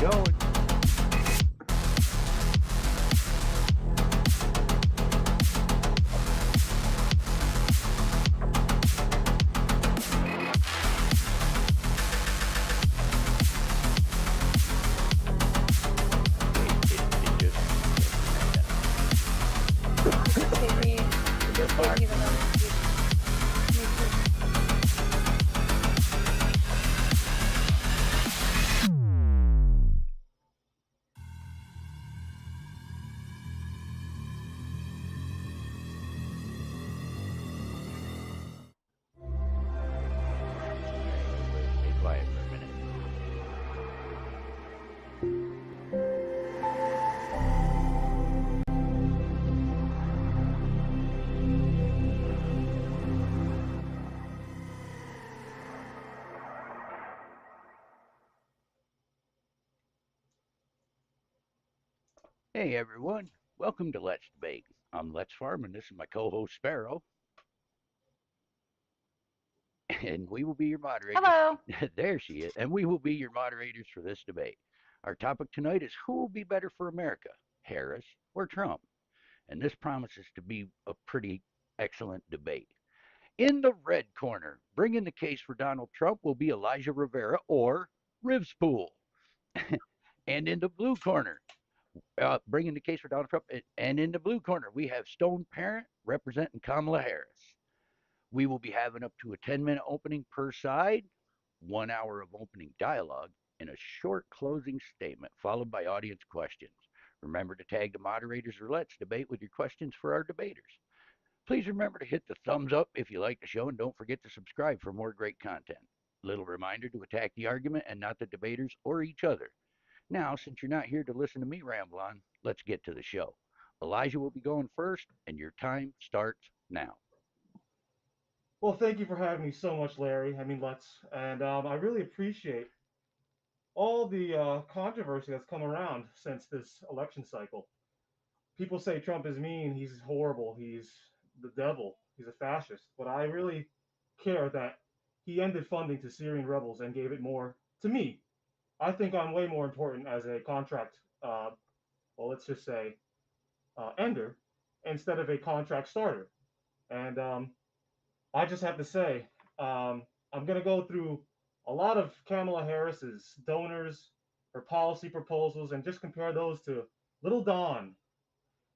going. Stay quiet for a minute. Hey everyone, welcome to Let's Debate. I'm Let's Farm and this is my co-host Sparrow. And we will be your moderators. Hello. There she is. And we will be your moderators for this debate. Our topic tonight is who will be better for America, Harris or Trump? And this promises to be a pretty excellent debate. In the red corner, bringing the case for Donald Trump will be Elijah Rivera or Rivspool. And in the blue corner, bringing the case for Donald Trump, and in the blue corner, we have Stone Parent representing Kamala Harris. We will be having up to a 10-minute opening per side, 1 hour of opening dialogue, and a short closing statement, followed by audience questions. Remember to tag the moderators or Let's Debate with your questions for our debaters. Please remember to hit the thumbs up if you like the show, and don't forget to subscribe for more great content. Little reminder to attack the argument and not the debaters or each other. Now, since you're not here to listen to me ramble on, let's get to the show. Elijah will be going first, and your time starts now. Well, thank you for having me so much, Larry. Let's. And I really appreciate all the controversy that's come around since this election cycle. People say Trump is mean, he's horrible, he's the devil, he's a fascist. But I really care that he ended funding to Syrian rebels and gave it more to me. I think I'm way more important as a contract, let's just say, ender instead of a contract starter. And I just have to say, I'm going to go through a lot of Kamala Harris's donors, her policy proposals, and just compare those to Little Don.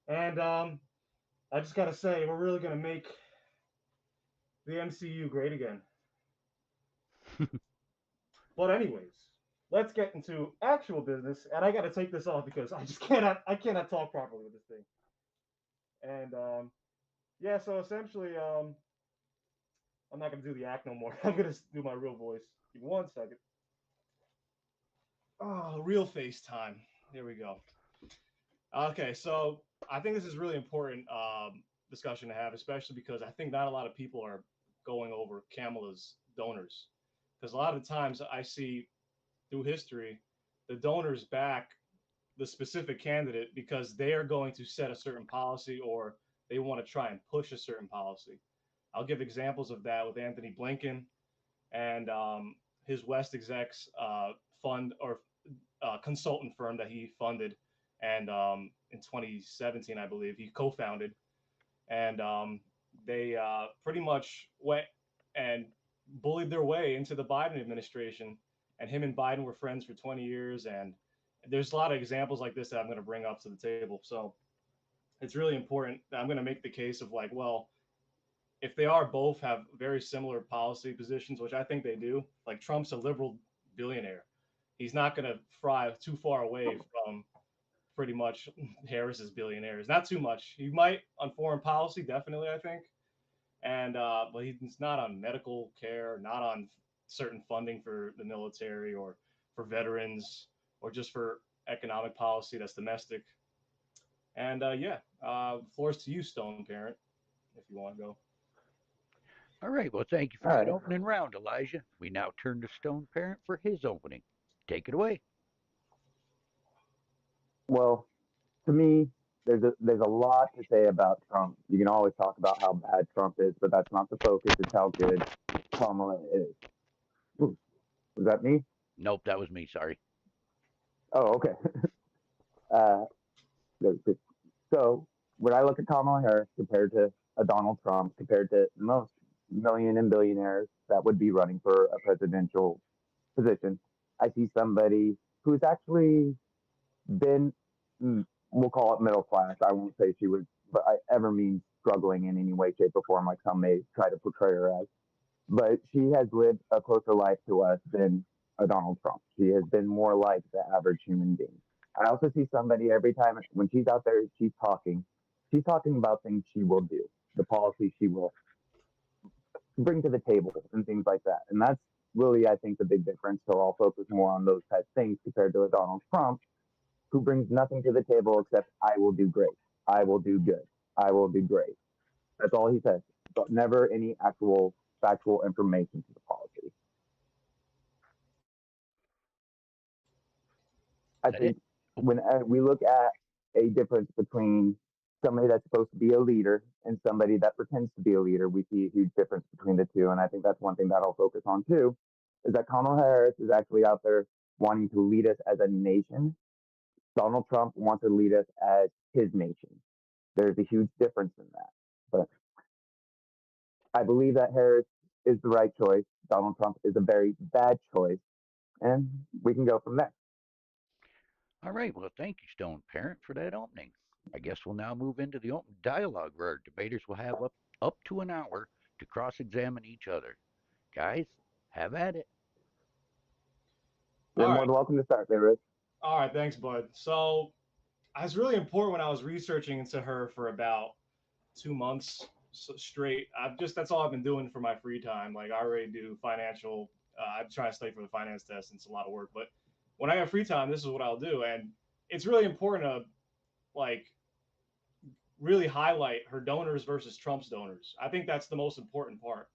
And I just got to say, we're really going to make the MCU great again. But anyways, let's get into actual business. And I got to take this off because I cannot talk properly with this thing. And so essentially, I'm not going to do the act no more. I'm going to do my real voice. Give me 1 second. Oh, real face time. Here we go. Okay, so I think this is really important discussion to have, especially because I think not a lot of people are going over Kamala's donors. Because a lot of times I see through history, the donors back the specific candidate because they are going to set a certain policy or they want to try and push a certain policy. I'll give examples of that with Anthony Blinken and his West Execs fund or consultant firm that he funded. And in 2017, I believe, he co-founded. And they pretty much went and bullied their way into the Biden administration. And him and Biden were friends for 20 years. And there's a lot of examples like this that I'm going to bring up to the table. So it's really important that I'm going to make the case of like, well, if they are both have very similar policy positions, which I think they do, like Trump's a liberal billionaire. He's not going to fry too far away from pretty much Harris's billionaires. Not too much. He might on foreign policy, definitely, I think. And but he's not on medical care, not on certain funding for the military or for veterans or just for economic policy that's domestic. And floor is to you, Stone Parent, if you want to go. All right, well, thank you for that opening round, Elijah. We now turn to Stone Parent for his opening. Take it away. Well, to me, there's a lot to say about Trump. You can always talk about how bad Trump is, but that's not the focus. It's how good Kamala is. Ooh, was that me? Nope, that was me. Sorry. Oh, okay. uh, so when I look at Kamala Harris compared to a Donald Trump, compared to most million and billionaires that would be running for a presidential position, I see somebody who's actually been, we'll call it middle class. I won't say she was, but I ever mean struggling in any way, shape, or form, like some may try to portray her as. But she has lived a closer life to us than a Donald Trump. She has been more like the average human being. I also see somebody every time when she's out there, she's talking about things she will do, the policies she will bring to the table, and things like that. And that's really, I think, the big difference. So I'll focus more on those type of things compared to a Donald Trump who brings nothing to the table except I will do great, I will do good, I will do great. That's all he says, but never any actual factual information to the policy. I That it? think when we look at a difference between somebody that's supposed to be a leader and somebody that pretends to be a leader, we see a huge difference between the two. And I think that's one thing that I'll focus on too, is that Kamala Harris is actually out there wanting to lead us as a nation. Donald Trump wants to lead us as his nation. There's a huge difference in that. But I believe that Harris is the right choice. Donald Trump is a very bad choice. And we can go from there. All right. Well, thank you, Stone Parent, for that opening. I guess we'll now move into the open dialogue where our debaters will have up to an hour to cross examine each other. Guys, have at it. You're All more right. than welcome to start there, Rich. All right. Thanks, bud. So I was really important when I was researching into her for about 2 months straight. That's all I've been doing for my free time. Like I already do financial. I'm trying to study for the finance test, and it's a lot of work. But when I have free time, this is what I'll do, and it's really important to like really highlight her donors versus Trump's donors. I think that's the most important part.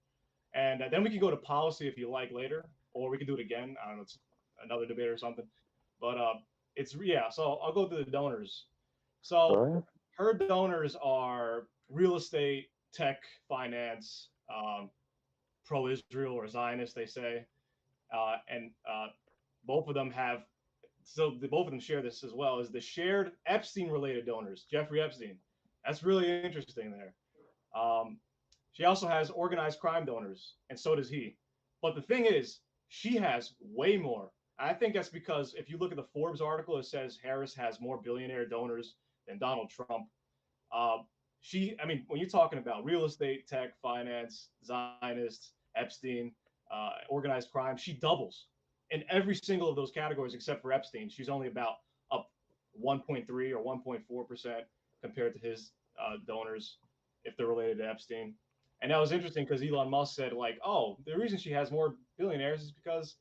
And then we can go to policy if you like later, or we can do it again. I don't know, it's another debate or something. But it's yeah. So I'll go through the donors. So Go her donors are real estate, tech, finance, pro-Israel or Zionist, they say, and both of them have. So both of them share this as well as the shared Epstein-related donors. Jeffrey Epstein. That's really interesting there. Um, she also has organized crime donors, and so does he. But the thing is, she has way more. I think that's because if you look at the Forbes article, it says Harris has more billionaire donors than Donald Trump. Uh, I mean, when you're talking about real estate, tech, finance, Zionists, Epstein, organized crime, she doubles in every single of those categories except for Epstein. She's only about up 1.3 or 1.4% compared to his donors if they're related to Epstein. And that was interesting because Elon Musk said, like, oh, the reason she has more billionaires is because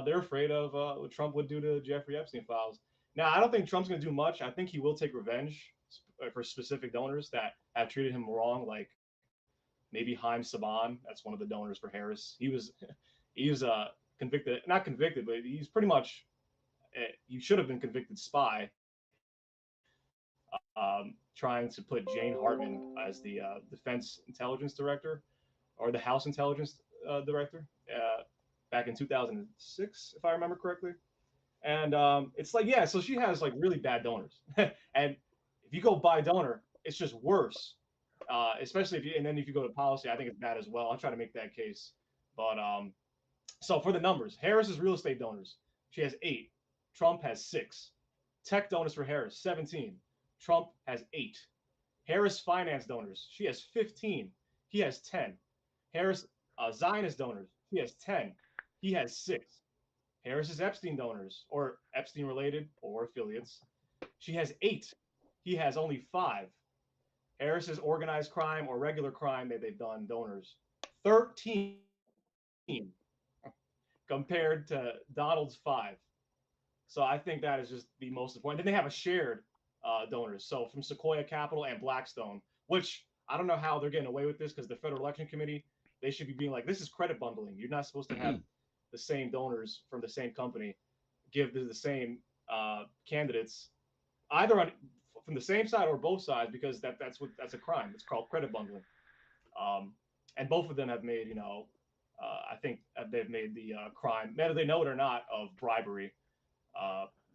they're afraid of what Trump would do to Jeffrey Epstein files. Now, I don't think Trump's going to do much. I think he will take revenge for specific donors that have treated him wrong, like maybe Haim Saban. That's one of the donors for Harris. He was convicted, not convicted, but he's pretty much he should have been convicted spy, trying to put Jane Hartman as the defense intelligence director or the House intelligence director back in 2006, if I remember correctly. And it's like, yeah, so she has like really bad donors. And if you go by donor, it's just worse. Especially if you, and then if you go to policy, I think it's bad as well. I'll try to make that case. But so for the numbers, Harris's real estate donors, she has 8. Trump has 6. Tech donors for Harris, 17. Trump has 8. Harris finance donors, she has 15. He has 10. Harris Zionist donors, he has 10. He has 6. Harris's Epstein donors, or Epstein related or affiliates, she has 8. He has only 5. Harris's organized crime or regular crime that they've done donors, 13 compared to Donald's 5. So I think that is just the most important. Then they have a shared donors. So from Sequoia Capital and Blackstone, which I don't know how they're getting away with this because the Federal Election Committee, they should be being like, this is credit bundling. You're not supposed to have the same donors from the same company give the same candidates either from the same side or both sides because that's a crime. It's called credit bundling. And both of them have made, I think they've made the crime, whether they know it or not, of bribery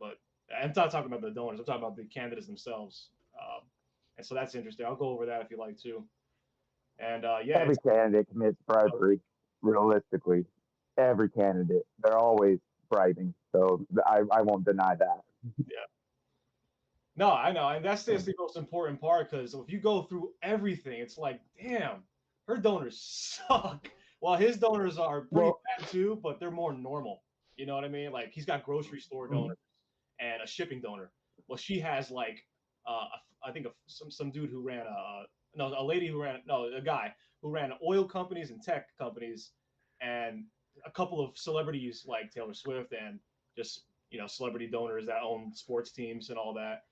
But I'm not talking about the donors. I'm talking about the candidates themselves. And so that's interesting. I'll go over that if you like too. And yeah, Every candidate commits bribery. Realistically, every candidate, they're always bribing. So I won't deny that. yeah. No, I know, and that's the most important part because if you go through everything, it's like, damn, her donors suck. Well, his donors are pretty Well, bad too, but they're more normal. You know what I mean? Like he's got grocery store mhm. donors and a shipping donor. Well, she has like, I think some dude who ran a lady who ran no a guy who ran oil companies and tech companies, and a couple of celebrities like Taylor Swift and just celebrity donors that own sports teams and all that.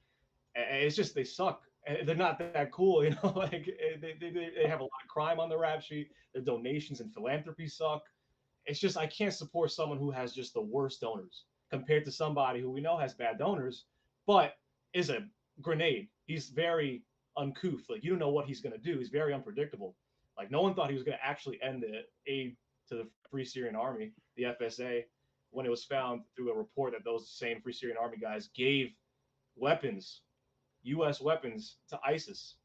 And it's just they suck. They're not that cool, Like they have a lot of crime on the rap sheet. Their donations and philanthropy suck. It's just I can't support someone who has just the worst donors compared to somebody who we know has bad donors, but is a grenade. He's very uncouth. Like you don't know what he's gonna do. He's very unpredictable. Like no one thought he was gonna actually end the aid to the Free Syrian Army, the FSA, when it was found through a report that those same Free Syrian Army guys gave weapons, U.S. weapons to ISIS.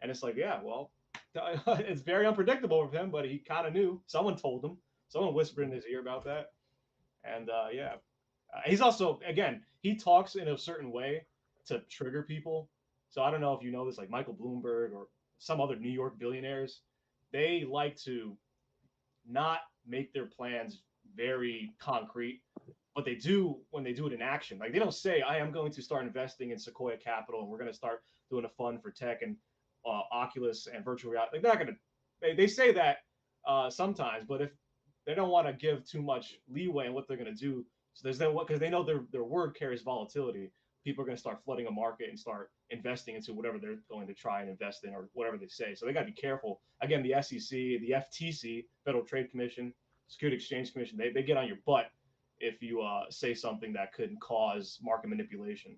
And it's like, yeah, well, it's very unpredictable with him, but he kind of knew. Someone told him. Someone whispered in his ear about that. And yeah, he's also, again, he talks in a certain way to trigger people. So I don't know if you know this, like Michael Bloomberg or some other New York billionaires, they like to not make their plans very concrete, but they do when they do it in action. Like they don't say, "I am going to start investing in Sequoia Capital, and we're going to start doing a fund for tech and Oculus and virtual reality." Like they're not going to. They say that sometimes, but if they don't want to give too much leeway in what they're going to do, so there's no because they know their word carries volatility. People are going to start flooding a market and start investing into whatever they're going to try and invest in or whatever they say. So they got to be careful. Again, the SEC, the FTC, Federal Trade Commission, Security Exchange Commission, they get on your butt if you say something that could cause market manipulation,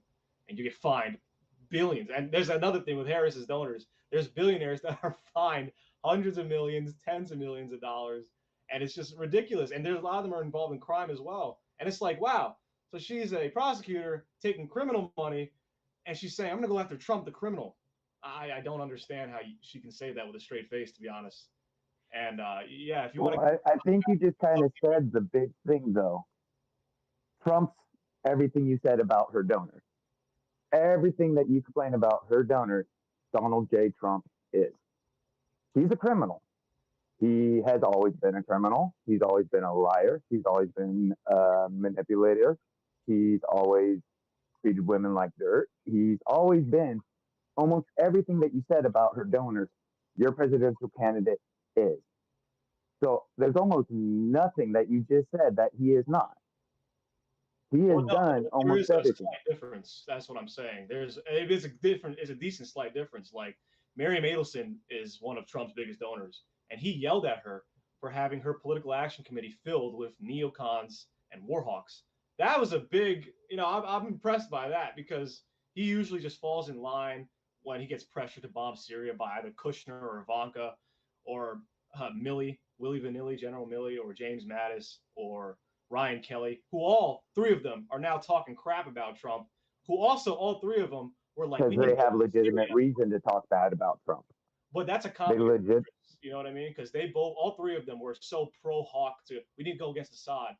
and you get fined billions. And there's another thing with Harris's donors. There's billionaires that are fined hundreds of millions, tens of millions of dollars, and it's just ridiculous. And there's a lot of them are involved in crime as well. And it's like, wow. So she's a prosecutor taking criminal money, and she's saying, "I'm going to go after Trump, the criminal." I don't understand how she can say that with a straight face, to be honest. And yeah, if you want Well, to, I think you just kind of said the big thing, though. Trumps everything you said about her donors. Everything that you complain about her donors, Donald J. Trump is. He's a criminal. He has always been a criminal. He's always been a liar. He's always been a manipulator. He's always treated women like dirt. He's always been almost everything that you said about her donors, your presidential candidate is. So there's almost nothing that you just said that he is not. He has well, no, done there almost is a everything. slight difference. That's what I'm saying. It's a decent slight difference. Like Miriam Adelson is one of Trump's biggest donors, and he yelled at her for having her political action committee filled with neocons and warhawks. That was a big, I'm impressed by that because he usually just falls in line when he gets pressured to bomb Syria by either Kushner or Ivanka or Willie Vanilli, General Milley, or James Mattis or Ryan Kelly, who all three of them are now talking crap about Trump, who also all three of them were like, Because we need they to go have to legitimate Syria. reason to talk bad about Trump. But that's a They conflict of legit. interest, you know what I mean? Because they both, all three of them were so pro-hawk to, we need to go against Assad.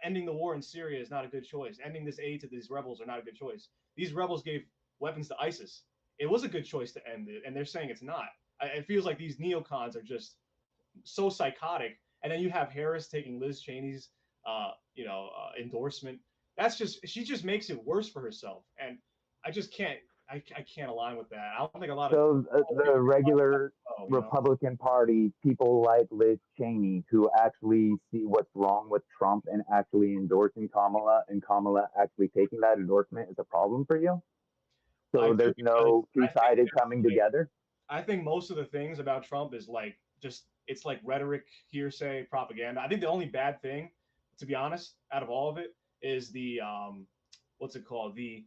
Ending the war in Syria is not a good choice. Ending this aid to these rebels are not a good choice. These rebels gave weapons to ISIS. It was a good choice to end it, and they're saying it's not. It feels like these neocons are just so psychotic. And then you have Harris taking Liz Cheney's, endorsement. She just makes it worse for herself. And I just can't, I can't align with that. I don't think a lot of So the regular oh, Republican Party, people like Liz Cheney, who actually see what's wrong with Trump and actually endorsing Kamala, and Kamala actually taking that endorsement is a problem for you. So there's no two-sided coming together. I think most of the things about Trump is like just it's like rhetoric, hearsay, propaganda. I think the only bad thing, to be honest, out of all of it, is the what's it called the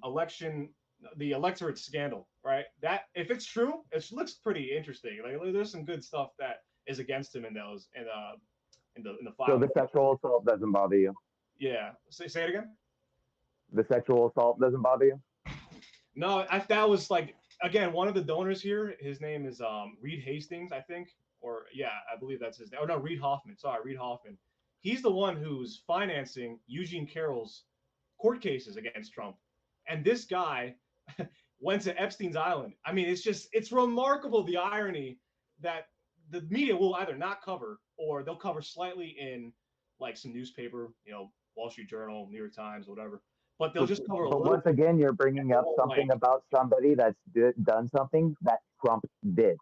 election, the electorate scandal, right? That if it's true, it looks pretty interesting. Like there's some good stuff that is against him in those in the So file. the sexual assault doesn't bother you. Yeah. Say it again. The sexual assault doesn't bother you? No, that was like again one of the donors here. His name is Reed Hastings, I think, or yeah, I believe that's his name. Oh no, Reed Hoffman. Sorry, Reed Hoffman. He's the one who's financing Eugene Carroll's court cases against Trump, and this guy went to Epstein's Island. I mean, it's remarkable the irony that the media will either not cover or they'll cover slightly in like some newspaper, Wall Street Journal, New York Times, whatever. But they'll just cover a But little once bit. again, you're bringing up something Like, about somebody that's done something that Trump did.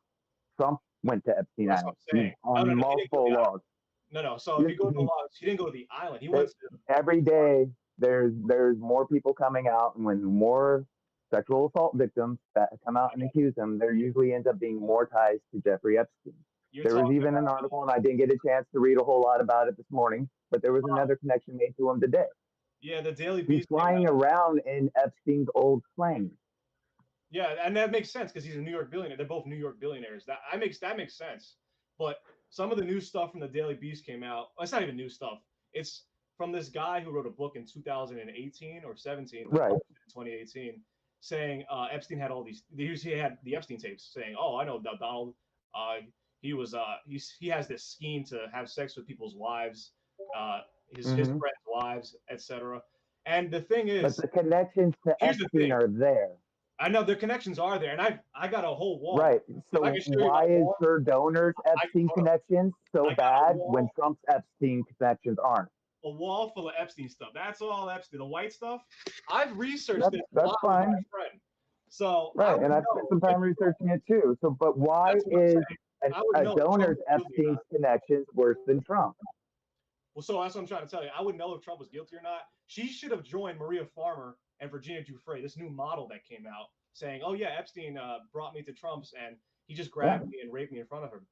Trump went to Epstein that's what Island I'm saying. on multiple logs. No. So if you go to the logs, he didn't go to the island. He went to Every day there's more people coming out, and when more sexual assault victims that come out and accuse him, there usually ends up being more ties to Jeffrey Epstein. There was even an article, and I didn't get a chance to read a whole lot about it this morning, but there was another connection made to him today. Yeah, the Daily He's Beast. flying around in Epstein's old plane. Yeah, and that makes sense because he's a New York billionaire. They're both New York billionaires. That makes sense. But some of the new stuff from the Daily Beast came out. Well, it's not even new stuff. It's from this guy who wrote a book in 2018 or 17, right? 2018, saying Epstein had all these. He had the Epstein tapes saying, "Oh, I know Donald. He has this scheme to have sex with people's wives, his friends' wives, etc." And the thing is, but the connections to Epstein are there. I know their connections are there, and I got a whole wall. Right. So why is her donors Epstein connections so bad when Trump's Epstein connections aren't? A wall full of Epstein stuff. That's all Epstein. The white stuff. I've researched it. That's fine. With my friend. So right, and I've spent some time researching it too. So, but why is a donor's Epstein's connections worse than Trump? Well, so that's what I'm trying to tell you. I would know if Trump was guilty or not. She should have joined Maria Farmer and Virginia Giuffre, this new model that came out, saying, "Oh yeah, Epstein brought me to Trump's and he just grabbed me and raped me in front of her."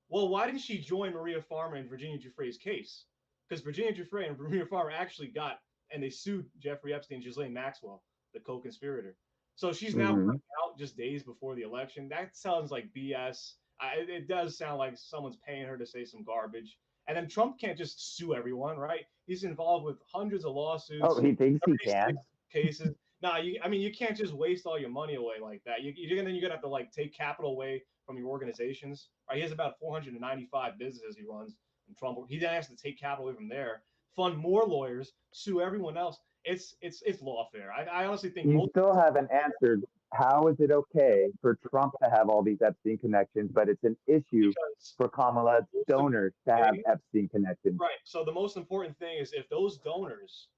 Well, why didn't she join Maria Farmer and Virginia Giuffre's case? Because Virginia Giuffre and Maria Farmer actually got and they sued Jeffrey Epstein and Ghislaine Maxwell, the co-conspirator. So she's now out just days before the election. That sounds like BS. It does sound like someone's paying her to say some garbage. And then Trump can't just sue everyone, right? He's involved with hundreds of lawsuits. Oh, he thinks he can. Cases. Nah, you can't just waste all your money away like that. You're gonna have to like take capital away from your organizations. Right? He has about 495 businesses he runs. And Trump, he then has to take capital away from there, fund more lawyers, sue everyone else. It's lawfare. I honestly think you still haven't answered. How is it okay for Trump to have all these Epstein connections, but it's an issue for Kamala's donors to have Epstein connections? Right. So the most important thing is if those donors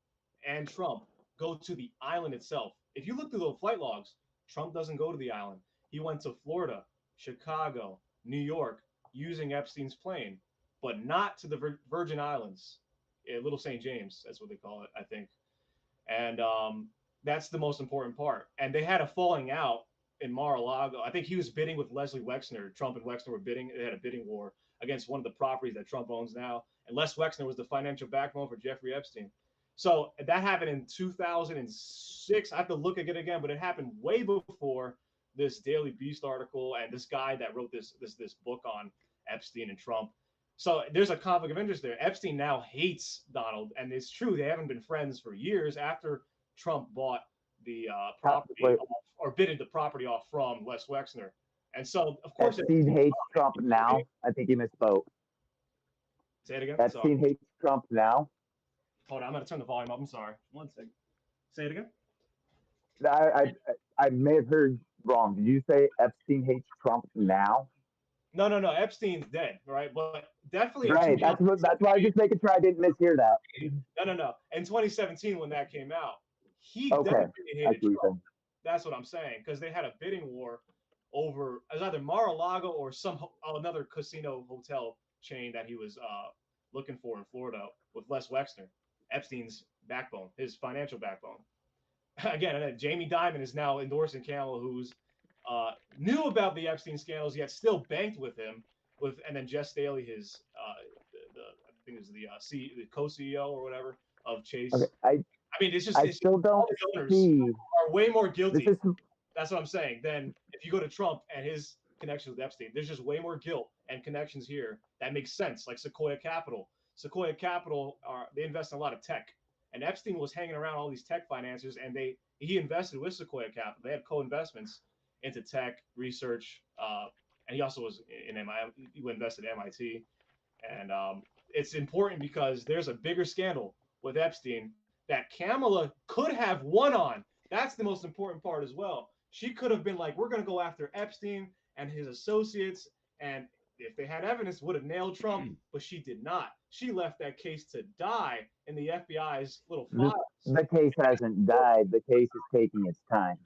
and Trump go to the island itself. If you look through the flight logs, Trump doesn't go to the island. He went to Florida, Chicago, New York, using Epstein's plane, but not to the Virgin Islands, Little St. James, that's what they call it, I think. And that's the most important part. And they had a falling out in Mar-a-Lago. I think he was bidding with Leslie Wexner. Trump and Wexner were bidding. They had a bidding war against one of the properties that Trump owns now. And Les Wexner was the financial backbone for Jeffrey Epstein. So that happened in 2006. I have to look at it again, but it happened way before this Daily Beast article and this guy that wrote this book on Epstein and Trump. So there's a conflict of interest there. Epstein now hates Donald, and it's true they haven't been friends for years after Trump bought the property off, or bidded the property off from Les Wexner. And so, of course, Epstein hates Trump now. I think he misspoke. Say it again. Epstein hates Trump now. Hold on, I'm going to turn the volume up. I'm sorry. One second. Say it again. I may have heard wrong. Did you say Epstein hates Trump now? No. Epstein's dead, right? But definitely. Right. That's why I was just making sure I didn't mishear that. No. In 2017, when that came out, he definitely hated Trump. That's what I'm saying, because they had a bidding war over it was either Mar-a-Lago or another casino hotel chain that he was looking for in Florida with Les Wexner, Epstein's backbone, his financial backbone. Again, Jamie Dimon is now endorsing Kamala, who's knew about the Epstein scandals, yet still banked with him. And then Jess Staley, his I think it was the co-CEO or whatever of Chase. Okay, I mean, it's just I still don't see are way more guilty. That's what I'm saying. Then if you go to Trump and his connections with Epstein, there's just way more guilt and connections here that makes sense. Like Sequoia Capital. Sequoia Capital they invest in a lot of tech. and Epstein was hanging around all these tech financiers, and he invested with Sequoia Capital. They had co-investments into tech research, and he also was in MIT. He invested in MIT, and it's important because there's a bigger scandal with Epstein that Kamala could have won on. That's the most important part as well. She could have been like, we're going to go after Epstein and his associates, and if they had evidence, would have nailed Trump, but she did not. She left that case to die in the FBI's little files. The case hasn't died. The case is taking its time.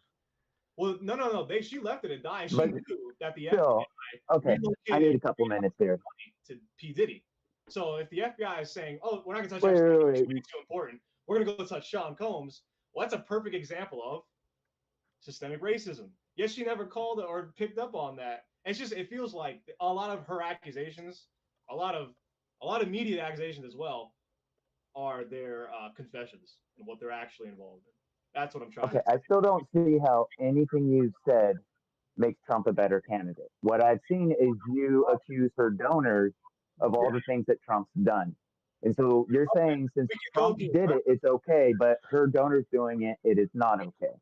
Well, no. She left it to die. She But knew that the still, FBI okay, I need a couple minutes here. to P. Diddy. So if the FBI is saying, oh, we're not going to touch Wait, Epstein, wait, wait. it's too important, we're going to go touch Sean Combs, well, that's a perfect example of systemic racism. Yet she never called it or picked up on that. It's just, it feels like a lot of her accusations, a lot of media accusations as well, are their confessions and what they're actually involved in. That's what I'm trying to say. I still don't see how anything you've said makes Trump a better candidate. What I've seen is you accuse her donors of all the things that Trump's done. And so you're saying since Trump did it, it's okay, but her donors doing it, it is not okay.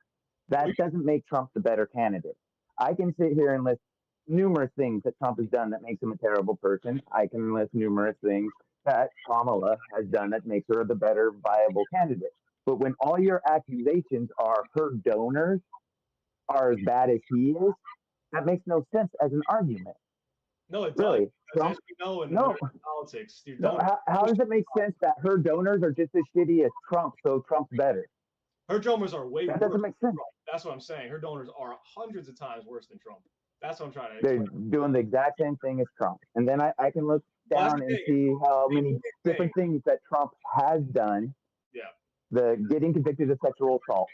That doesn't make Trump the better candidate. I can sit here and list numerous things that Trump has done that makes him a terrible person. I can list numerous things that Kamala has done that makes her the better viable candidate. But when all your accusations are her donors are as bad as he is, that makes no sense as an argument. No, it really. does. As we know in politics, how does it make sense that her donors are just as shitty as Trump, so Trump's better? Her donors are way worse. That doesn't make sense. That's what I'm saying. Her donors are hundreds of times worse than Trump. That's what I'm trying to explain. They're doing the exact same thing as Trump. And then I can look down and see how many different things that Trump has done. Yeah. The getting convicted of sexual assault,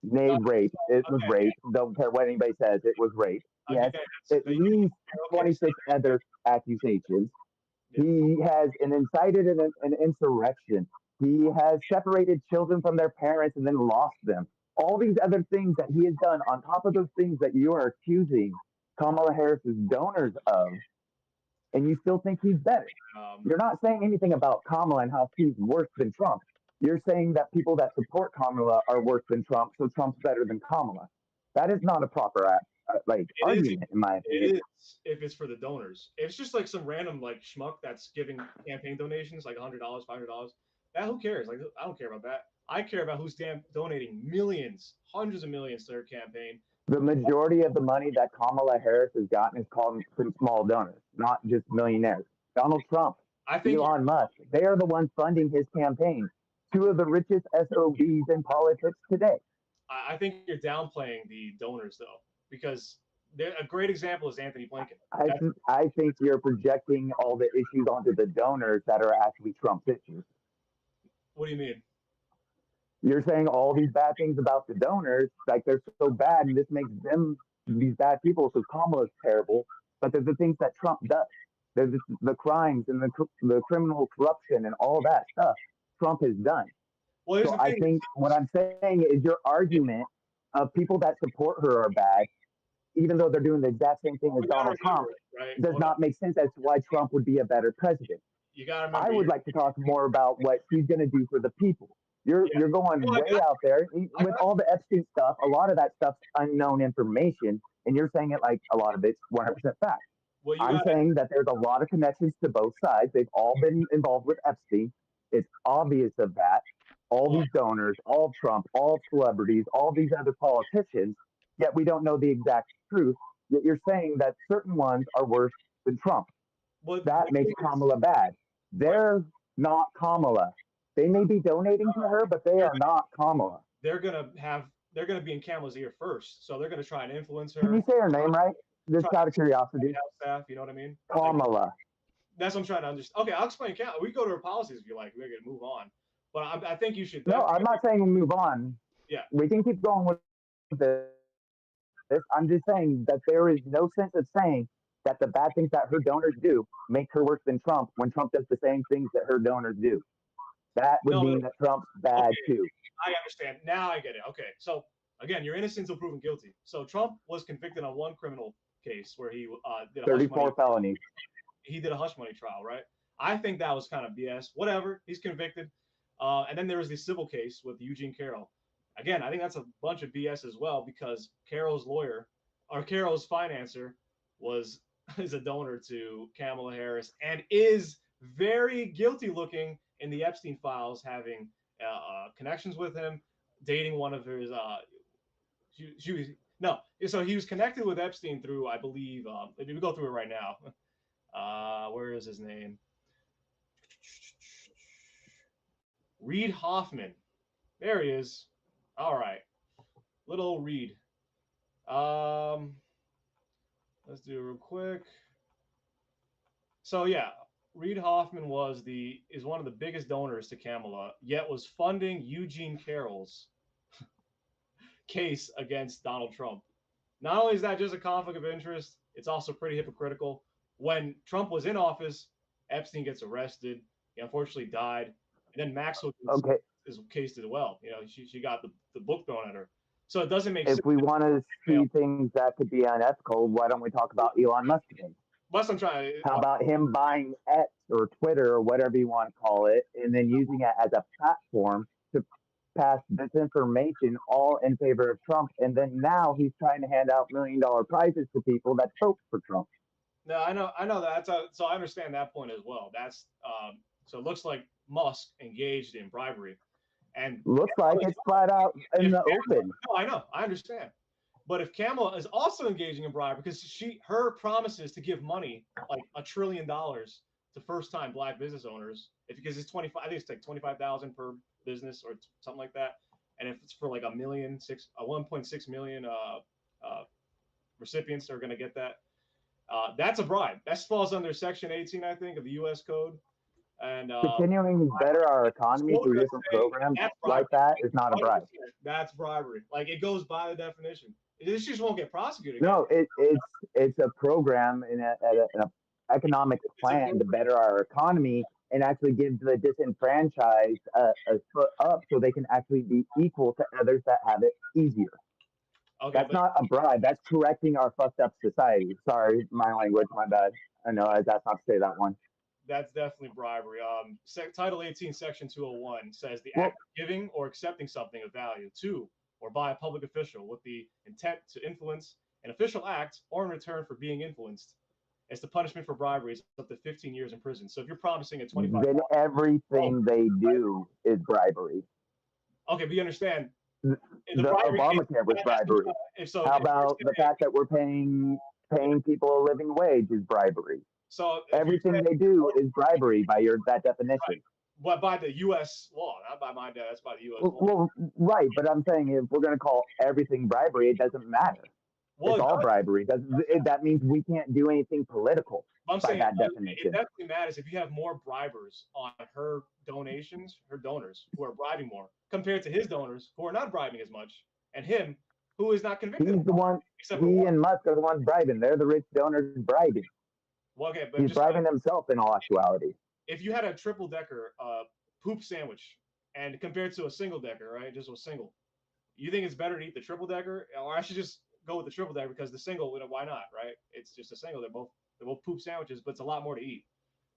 made rape. It was rape. Don't care what anybody says. It was rape. He has at least 26 other accusations. He has incited an insurrection. He has separated children from their parents and then lost them. All these other things that he has done on top of those things that you are accusing Kamala Harris's donors of, and you still think he's better. You're not saying anything about Kamala and how she's worse than Trump. You're saying that people that support Kamala are worse than Trump, so Trump's better than Kamala. That is not a proper argument, in my opinion. It is if it's for the donors. If it's just like some random schmuck that's giving campaign donations like $100, $500. That who cares? Like I don't care about that. I care about who's donating millions, hundreds of millions to their campaign. The majority of the money that Kamala Harris has gotten is called from small donors, not just millionaires. Donald Trump, Elon Musk, they are the ones funding his campaign. Two of the richest SOBs in politics today. I think you're downplaying the donors, though, because a great example is Anthony Blinken. I think you're projecting all the issues onto the donors that are actually Trump's issues. What do you mean? You're saying all these bad things about the donors, like they're so bad, and this makes them these bad people, so Kamala's terrible. But there's the things that Trump does. There's the crimes and the criminal corruption and all that stuff Trump has done. Well, so I think what I'm saying is your argument of people that support her are bad, even though they're doing the exact same thing as Donald Trump, does not make sense as to why Trump would be a better president. You gotta remember, I would like to talk more about what he's going to do for the people. You're going way out there with all the Epstein stuff. A lot of that stuff's unknown information, and you're saying it like a lot of it's 100% fact. I'm saying that there's a lot of connections to both sides. They've all been involved with Epstein. It's obvious of that. All these donors, all Trump, all celebrities, all these other politicians, yet we don't know the exact truth. Yet you're saying that certain ones are worse than Trump. That makes Kamala bad. They're not Kamala. They may be donating to her, but they are not Kamala. They're gonna be in Kamala's ear first, so they're gonna try and influence her. Can you say her name right? Just out of curiosity. Staff, you know what I mean? Kamala. That's what I'm trying to understand. Okay, I'll explain. We go to her policies if you like. We're gonna move on, but I think you should. No, I'm not saying we move on. Yeah, we can keep going with this. I'm just saying that there is no sense of saying that the bad things that her donors do make her worse than Trump when Trump does the same things that her donors do. That would mean that Trump's bad too. I understand. Now I get it. Okay. So again, you're innocent until proven guilty. So Trump was convicted on one criminal case where he did 34 felonies. He did a hush money trial, right? I think that was kind of BS. Whatever. He's convicted. And then there was the civil case with Eugene Carroll. Again, I think that's a bunch of BS as well, because Carroll's lawyer or Carroll's financer is a donor to Kamala Harris and is very guilty looking in the Epstein files, having connections with him, dating one of his. So he was connected with Epstein through, I believe. If we go through it right now, where is his name? Reid Hoffman. There he is. All right, little Reid. Let's do it real quick. So yeah, Reid Hoffman is one of the biggest donors to Kamala, yet was funding Eugene Carroll's case against Donald Trump. Not only is that just a conflict of interest, it's also pretty hypocritical. When Trump was in office, Epstein gets arrested. He unfortunately died. And then Maxwell is cased as well. She got the book thrown at her. So it doesn't make sense. If we want to see things that could be unethical, why don't we talk about Elon Musk again? I'm trying. How about him buying X or Twitter or whatever you want to call it, and then using it as a platform to pass disinformation all in favor of Trump? And then now he's trying to hand out $1 million prizes to people that vote for Trump. No, I know that. So I understand that point as well. That's so it looks like Musk engaged in bribery, and looks like it's flat out in the open. No, I know, I understand. But if Kamala is also engaging in bribery, because her promises to give money like $1 trillion to first-time Black business owners, because it's 25, I think it's like 25,000 per business or something like that, and if it's for like 1.6 million recipients are going to get that, that's a bribe. That falls under Section 18, I think, of the U.S. Code. And continuing to better our economy through different programs like that is not a bribe. That's bribery. Like, it goes by the definition. This just won't get prosecuted. No, it's a program in an economic plan to better our economy and actually give the disenfranchised a foot up so they can actually be equal to others that have it easier. Okay, that's not a bribe. That's correcting our fucked up society. Sorry, my language, my bad. I know that's not to say that one. That's definitely bribery. Title 18, Section 201 says the act of giving or accepting something of value to or by a public official with the intent to influence an official act or in return for being influenced. It's the punishment for bribery is up to 15 years in prison. So if you're promising a 25, then everything they do is bribery. Okay, but you understand. The Obamacare was bribery. How about the fact that we're paying people a living wage is bribery? So everything they do is bribery by that definition. But by the U.S. law, not by my dad. That's by the U.S. law. Well, right. But I'm saying if we're going to call everything bribery, it doesn't matter. Well, it's all bribery. That means we can't do anything political by that definition. It definitely matters if you have more bribers on her donations, her donors who are bribing more compared to his donors who are not bribing as much, and him who is not convicted. He's the one. And Musk are the ones bribing. They're the rich donors bribing. Well, okay, but he's bribing himself in all actuality. If you had a triple decker poop sandwich and compared to a single decker, right, just a single, you think it's better to eat the triple decker, or I should just go with the triple decker because the single, why not, right? It's just a single. They're both poop sandwiches, but it's a lot more to eat.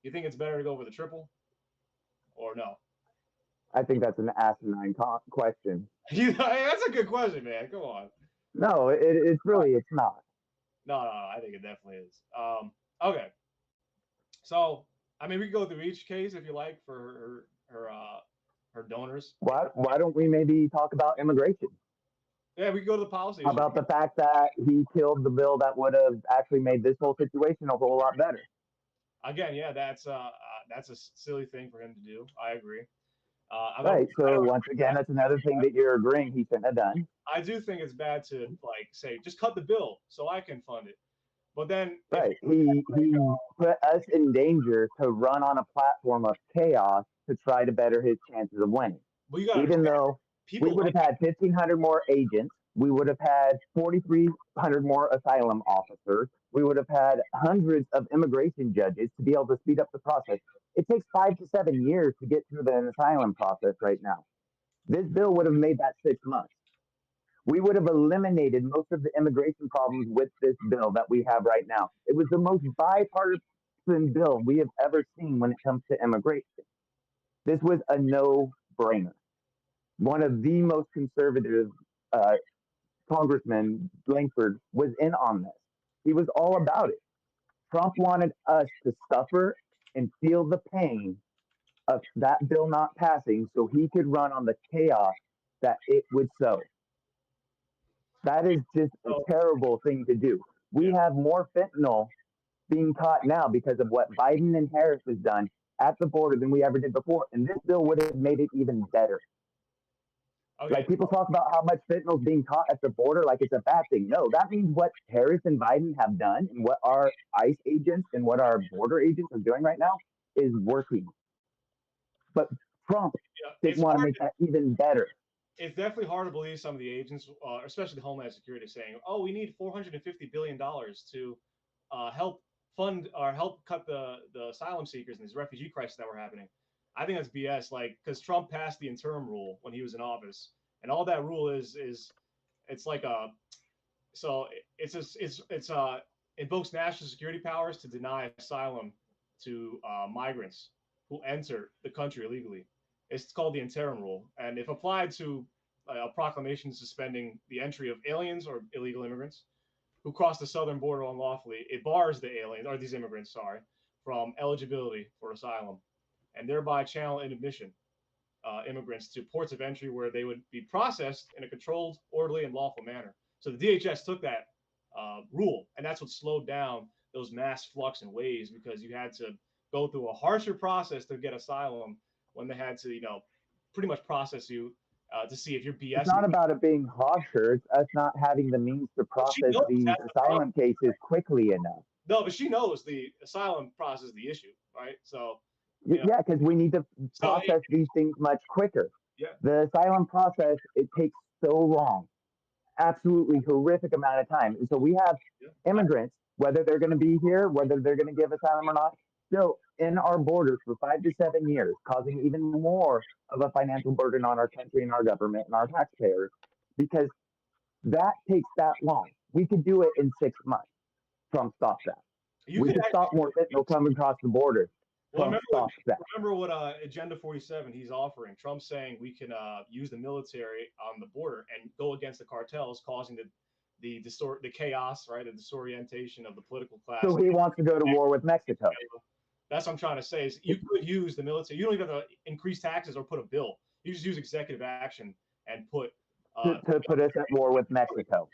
You think it's better to go with a triple, or no? I think that's an asinine question. That's a good question, man. Come on. No, it's not. No, I think it definitely is. Okay. So, I mean, we can go through each case if you like for her donors. Why don't we maybe talk about immigration? Yeah, we can go to the policy. How about the fact that he killed the bill that would have actually made this whole situation a whole lot better? Again, yeah, that's a silly thing for him to do. I agree. Right. So once again, that's another thing that you're agreeing he shouldn't have done. I do think it's bad to say just cut the bill so I can fund it. But then right, he put us in danger to run on a platform of chaos to try to better his chances of winning. Even though we would have had 1,500 more agents, we would have had 4,300 more asylum officers, we would have had hundreds of immigration judges to be able to speed up the process. It takes 5 to 7 years to get through the asylum process right now. This bill would have made that 6 months. We would have eliminated most of the immigration problems with this bill that we have right now. It was the most bipartisan bill we have ever seen when it comes to immigration. This was a no no-brainer. One of the most conservative congressmen, Langford, was in on this. He was all about it. Trump wanted us to suffer and feel the pain of that bill not passing so he could run on the chaos that it would sow. That is just a terrible thing to do. We have more fentanyl being caught now because of what Biden and Harris has done at the border than we ever did before. And this bill would have made it even better. Okay. Like, people talk about how much fentanyl is being caught at the border like it's a bad thing. No, that means what Harris and Biden have done and what our ICE agents and what our border agents are doing right now is working. But Trump didn't want to make that even better. It's definitely hard to believe some of the agents, especially the Homeland Security, saying, "Oh, we need $450 billion to help fund or help cut the asylum seekers and this refugee crisis that were happening." I think that's BS. Like, because Trump passed the interim rule when he was in office, and all that rule is it's like invokes national security powers to deny asylum to migrants who enter the country illegally. It's called the interim rule, and if applied to a proclamation suspending the entry of aliens or illegal immigrants who cross the southern border unlawfully, it bars the aliens or these immigrants, from eligibility for asylum, and thereby channel inadmission immigrants to ports of entry where they would be processed in a controlled, orderly, and lawful manner. So the DHS took that rule, and that's what slowed down those mass flux and waves, because you had to go through a harsher process to get asylum when they had to, pretty much process you to see if you're BS. It's not about it being harsher. It's us not having the means to process these asylum cases quickly enough. No, but she knows the asylum process is the issue, right? So yeah, because we need to process these things much quicker. Yeah. The asylum process, it takes so long, absolutely horrific amount of time. And so we have immigrants, whether they're going to be here, whether they're going to give asylum or not, still in our borders for 5 to 7 years, causing even more of a financial burden on our country and our government and our taxpayers, because that takes that long. We could do it in 6 months. Trump stops that. We could stop more fentanyl coming across the border. Well, remember what Agenda 47 he's offering. Trump's saying we can use the military on the border and go against the cartels, causing the chaos, right, the disorientation of the political class. So he wants to go to war with Mexico. That's what I'm trying to say. Is you could use the military. You don't even have to increase taxes or put a bill. You just use executive action and put to put us at war with Mexico.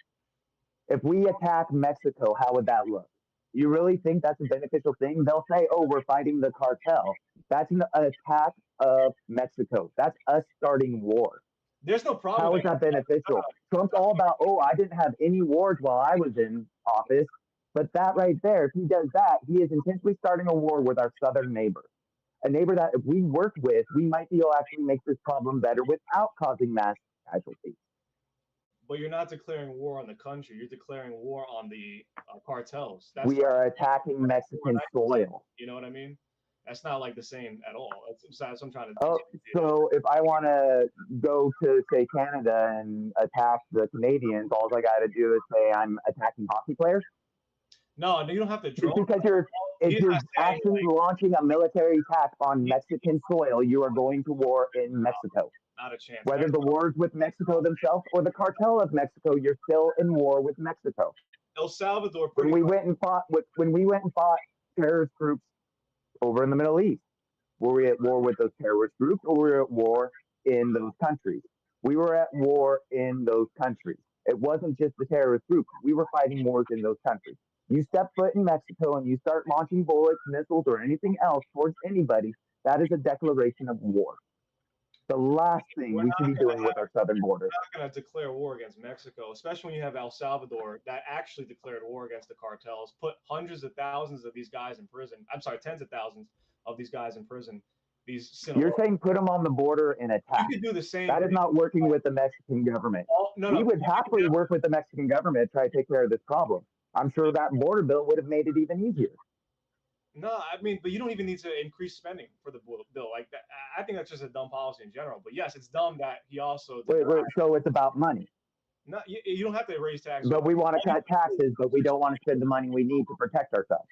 If we attack Mexico, how would that look? You really think that's a beneficial thing? They'll say, "Oh, we're fighting the cartel." That's an attack of Mexico. That's us starting war. There's no problem. How is that beneficial? Trump's all about, "Oh, I didn't have any wars while I was in office." But that right there, if he does that, he is intentionally starting a war with our southern neighbor. A neighbor that if we work with, we might be able to actually make this problem better without causing mass casualties. But you're not declaring war on the country. You're declaring war on the cartels. We are attacking Mexican soil. You know what I mean? That's not like the same at all. That's what I'm trying to do. Oh, so if I want to go to, say, Canada and attack the Canadians, all I got to do is say I'm attacking hockey players? No, you don't have to drone. Because if you're actually launching a military attack on Mexican soil, you are going to war in Mexico. Not a chance. Whether the war is with Mexico themselves or the cartel of Mexico, you're still in war with Mexico. El Salvador. When we went and fought terrorist groups over in the Middle East, were we at war with those terrorist groups, or were we at war in those countries? We were at war in those countries. It wasn't just the terrorist groups. We were fighting wars in those countries. You step foot in Mexico and you start launching bullets, missiles, or anything else towards anybody, that is a declaration of war. The last thing we should be doing with our southern border. We're not going to declare war against Mexico, especially when you have El Salvador that actually declared war against the cartels, put hundreds of thousands of these guys in prison. I'm sorry, tens of thousands of these guys in prison. You're saying put them on the border and attack. You could do the same. That is not working with the Mexican government. We would happily work with the Mexican government to try to take care of this problem. I'm sure that border bill would have made it even easier. No, I mean, but you don't even need to increase spending for the bill like that. I think that's just a dumb policy in general. But yes, it's dumb that he also. Wait, so it's about money. No, you don't have to raise taxes. But we want to cut taxes, but we don't want to spend the money we need to protect ourselves.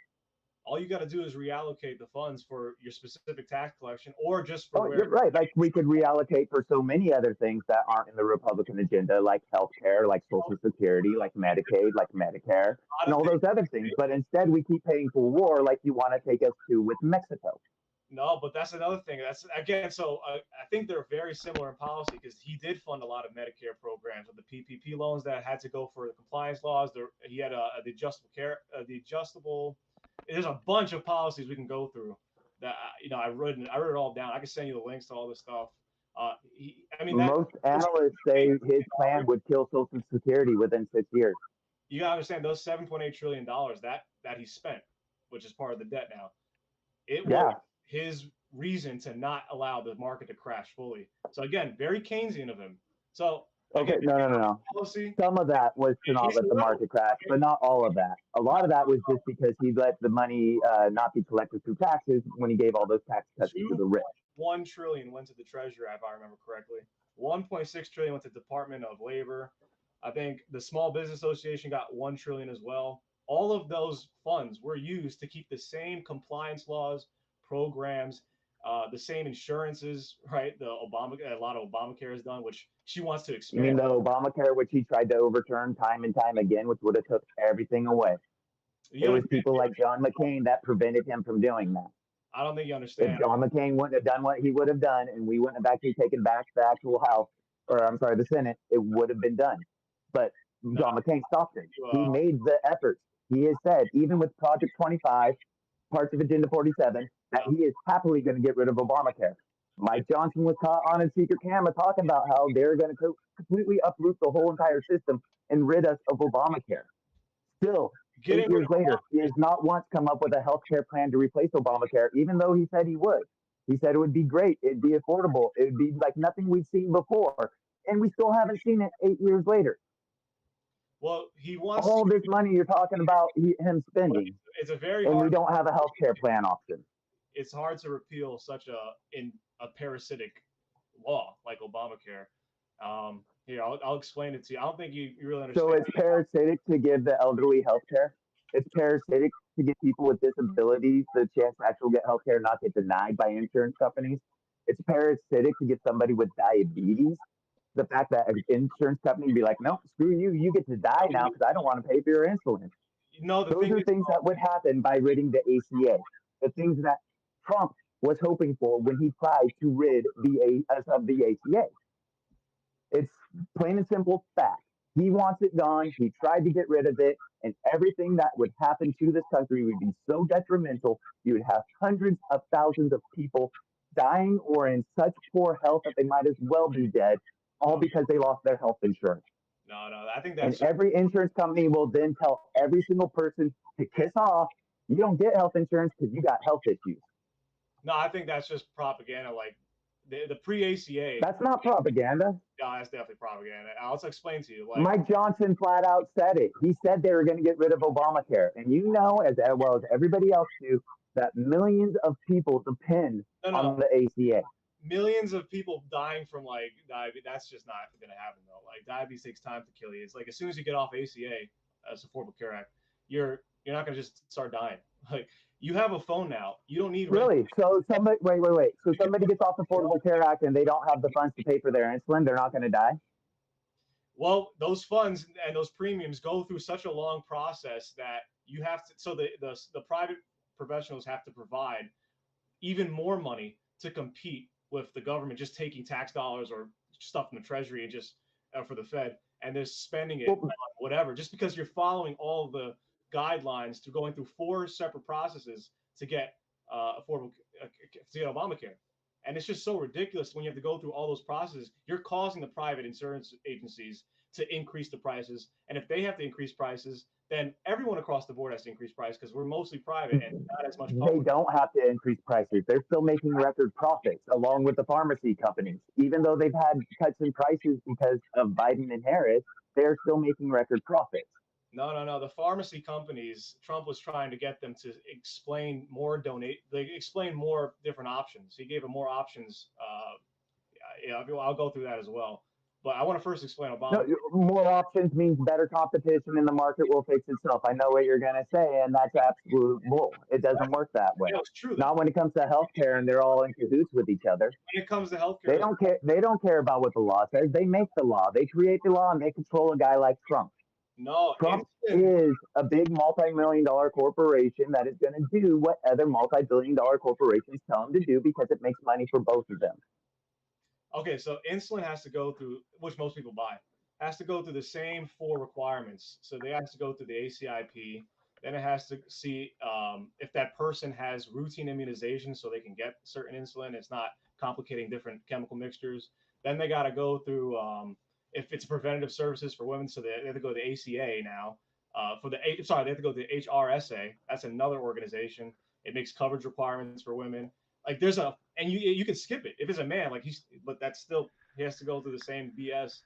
All you got to do is reallocate the funds for your specific tax collection, or just for Oh, where. you're right. Like we could reallocate for so many other things that aren't in the Republican agenda, like healthcare, like Social Security, like Medicaid, like Medicare, A lot and of all things. those other things. But instead, we keep paying for war like you want to take us to with Mexico. No, but that's another thing. That's again. So I think they're very similar in policy because he did fund a lot of Medicare programs with the PPP loans that had to go for the compliance laws. He had the adjustable care, the adjustable. There's a bunch of policies we can go through. That I wrote it all down. I can send you the links to all this stuff. I mean that Most analysts say his plan would kill Social Security within 6 years. you gotta understand those $7.8 trillion that he spent, which is part of the debt now. It was Yeah. his reason to not allow the market to crash fully. So again, very Keynesian of him. So Okay, again, no. policy. Some of that was to not He's let the market crash, but not all of that. A lot of that was just because he let the money not be collected through taxes when he gave all those tax cuts to the rich. 2.1 trillion went to the Treasury, if I remember correctly. 1.6 trillion went to the Department of Labor. I think the Small Business Association got 1 trillion as well. All of those funds were used to keep the same compliance laws, programs, the same insurances, right? A lot of Obamacare is done, which she wants to You mean expand. the Obamacare, which he tried to overturn time and time again, which would have took everything away? It You was understand? people like John McCain that prevented him from doing that. I don't think you If understand. John McCain wouldn't have done what he would have done, and we wouldn't have actually taken back the actual House, or I'm sorry, the Senate, it would have been done. But No, John McCain stopped it. you, He made the efforts. He has said, even with Project 25, parts of Agenda 47, that he is happily going to get rid of Obamacare. Mike Johnson was caught on a secret camera talking about how they're going to completely uproot the whole entire system and rid us of Obamacare. Still, getting 8 rid years of later, he has not once come up with a health care plan to replace Obamacare, even though he said he would. He said it would be great. It'd be affordable. It would be like nothing we've seen before. And we still haven't seen it 8 years later. well, he wants All this money you're talking about him spending, it's a very and we hard. don't have a health care plan option. It's hard to repeal such a parasitic law like Obamacare. Here, I'll explain it to you. I don't think you really understand. So it's parasitic to give the elderly health care. It's parasitic to give people with disabilities the chance to actually get health care, not get denied by insurance companies. It's parasitic to give somebody with diabetes the fact that an insurance company be like, no, screw you, you get to die now because I don't want to pay for your insulin. No, the Those thing are is, things that would happen by ridding the ACA. The things that Trump was hoping for when he tried to rid us of the ACA. It's plain and simple fact. He wants it gone. He tried to get rid of it, and everything that would happen to this country would be so detrimental. You would have hundreds of thousands of people dying or in such poor health that they might as well be dead, all because they lost their health insurance. no. I think And that's every insurance company will then tell every single person to kiss off. You don't get health insurance because you got health issues. no. I think that's just propaganda. Like the pre-ACA. That's not propaganda. No, that's definitely propaganda. I'll explain to you. Like Mike Johnson flat out said it. He said they were going to get rid of Obamacare. And you know, as well as everybody else do, that millions of people depend on the ACA. millions of people dying from like diabetes. That's just not going to happen though. Like diabetes takes time to kill you. It's like as soon as you get off ACA, as Affordable Care Act, you're not going to just start dying. Like you have a phone now. You don't need Really? So somebody wait. So somebody gets off the Affordable Care Act and they don't have the funds to pay for their insulin. They're not going to die. Well, those funds and those premiums go through such a long process that you have to. So the private professionals have to provide even more money to compete with the government just taking tax dollars or stuff from the Treasury and just for the Fed and they're spending it on whatever just because you're following all of the guidelines to going through 4 separate processes to get affordable to get Obamacare. And it's just so ridiculous when you have to go through all those processes. You're causing the private insurance agencies to increase the prices. And if they have to increase prices, then everyone across the board has to increase price because we're mostly private and not as much public. They don't have to increase prices. They're still making record profits along with the pharmacy companies. Even though they've had cuts in prices because of Biden and Harris, they're still making record profits. No. The pharmacy companies, Trump was trying to get them to explain more They explain more different options. He gave them more options. I'll go through that as well. But I want to first explain No, Obama. more options means better competition, and the market will fix itself. I know what you're going to say, and that's absolute bull. It doesn't work that way. Yeah, it's true. Not when it comes to healthcare, and they're all in cahoots with each other. When it comes to healthcare, They don't care. They don't care about what the law says. They make the law. They create the law, and they control a guy like Trump. no, Trump instant. is a big multi-million-dollar corporation that is going to do what other multi-billion-dollar corporations tell him to do because it makes money for both of them. Okay, so insulin has to go through, which most people buy, has to go through the same 4 requirements. So they have to go through the ACIP. Then it has to see if that person has routine immunization so they can get certain insulin. It's not complicating different chemical mixtures. Then they got to go through if it's preventative services for women. So they have to go to the ACA now. They have to go to the HRSA. That's another organization. It makes coverage requirements for women. Like and you can skip it if it's a man. But that's still, he has to go through the same BS.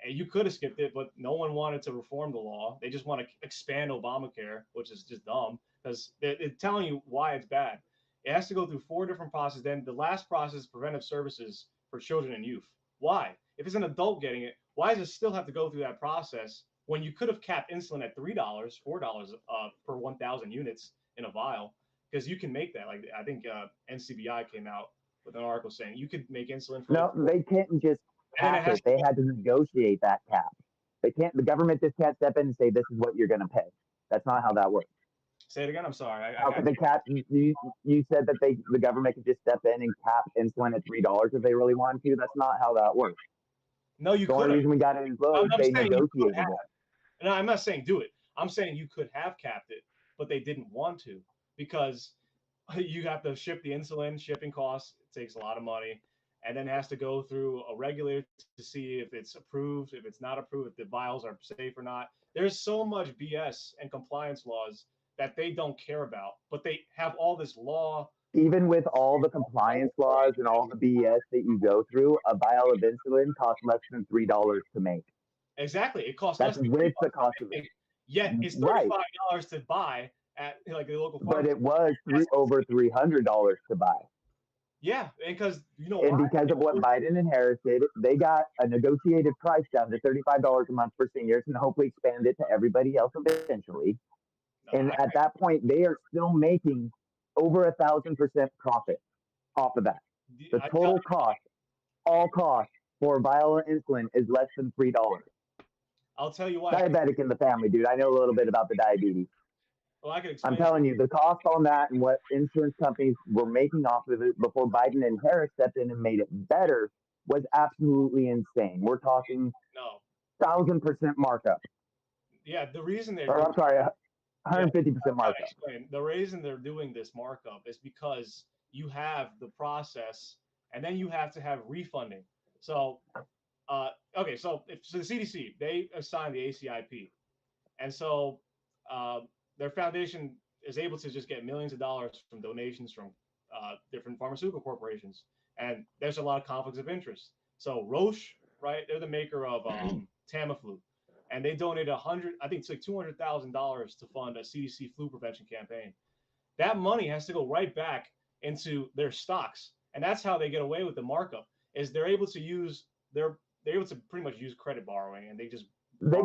And you could have skipped it, but no one wanted to reform the law. They just want to expand Obamacare, which is just dumb because they're telling you why it's bad. It has to go through 4 different processes. Then the last process is preventive services for children and youth. Why? If it's an adult getting it, why does it still have to go through that process when you could have capped insulin at $3, $4 per 1,000 units in a vial? Because you can make that. Like I think NCBI came out with an article saying you could make insulin for. No, they can't just cap it. They had to negotiate that cap. They can't. The government just can't step in and say this is what you're going to pay. That's not how that works. Say it again. I'm sorry. How could they cap? You said that the government could just step in and cap insulin at $3 if they really wanted to. That's not how that works. No, you The could. only reason we got it as low is they negotiated it. No, I'm not saying do it. I'm saying you could have capped it, but they didn't want to because you have to ship the insulin, shipping costs. It takes a lot of money, and then it has to go through a regulator to see if it's approved, if it's not approved, if the vials are safe or not. There's so much BS and compliance laws that they don't care about, but they have all this law. Even with all the compliance laws and all the BS that you go through, a vial of insulin costs less than $3 to make. Exactly, it costs That's less than with the cost of it. Yet it's $35 to buy at like the local pharmacy. But it was over $300 to buy. Yeah, because because of what Biden and Harris did, they got a negotiated price down to $35 a month for seniors, and hopefully expand it to everybody else eventually. And at that point, they are still making over 1,000% profit off of that. The total cost, all costs for a vial of insulin is less than $3. I'll tell you why. Diabetic in the family, dude. I know a little bit about the diabetes. Well, I can explain. I'm telling you, the cost on that and what insurance companies were making off of it before Biden and Harris stepped in and made it better was absolutely insane. We're talking 1,000% markup. Yeah, the reason they're 150% markup. The reason they're doing this markup is because you have the process, and then you have to have refunding. So, so the CDC, they assign the ACIP, and so their foundation is able to just get millions of dollars from donations from different pharmaceutical corporations, and there's a lot of conflicts of interest. So Roche, right? They're the maker of Tamiflu, and they donated $200,000 to fund a CDC flu prevention campaign. That money has to go right back into their stocks, and that's how they get away with the markup. Is they're able to pretty much use credit borrowing, and they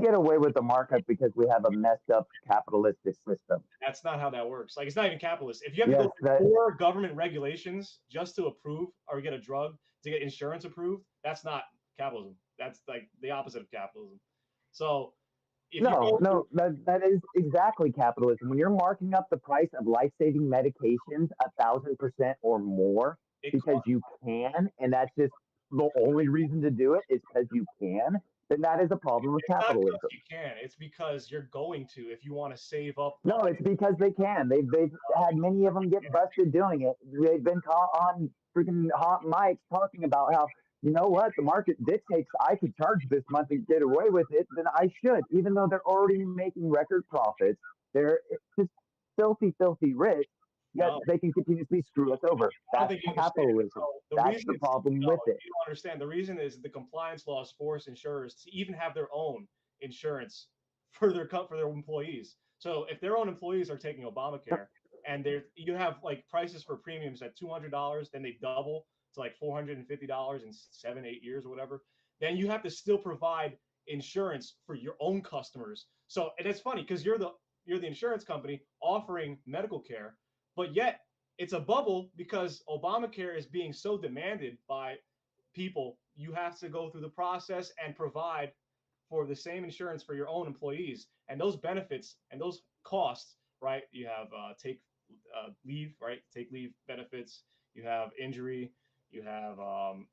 get away with the markup because we have a messed up capitalistic system. That's not how that works. Like, it's not even capitalist. If you have to go through 4 government regulations just to approve or get a drug to get insurance approved, that's not capitalism. That's like the opposite of capitalism. So that is exactly capitalism. When you're marking up the price of life-saving medications 1,000% or more because you can, and that's just the only reason to do it is because you can, then that is a problem with capitalism. Not because you can. It's because you're going to if you want to save up. No, it's because they can. They've had many of them get busted doing it. They've been caught on freaking hot mics talking about how, you know what, the market dictates I could charge this month and get away with it, then I should, even though they're already making record profits. They're just filthy, filthy rich. Yet they can continuously screw us over. That's capitalism. That's the problem with it. You don't understand. The reason is the compliance laws force insurers to even have their own insurance for their employees. So if their own employees are taking Obamacare and you have like prices for premiums at $200, then they double to like $450 in 7-8 years or whatever. then you have to still provide insurance for your own customers. So, and it's funny because you're the insurance company offering medical care, but yet it's a bubble because Obamacare is being so demanded by people. You have to go through the process and provide for the same insurance for your own employees, and those benefits and those costs, right? You have take leave, right? Take leave benefits. You have injury. You have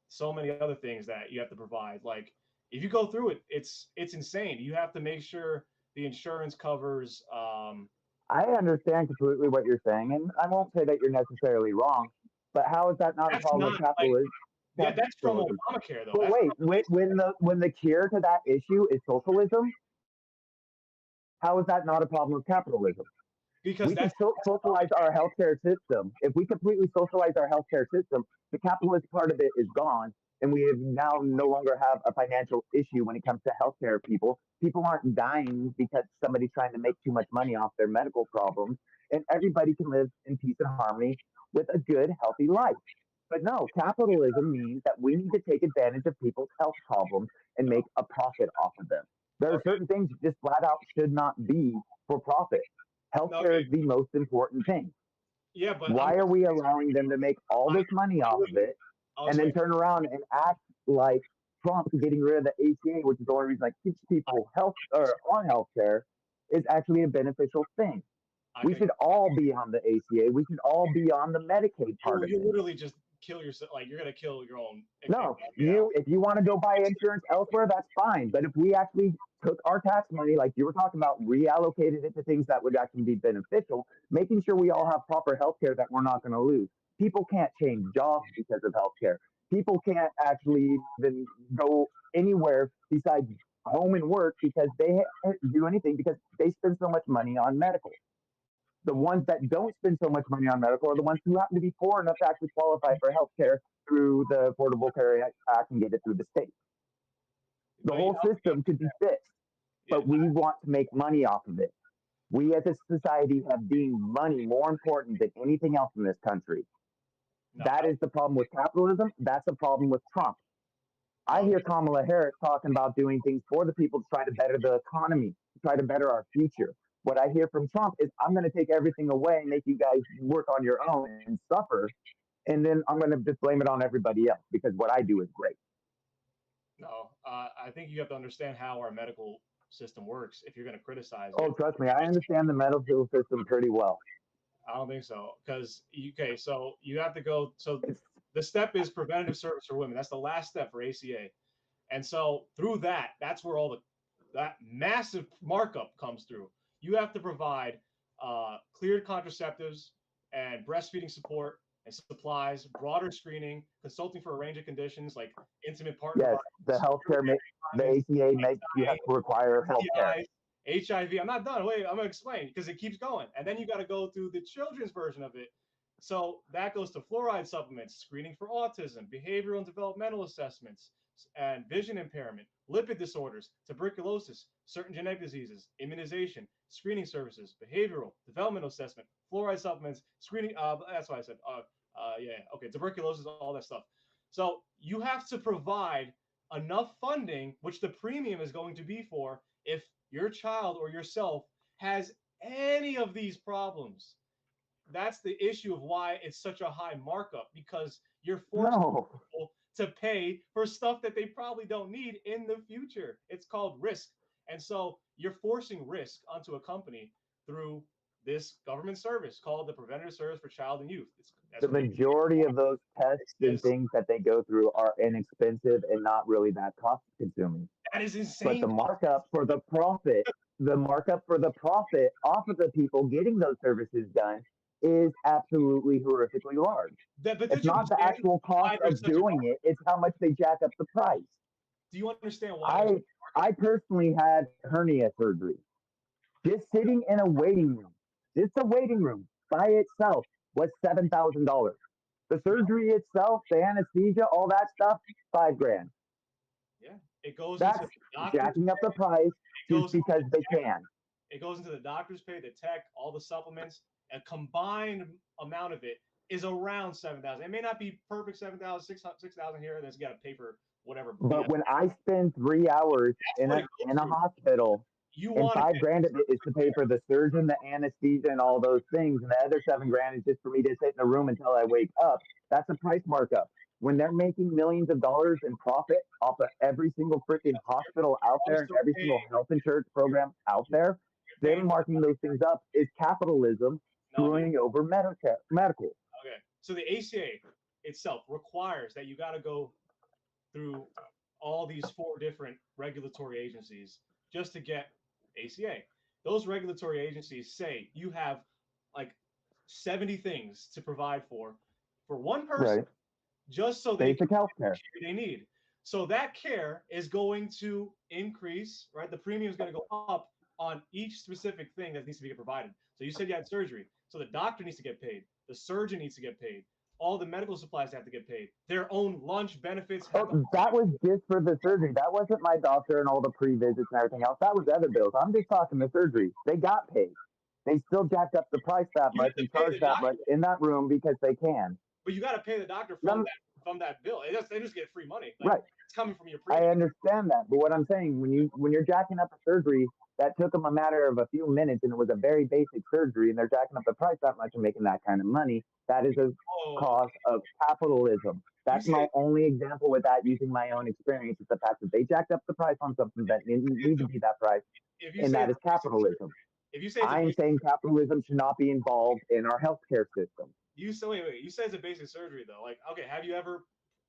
so many other things that you have to provide. Like if you go through it, it's insane. You have to make sure the insurance covers. I understand completely what you're saying, and I won't say that you're necessarily wrong. But how is that not a That's problem not with like capitalism? yeah, that's from Capitalism. Obamacare though. But That's wait, when the cure to that issue is socialism, how is that not a problem with capitalism? because We can that's socialize our healthcare system. If we completely socialize our healthcare system, the capitalist part of it is gone, and we have now no longer have a financial issue when it comes to healthcare. People aren't dying because somebody's trying to make too much money off their medical problems, and everybody can live in peace and harmony with a good, healthy life. But no, capitalism means that we need to take advantage of people's health problems and make a profit off of them. There are okay. certain things that just flat out should not be for profit. Healthcare Okay, is the most important thing. yeah, but I'm Why are we allowing them to make all I, this money off of it I'll and then explain. turn around and act like Trump getting rid of the ACA, which is the only reason I keeps people health or on healthcare, is actually a beneficial thing. I We can should all be on the ACA. We should all be on the Medicaid part of you it. literally just kill yourself. Like you're gonna kill your own No, yeah. if you want to go buy insurance elsewhere, that's fine. But if we actually took our tax money, like you were talking about, reallocated it to things that would actually be beneficial, making sure we all have proper health care that we're not going to lose. People can't change jobs because of health care. People can't actually even go anywhere besides home and work because they do anything because they spend so much money on medical. The ones that don't spend so much money on medical are the ones who happen to be poor enough to actually qualify for health care through the Affordable Care Act and get it through the state. The But you whole system could be fixed, yeah, but we want to make money off of it. We as a society have deemed money more important than anything else in this country. no, That is the problem with capitalism. That's the problem with Trump. I no, hear Kamala Harris talking about doing things for the people to try to better the economy, to try to better our future. What I hear from Trump is, I'm going to take everything away and make you guys work on your own and suffer. And then I'm going to just blame it on everybody else because what I do is great. no. I think you have to understand how our medical system works if you're gonna criticize Oh, it. trust me, I understand the medical system pretty well. I don't think so because okay, so you have to go. So It's, the step is preventative service for women. That's the last step for ACA, and so through that, that's where all that massive markup comes through. You have to provide cleared contraceptives and breastfeeding support and supplies, broader screening, consulting for a range of conditions like intimate partner yes, the violence, healthcare, the violence, ACA makes you have to require healthcare. STIs, HIV. I'm not done. Wait, I'm gonna explain because it keeps going, and then you got to go through the children's version of it. So that goes to fluoride supplements, screening for autism, behavioral and developmental assessments, and vision impairment, lipid disorders, tuberculosis, certain genetic diseases, immunization, screening services, behavioral, developmental assessment, fluoride supplements, screening. That's what I said. Yeah, okay, tuberculosis, all that stuff. So you have to provide enough funding, which the premium is going to be for if your child or yourself has any of these problems. That's the issue of why it's such a high markup because you're forcing No, people to pay for stuff that they probably don't need in the future. It's called risk. And so you're forcing risk onto a company through this government service called the Preventative Service for Child and Youth. That's the what they majority of those tests and says. things that they go through are inexpensive and not really that cost consuming. That is But insane. the markup for the profit, the markup for the profit off of the people getting those services done is absolutely horrifically large. But It's did you not the understand actual cost why there's of such a doing it, it's how much they jack up the price. do you understand why there's I I personally had hernia surgery. Just sitting in a waiting room, just a waiting room by itself was $7,000. The surgery itself, the anesthesia, all that stuff, 5 grand. yeah, it goes into That's the doctor's jacking up the price it just goes into because the they tech, can. it goes into the doctor's pay, the tech, all the supplements. A combined amount of it is around 7,000. It may not be perfect 7,000, 6,000 here. Then you got to pay for whatever. But when I spend 3 hours in a hospital, you and want $5,000 of it is to pay for the surgeon, the anesthesia, and all those things, and the other $7,000 is just for me to sit in a room until I wake up. That's a price markup. When they're making millions of dollars in profit off of every single freaking hospital out there and every single health insurance program out there, them marking those things up is capitalism screwing over medical. Okay, so the ACA itself requires that you got to go through all these 4 different regulatory agencies just to get ACA. Those regulatory agencies say you have like 70 things to provide for one person, Right. just so Basic health care they need. So that care is going to increase, right? The premium is going to go up on each specific thing that needs to be provided. So you said you had surgery. So the doctor needs to get paid. The surgeon needs to get paid. All the medical supplies have to get paid. Their own lunch benefits. That was just for the surgery. That wasn't my doctor and all the pre-visits and everything else. That was other bills. I'm just talking the surgery. They got paid. They still jacked up the price that much and charged that much in that room because they can. But you got to pay the doctor from that bill. They just get free money. Right. It's coming from your premium. I understand that, but what I'm saying, when you're jacking up a surgery that took them a matter of a few minutes and it was a very basic surgery and they're jacking up the price that much and making that kind of money, that is a cause of capitalism. That's my only example with that, using my own experience. Is the fact that they jacked up the price on something that didn't need to be that price, and that is capitalism. If you say I'm saying capitalism should not be involved in our healthcare system. You say it's a basic surgery though. Like, okay, have you ever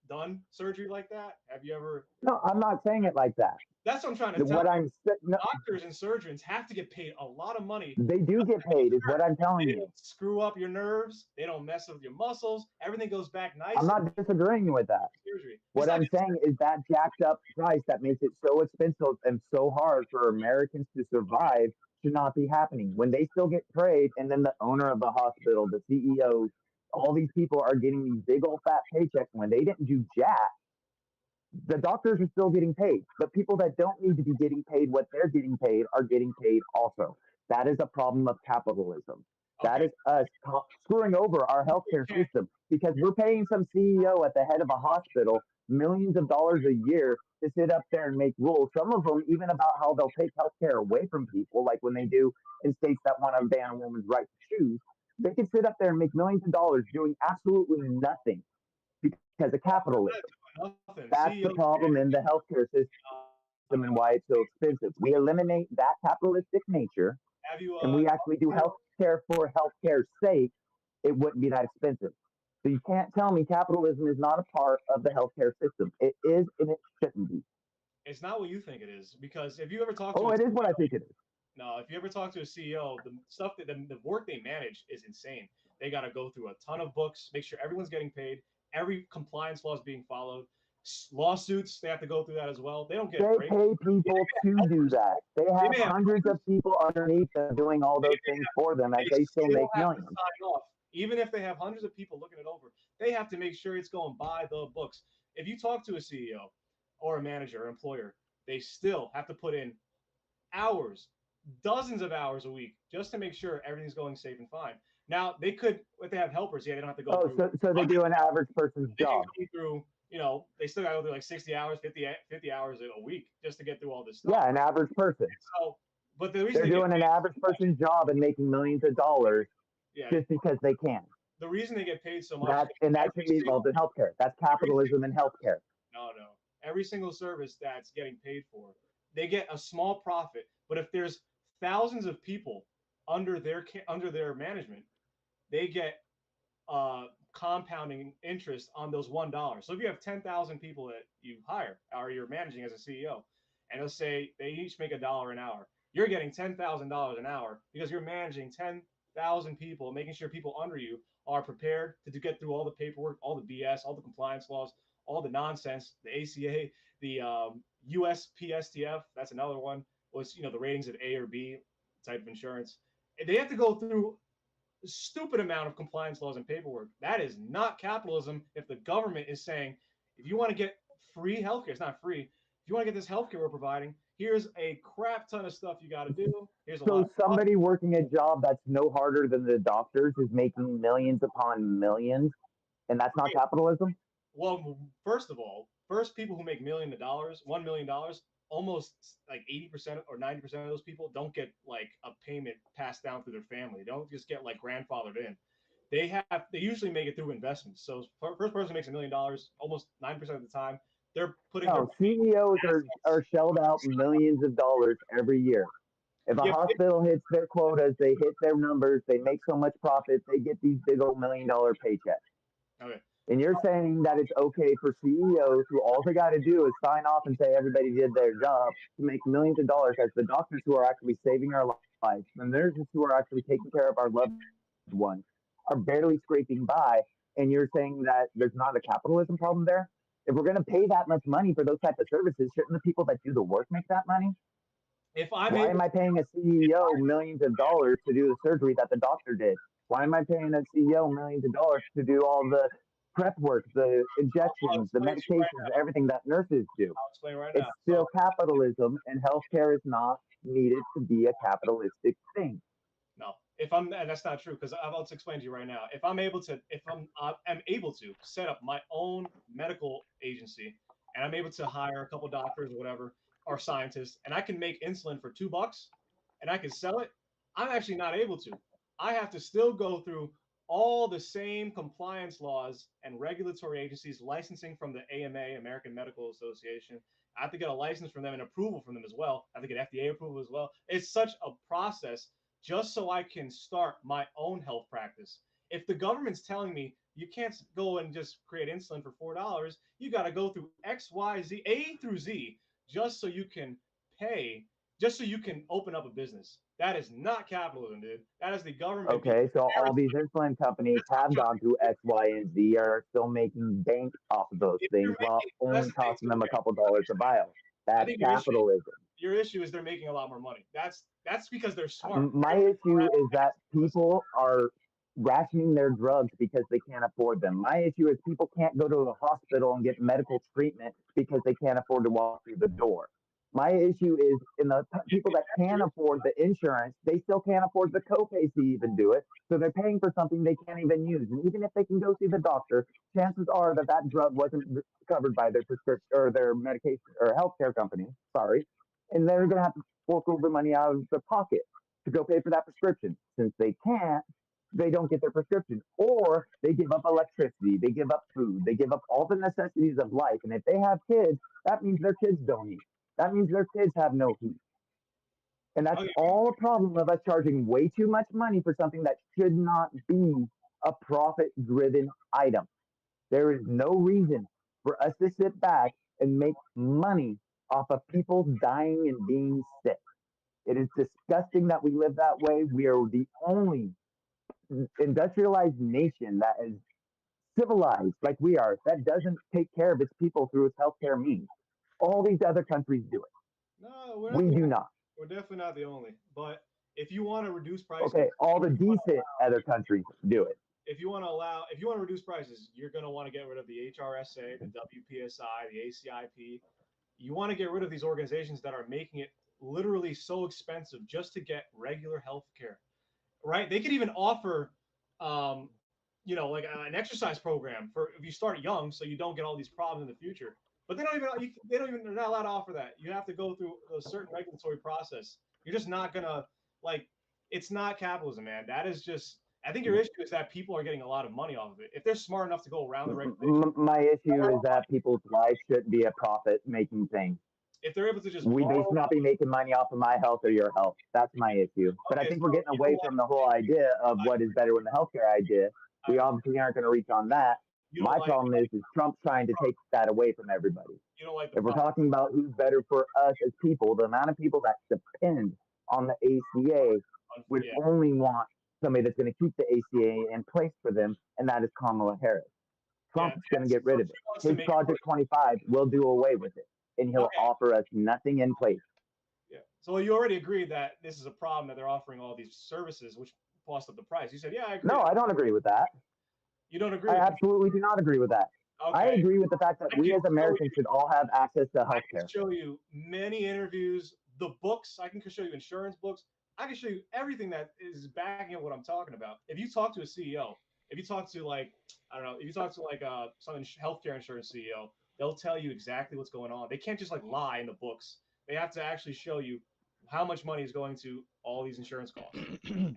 done surgery like that? Have you ever? No, I'm not saying it like that. That's what I'm trying to tell you. Doctors and surgeons have to get paid a lot of money. They do get paid, is what I'm telling you. They don't screw up your nerves. They don't mess with your muscles. Everything goes back nice. I'm not disagreeing with that. Surgery. What I'm saying is that jacked up price that makes it so expensive and so hard for Americans to survive should not be happening. When they still get paid, and then the owner of the hospital, the CEOs, all these people are getting these big old fat paychecks when they didn't do jack. The doctors are still getting paid. The people that don't need to be getting paid what they're getting paid are getting paid also. That is a problem of capitalism. Okay. That is us screwing over our healthcare system because we're paying some CEO at the head of a hospital millions of dollars a year to sit up there and make rules. Some of them even about how they'll take healthcare away from people, like when they do in states that want to ban a woman's right to choose. They can sit up there and make millions of dollars doing absolutely nothing because of capitalism. That's the problem in the healthcare system and why it's so expensive. We eliminate that capitalistic nature and we actually do healthcare for healthcare's sake, it wouldn't be that expensive. So you can't tell me capitalism is not a part of the healthcare system. It is and it shouldn't be. It's not what you think it is, because if you ever talk to it is what I think it is. No, if you ever talk to a CEO, the stuff that the work they manage is insane. They got to go through a ton of books, make sure everyone's getting paid, every compliance law is being followed. Lawsuits, they have to go through that as well. They don't get. They pay people to do that. They have hundreds of people underneath them doing all those things for them, and they still make millions. Even if they have hundreds of people looking it over, they have to make sure it's going by the books. If you talk to a CEO or a manager or employer, they still have to put in hours, dozens of hours a week, just to make sure everything's going safe and fine. Now, they could, if they have helpers, they don't have to go through. So they do an average person's job. Through, they still got to go through like 60 hours, 50 hours a week just to get through all this stuff. Yeah, an average person. So, but the reason they're doing an average person's job and making millions of dollars just because they can. The reason they get paid so much. That should be involved in healthcare. That's capitalism in healthcare. No. Every single service that's getting paid for, they get a small profit. But if there's thousands of people under their management, they get compounding interest on those $1. So if you have 10,000 people that you hire or you're managing as a CEO, and let's say they each make $1 an hour, you're getting $10,000 an hour because you're managing 10,000 people, making sure people under you are prepared to get through all the paperwork, all the BS, all the compliance laws, all the nonsense, the ACA, the USPSTF, that's another one, was the ratings of A or B type of insurance. They have to go through a stupid amount of compliance laws and paperwork. That is not capitalism. If the government is saying, if you want to get free healthcare, it's not free. If you want to get this healthcare we're providing, here's a crap ton of stuff you got to do. So somebody working a job that's no harder than the doctors is making millions upon millions, and that's not capitalism? Well, first of all, first people who make $1 million, almost like 80% or 90% of those people don't get like a payment passed down through their family. They don't just get like grandfathered in. They usually make it through investments. So first person makes $1 million, almost 9% of the time, they're putting No, CEOs are shelled out millions of dollars every year. If a yeah, hospital hits their quotas, they hit their numbers, they make so much profit, they get these big old $1 million paychecks. okay. And you're saying that it's okay for CEOs who all they got to do is sign off and say everybody did their job to make millions of dollars as the doctors who are actually saving our lives, the nurses who are actually taking care of our loved ones are barely scraping by. And you're saying that there's not a capitalism problem there? If we're going to pay that much money for those types of services, shouldn't the people that do the work make that money? If I'm Why able am I paying a CEO millions of dollars to do the surgery that the doctor did? Why am I paying a CEO millions of dollars to do all the prep work, the I'll injections, the explain to you right medications, everything that nurses do? I'll explain right It's now. still capitalism, and healthcare is not needed to be a capitalistic thing. No, if I'm, and that's not true, because I'll explain to you right now. If I'm able to, if I'm able to set up my own medical agency, and I'm able to hire a couple doctors or whatever, or scientists, and I can make insulin for $2, and I can sell it, I'm actually not able to. I have to still go through all the same compliance laws and regulatory agencies, licensing from the AMA, American Medical Association. I have to get a license from them and approval from them as well. I have to get FDA approval as well. It's such a process just so I can start my own health practice. If the government's telling me you can't go and just create insulin for $4, you got to go through X, Y, Z, A through Z, just so you can pay, just so you can open up a business. That is not capitalism, dude. That is the government. Okay, so all these insulin companies have gone through X, Y, and Z, are still making bank off of those If things you're while making, that's only the thing costing too. them a couple dollars a vial. I That's think capitalism. your issue is they're making a lot more money. That's because they're smart. My issue is that people are rationing their drugs because they can't afford them. My issue is people can't go to a hospital and get medical treatment because they can't afford to walk through the door. My issue is in the people that can afford the insurance, they still can't afford the copays to even do it. So they're paying for something they can't even use. And even if they can go see the doctor, chances are that that drug wasn't covered by their prescription or their medication or healthcare company. Sorry. And they're going to have to fork over money out of their pocket to go pay for that prescription. Since they can't, they don't get their prescription. Or they give up electricity, they give up food, they give up all the necessities of life. And if they have kids, that means their kids don't eat. That means their kids have no heat. And that's Okay, all a problem of us charging way too much money for something that should not be a profit driven item. There is no reason for us to sit back and make money off of people dying and being sick. It is disgusting that we live that way. We are the only industrialized nation that is civilized like we are that doesn't take care of its people through its healthcare means. All these other countries do it. no, we're not. We do not. We're definitely not the only. But if you want to reduce prices, Okay, all the decent other countries do it. if you want to reduce prices, you're going to want to get rid of the HRSA, the WPSI, the ACIP. You want to get rid of these organizations that are making it literally so expensive just to get regular health care, right? They could even offer, um, like an exercise program for if you start young, so you don't get all these problems in the future. But they're not allowed to offer that. You have to go through a certain regulatory process. You're just not gonna like. It's not capitalism, man. That is just. I think your issue is that people are getting a lot of money off of it. If they're smart enough to go around the regulation, My issue is that people's lives shouldn't be a profit making thing. if they're able to just They borrow, should not be making money off of my health or your health. That's my issue. But I okay, think so we're getting you don't away like from the whole idea of what is better than the healthcare idea. We obviously aren't going to reach on that. you don't My like problem is Trump's trying to take that away from everybody. you don't like the If we're problem. talking about who's better for us as people, the amount of people that depend on the ACA would Yeah, only want somebody that's going to keep the ACA in place for them, and that is Kamala Harris. yeah. Trump's going to get rid of it. She wants to His make Project 25 will do away with it, and he'll okay. offer us nothing in place. Yeah. So you already agreed that this is a problem that they're offering all these services, which cost up the price. You said, yeah, I agree. No, I don't agree with that. You don't agree I with absolutely do not agree with that. me. I Okay. agree with the fact that we as Americans should all have access to I health can care. show you many interviews, the books. I can show you insurance books. I can show you everything that is backing up what I'm talking about. If you talk to a CEO, if you talk to like, I don't know, if you talk to like some healthcare insurance CEO They'll tell you exactly what's going on. They can't just like lie in the books. They have to actually show you how much money is going to all these insurance costs.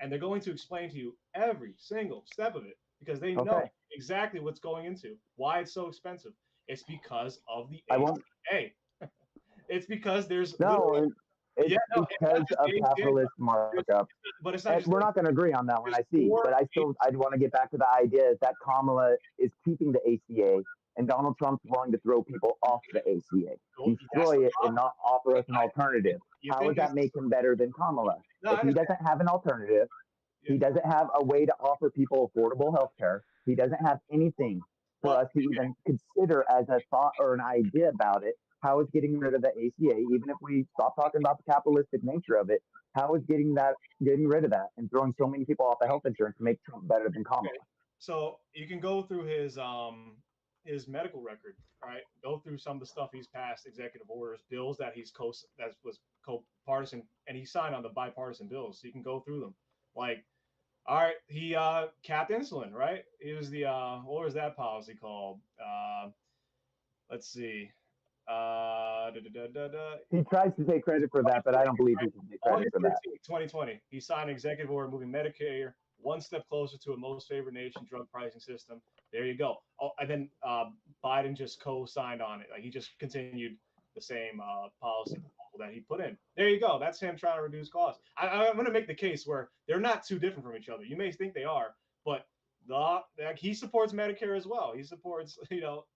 And they're going to explain to you every single step of it because they know exactly what's going into, why it's so expensive. It's because of the ACA. It's because there's it's because of capitalist markup. But it's not we're not going to agree on that one, I see. But I want to get back to the idea is that Kamala is keeping the ACA and Donald Trump's willing to throw people off the ACA, destroy it, and not offer us an alternative. How does that make him better than Kamala? If he doesn't have an alternative, he doesn't have a way to offer people affordable health care. He doesn't have anything for us to even consider as a thought or an idea about it. How is getting rid of the ACA, even if we stop talking about the capitalistic nature of it, how is getting rid of that and throwing so many people off of health insurance make Trump better than Kamala? Okay. So you can go through his medical record, right? Go through some of the stuff he's passed, executive orders, bills that was co-partisan, and he signed on the bipartisan bills. So you can go through them. Like, all right, he capped insulin, right? It was the what was that policy called? Let's see. He tries to take credit for that, but I don't believe he can take credit for that. 2020, he signed an executive order moving Medicare one step closer to a most favored nation drug pricing system. There you go. Oh, and then Biden just co-signed on it. Like he just continued the same policy that he put in. There you go. That's him trying to reduce costs. I'm going to make the case where they're not too different from each other. You may think they are, but he supports Medicare as well. He supports,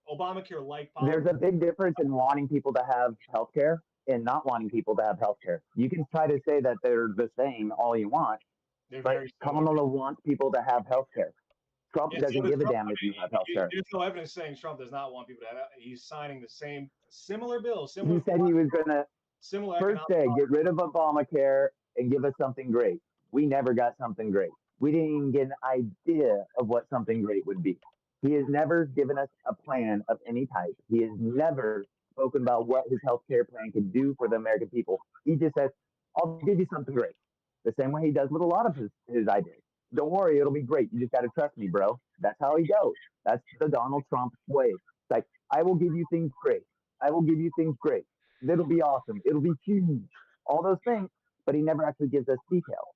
Obamacare-like policy. There's a big difference in wanting people to have health care and not wanting people to have health care. You can try to say that they're the same all you want, but Kamala wants people to have health care. Trump doesn't give a damn if you have health care. There's no evidence saying Trump does not want people to have it. He's signing the similar bills. He said he was going to first say, get rid of Obamacare and give us something great. We never got something great. We didn't even get an idea of what something great would be. He has never given us a plan of any type. He has never spoken about what his healthcare plan can do for the American people. He just says, I'll give you something great. The same way he does with a lot of his ideas. Don't worry, it'll be great. You just got to trust me, bro. That's how he goes. That's the Donald Trump way. It's like, I will give you things great. I will give you things great. It'll be awesome. It'll be huge. All those things, but he never actually gives us details.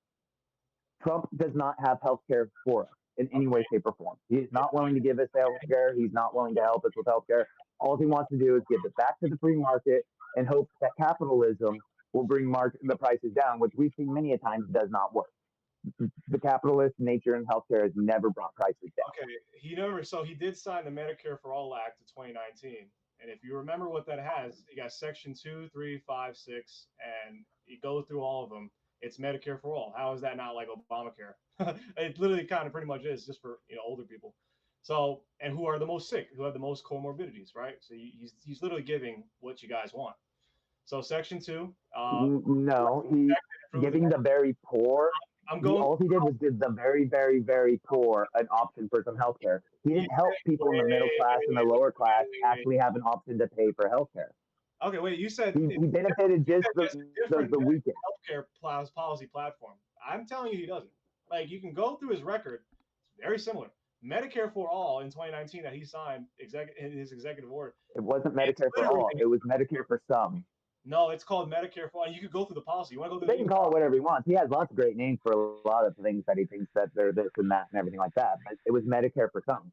Trump does not have health care for us in any way, shape, or form. He is not willing to give us health care. He's not willing to help us with health care. All he wants to do is give it back to the free market and hope that capitalism will bring the prices down, which we've seen many a times does not work. The capitalist nature in healthcare has never brought prices down. Okay, so he did sign the Medicare for All Act of 2019. And if you remember what that has, you got section 2, 3, 5, 6, and you go through all of them. It's Medicare for all. How is that not like Obamacare? It literally kind of pretty much is just for older people. So, and who are the most sick, who have the most comorbidities, right? So he's literally giving what you guys want. So section 2. No, he's giving the very poor. All he did was give the very, very, very poor an option for some health care. He didn't help people in the middle class and the lower class actually have an option to pay for health care. Okay, wait, you said he benefited just the weekend. Healthcare policy platform. I'm telling you, he doesn't. Like, you can go through his record. It's very similar. Medicare for all in 2019 that he signed in his executive order. It wasn't Medicare for all. It was Medicare for some. No, it's called Medicare for all. You could go through the policy. You want to go through? They can call it whatever he wants. He has lots of great names for a lot of things that he thinks that they're this and that and everything like that. But it was Medicare for some.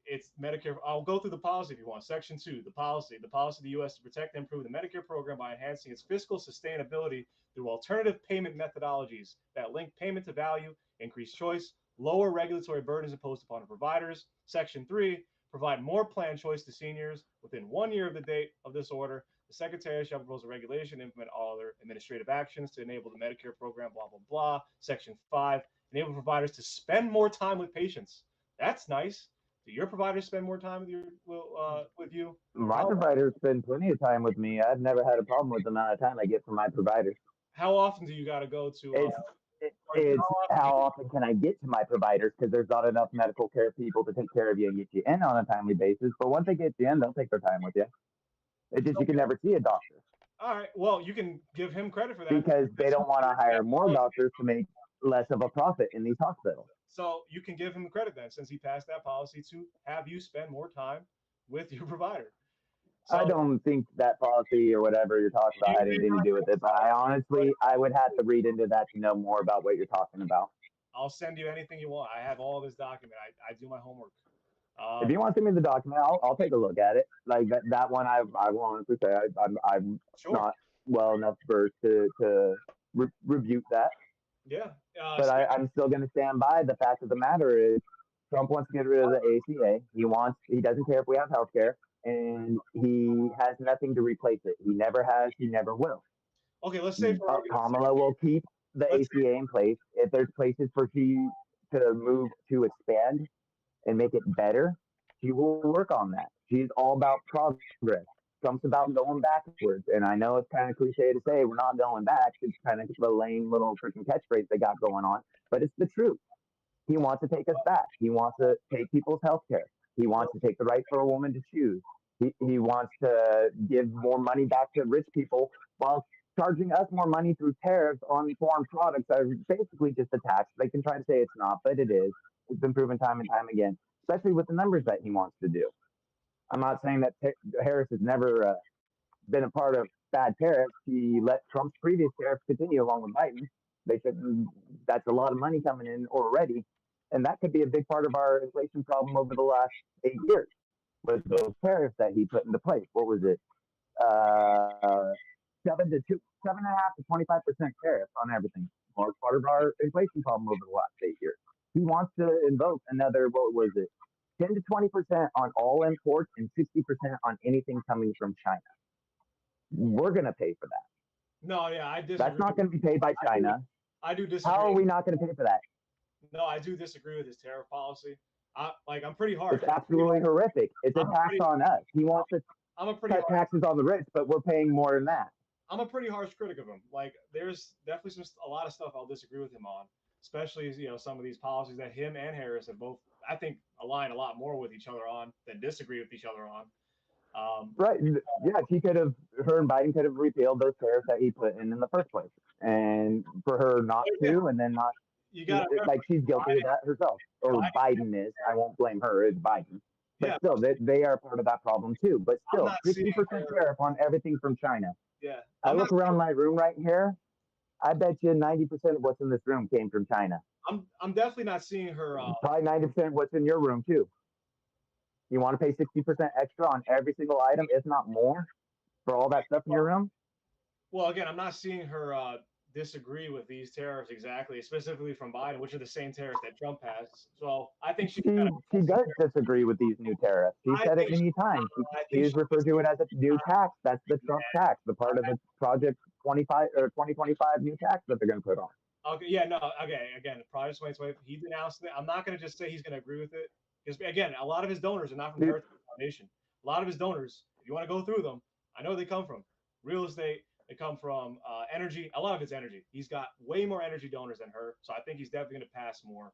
It's Medicare. I'll go through the policy if you want. Section 2, the policy of the U.S. to protect and improve the Medicare program by enhancing its fiscal sustainability through alternative payment methodologies that link payment to value, increase choice, lower regulatory burdens imposed upon providers. Section 3, provide more plan choice to seniors within 1 year of the date of this order. The Secretary shall propose a regulation, implement all other administrative actions to enable the Medicare program, blah, blah, blah. Section 5, enable providers to spend more time with patients. That's nice. Do your providers spend more time with you? My providers spend plenty of time with me. I've never had a problem with the amount of time I get from my providers. How often do you got to go to? It's how often can I get to my providers, because there's not enough medical care people to take care of you and get you in on a timely basis. But once they get you in, they'll take their time with you. It's just you can never see a doctor. All right. Well, you can give him credit for that. Because they don't want to hire more doctors to make less of a profit in these hospitals. So you can give him credit then, since he passed that policy to have you spend more time with your provider. So I don't think that policy or whatever you're talking about had anything to do with it, but I would have to read into that to know more about what you're talking about. I'll send you anything you want. I have all this document. I do my homework. If you want to send me the document, I'll take a look at it. Like that one, I will honestly say I'm Sure. not well enough versed to rebuke that. Yeah. But I'm still going to stand by the fact of the matter is Trump wants to get rid of the ACA. He doesn't care if we have health care, and he has nothing to replace it. He never has. He never will. Okay, let's say for Kamala will keep the ACA in place. If there's places for she to move to expand and make it better, she will work on that. She's all about progress. Trump's about going backwards. And I know it's kind of cliche to say we're not going back. It's kind of the lame little freaking catchphrase they got going on, but it's the truth. He wants to take us back. He wants to take people's health care. He wants to take the right for a woman to choose. He wants to give more money back to rich people while charging us more money through tariffs on foreign products that are basically just a tax. They can try to say it's not, but it is. It's been proven time and time again, especially with the numbers that he wants to do. I'm not saying that Harris has never been a part of bad tariffs. He let Trump's previous tariffs continue along with Biden. They said that's a lot of money coming in already. And that could be a big part of our inflation problem over the last 8 years with those tariffs that he put into place. What was it? 7.5 to 25% tariffs on everything. Large part of our inflation problem over the last 8 years. He wants to invoke another, what was it? 10 to 20% on all imports and 60% on anything coming from China. We're going to pay for that. No, yeah, I disagree. That's not going to be paid by China. I do disagree. How are we not going to pay for that? No, I do disagree with his tariff policy. I'm pretty harsh. It's absolutely horrific. It's a tax on us. He wants to cut taxes on the rich, but we're paying more than that. I'm a pretty harsh critic of him. Like, there's definitely a lot of stuff I'll disagree with him on, especially some of these policies that him and Harris have both, I think, align a lot more with each other on than disagree with each other on. Right. Yeah, her and Biden could have repealed those tariffs that he put in the first place. And for her not to, and then not, she's guilty of that herself. Or Biden is. I won't blame her. It's Biden. But still, they are part of that problem too. But still, 50% tariff on everything from China. Yeah. I look around my room right here. I bet you 90% of what's in this room came from China. I'm definitely not seeing her. Probably 90% of what's in your room too. You want to pay 60% extra on every single item, if not more, for all that stuff in your room? Well, again, I'm not seeing her disagree with these tariffs exactly, specifically from Biden, which are the same tariffs that Trump has. So I think she does disagree with these new tariffs. She said it many times. She's referred to it as a new tax. That's the Trump tax, the part of the Project 25 or 2025 new tax that they're going to put on. Okay, yeah, no, okay, again, Project 2025, he denounced it. I'm not going to just say he's going to agree with it. Because, again, a lot of his donors are not from the Earth Foundation. A lot of his donors, if you want to go through them, I know they come from real estate. They come from energy. A lot of it's energy. He's got way more energy donors than her. So I think he's definitely going to pass more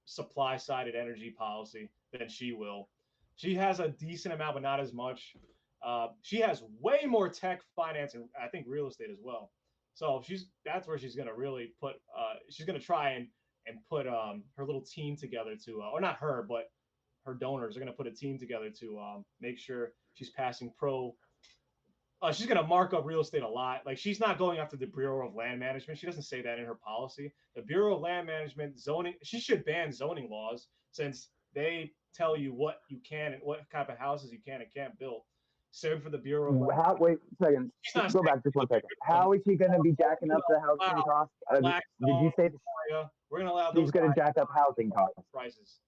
supply-sided energy policy than she will. She has a decent amount, but not as much. She has way more tech, finance, and I think real estate as well. So that's where she's going to really put she's going to try and put her little team together to, or not her, but her donors are going to put a team together to make sure she's passing she's going to mark up real estate a lot. Like, she's not going after the Bureau of Land Management. She doesn't say that in her policy. The Bureau of Land Management zoning, she should ban zoning laws since they tell you what you can and what type of houses you can and can't build. Same for the Bureau of Land. Wait a second. Go back just 1 second. How is she going to be jacking up the housing costs? Did you say we're going to allow she's going to jack up housing costs? Prices.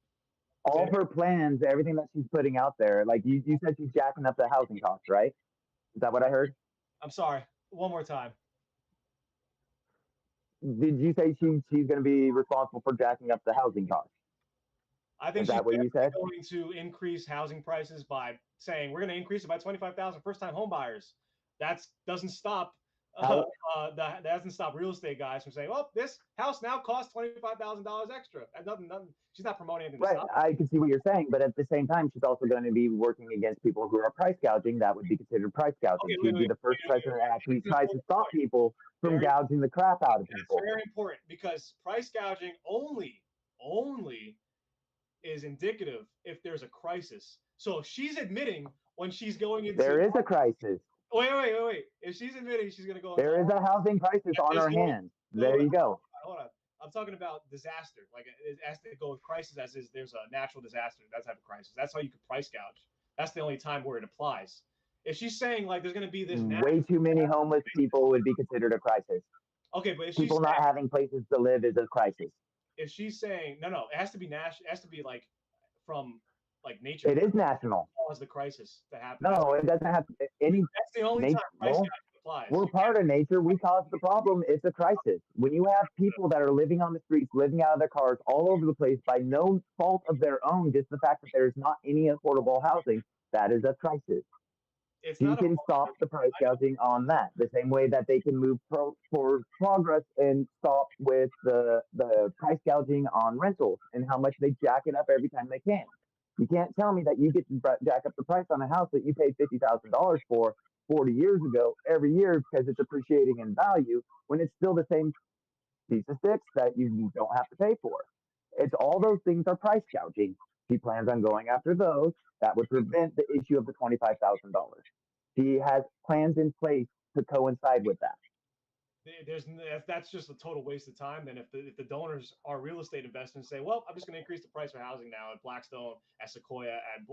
All of her plans, everything that she's putting out there, like you said she's jacking up the housing costs, right? Is that what I heard? I'm sorry. One more time. Did you say she's going to be responsible for jacking up the housing costs? I think is that what you said? Going to increase housing prices by saying we're going to increase it by 25,000 first-time home buyers. That doesn't stop. That doesn't stop real estate guys from saying, "Well, this house now costs $25,000 extra." Nothing. She's not promoting anything. Right. I can see what you're saying, but at the same time, she's also going to be working against people who are price gouging. That would be considered price gouging. She'd be the first president that actually tries to stop people from gouging the crap out of people. That's very important because price gouging only is indicative if there's a crisis. So if she's admitting when she's going into. There is a crisis. Wait. If she's admitting she's going to go into. There is a housing crisis on our hands. There you go. Hold on. I'm talking about disaster. Like it has to go with crisis as is. There's a natural disaster. That type of crisis. That's how you could price gouge. That's the only time where it applies. If she's saying like there's going to be this. Way too many homeless people would be considered a crisis. Okay, but if people not having places to live is a crisis. If she's saying no, it has to be national. It has to be like from like nature. It is national. Cause the crisis to happen. No, it doesn't have any. That's the only time price gouge applies. We're part of nature. We cause the problem. It's a crisis. When you have people that are living on the streets, living out of their cars all over the place by no fault of their own, just the fact that there's not any affordable housing, that is a crisis. You can stop the price gouging on that, the same way that they can move for progress and stop with the price gouging on rentals and how much they jack it up every time they can. You can't tell me that you get to jack up the price on a house that you paid $50,000 for 40 years ago every year because it's appreciating in value when it's still the same piece of sticks that you don't have to pay for. It's all those things are price gouging. She plans on going after those. That would prevent the issue of the $25,000. She has plans in place to coincide with that. That's just a total waste of time. Then if the donors are real estate investors and say, well, I'm just going to increase the price for housing now at Blackstone, at Sequoia, at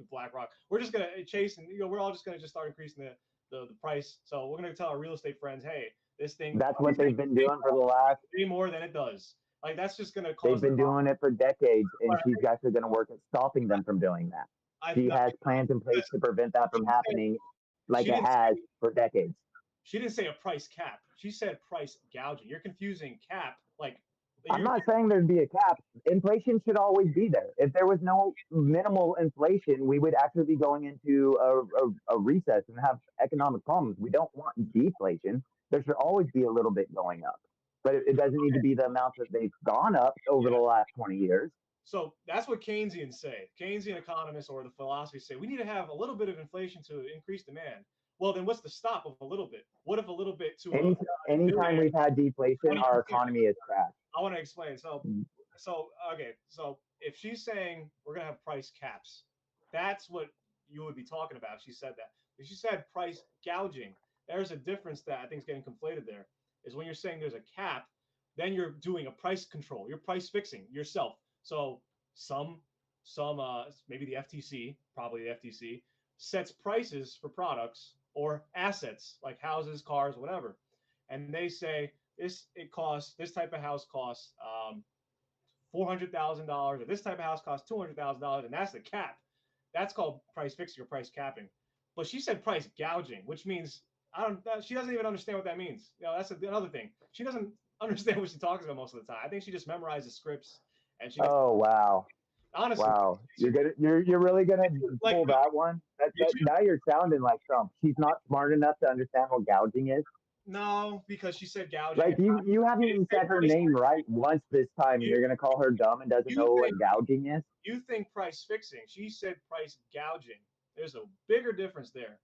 BlackRock, we're just going to chase and we're all just going to start increasing the price. So we're going to tell our real estate friends, hey, this thing. That's what they've been doing for the last. Way more than it does. Like that's just going to cause. They've been doing it for decades, and she's actually going to work at stopping them from doing that. She has plans in place to prevent that from happening, like it has for decades. She didn't say a price cap. She said price gouging. You're confusing cap. Like I'm not saying there'd be a cap. Inflation should always be there. If there was no minimal inflation, we would actually be going into a recess and have economic problems. We don't want deflation. There should always be a little bit going up. But it doesn't need to be the amount that they've gone up over the last 20 years. So that's what Keynesians say. Keynesian economists or the philosophy say we need to have a little bit of inflation to increase demand. Well, then what's the stop of a little bit? What if a little bit to anytime we've had deflation, our economy has crashed. I want to explain. So if she's saying we're gonna have price caps, that's what you would be talking about if she said that. If she said price gouging, there's a difference that I think is getting conflated there. Is when you're saying there's a cap, then you're doing a price control. You're price fixing yourself. So some maybe the FTC, probably the FTC, sets prices for products or assets like houses, cars, whatever, and they say this type of house costs $400,000, or this type of house costs $200,000, and that's the cap. That's called price fixing or price capping. But she said price gouging, which means she doesn't even understand what that means. That's another thing. She doesn't understand what she talks about most of the time. I think she just memorizes scripts and she. Oh wow. Honestly, wow, you're really gonna pull that one. Now you're sounding like Trump. She's not smart enough to understand what gouging is. No, because she said gouging. Like you haven't even said her name right once this time. You're gonna call her dumb and doesn't know what gouging is. You think price fixing? She said price gouging. There's a bigger difference there.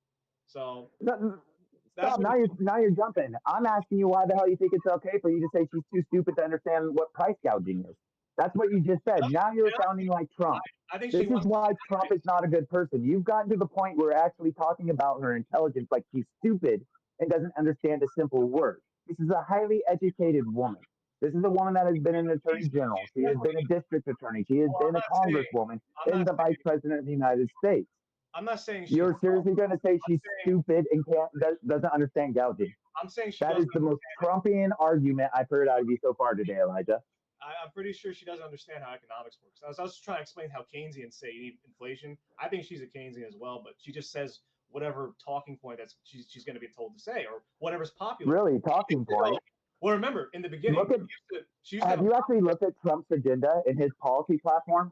So stop. Now you're jumping. I'm asking you why the hell you think it's okay for you to say she's too stupid to understand what price gouging is. That's what you just said. Now you're sounding like Trump. I think this is why Trump is not a good person. You've gotten to the point where we're actually talking about her intelligence like she's stupid and doesn't understand a simple word. This is a highly educated woman. This is a woman that has been an attorney general. She has been a district attorney. She has been a congresswoman and the vice president of the United States. I'm not saying you're seriously going to say she's stupid and doesn't understand gouging. I'm saying that is the most Trumpian argument I've heard out of you so far today, Elijah. I'm pretty sure she doesn't understand how economics works. I was just trying to explain how Keynesians say you need inflation. I think she's a Keynesian as well, but she just says whatever talking point that she's going to be told to say or whatever's popular. Really, talking point. Well, remember in the beginning, have you actually looked at Trump's agenda and his policy platform?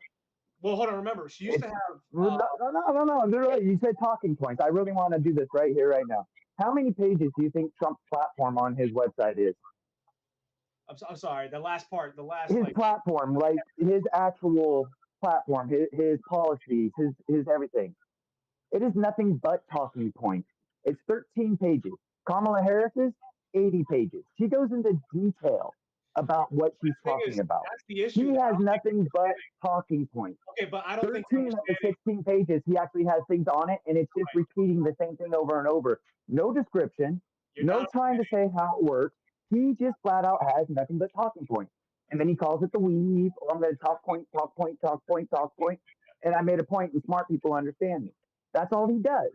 Well, hold on. Remember, she used to have. No. You said talking points. I really want to do this right here, right now. How many pages do you think Trump's platform on his website is? I'm sorry. The last part. His platform, like his actual platform, his policies, his everything. It is nothing but talking points. It's 13 pages. Kamala Harris's 80 pages. She goes into detail. about what she's The thing talking is, about. that's the issue. He has nothing but talking points. Okay, but I don't think 13 of the 16 pages, he actually has things on it, and it's just repeating the same thing over and over. No description, no trying to say how it works. He just flat out has nothing but talking points. And then he calls it the weave. Oh, I'm going to talk point, talk point, talk point, talk point. And I made a point, and smart people understand me. That's all he does.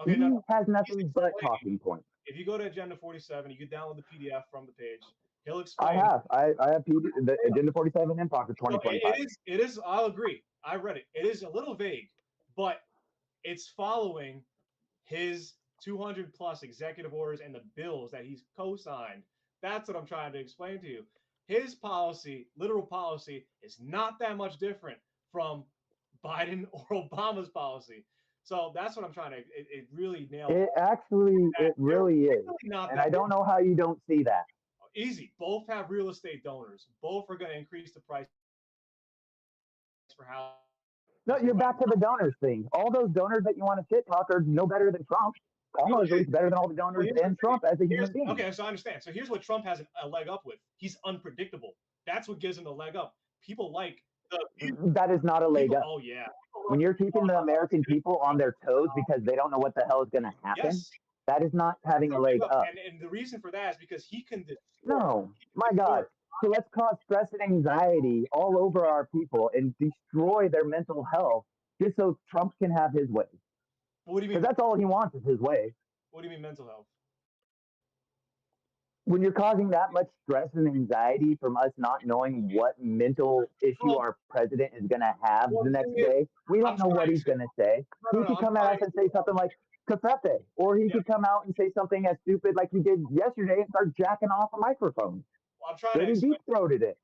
Okay, he has nothing but talking points. If you go to Agenda 47, you can download the PDF from the page. He'll explain. I have the Agenda 47 in Pocket 2025. It is. I'll agree. I read it. It is a little vague, but it's following his 200 plus executive orders and the bills that he's co-signed. That's what I'm trying to explain to you. His policy, literal policy, is not that much different from Biden or Obama's policy. So that's what I'm trying to. It really nailed it. It really is. And I don't know how you don't see that. Easy. Both have real estate donors. Both are going to increase the price for housing. No, you're back to the donors thing. All those donors that you want to shit talk are no better than Trump. Almost at least better than all the donors and Trump as a human being. Okay, so I understand. So here's what Trump has a leg up with. He's unpredictable. That's what gives him the leg up. People like that is not a leg up. Oh yeah. When you're keeping the American people on their toes because they don't know what the hell is going to happen, that is not having a leg up. And the reason for that is because he can. No, my God. So let's cause stress and anxiety all over our people and destroy their mental health just so Trump can have his way. What do you mean? Because that's all he wants is his way. What do you mean mental health? When you're causing that much stress and anxiety from us not knowing what mental issue our president is going to have the next day, we don't know what he's going to say. He could come at us and say something like, Cafete, or he could come out and say something as stupid like he did yesterday and start jacking off a microphone. Well, I'm trying to deep-throated it.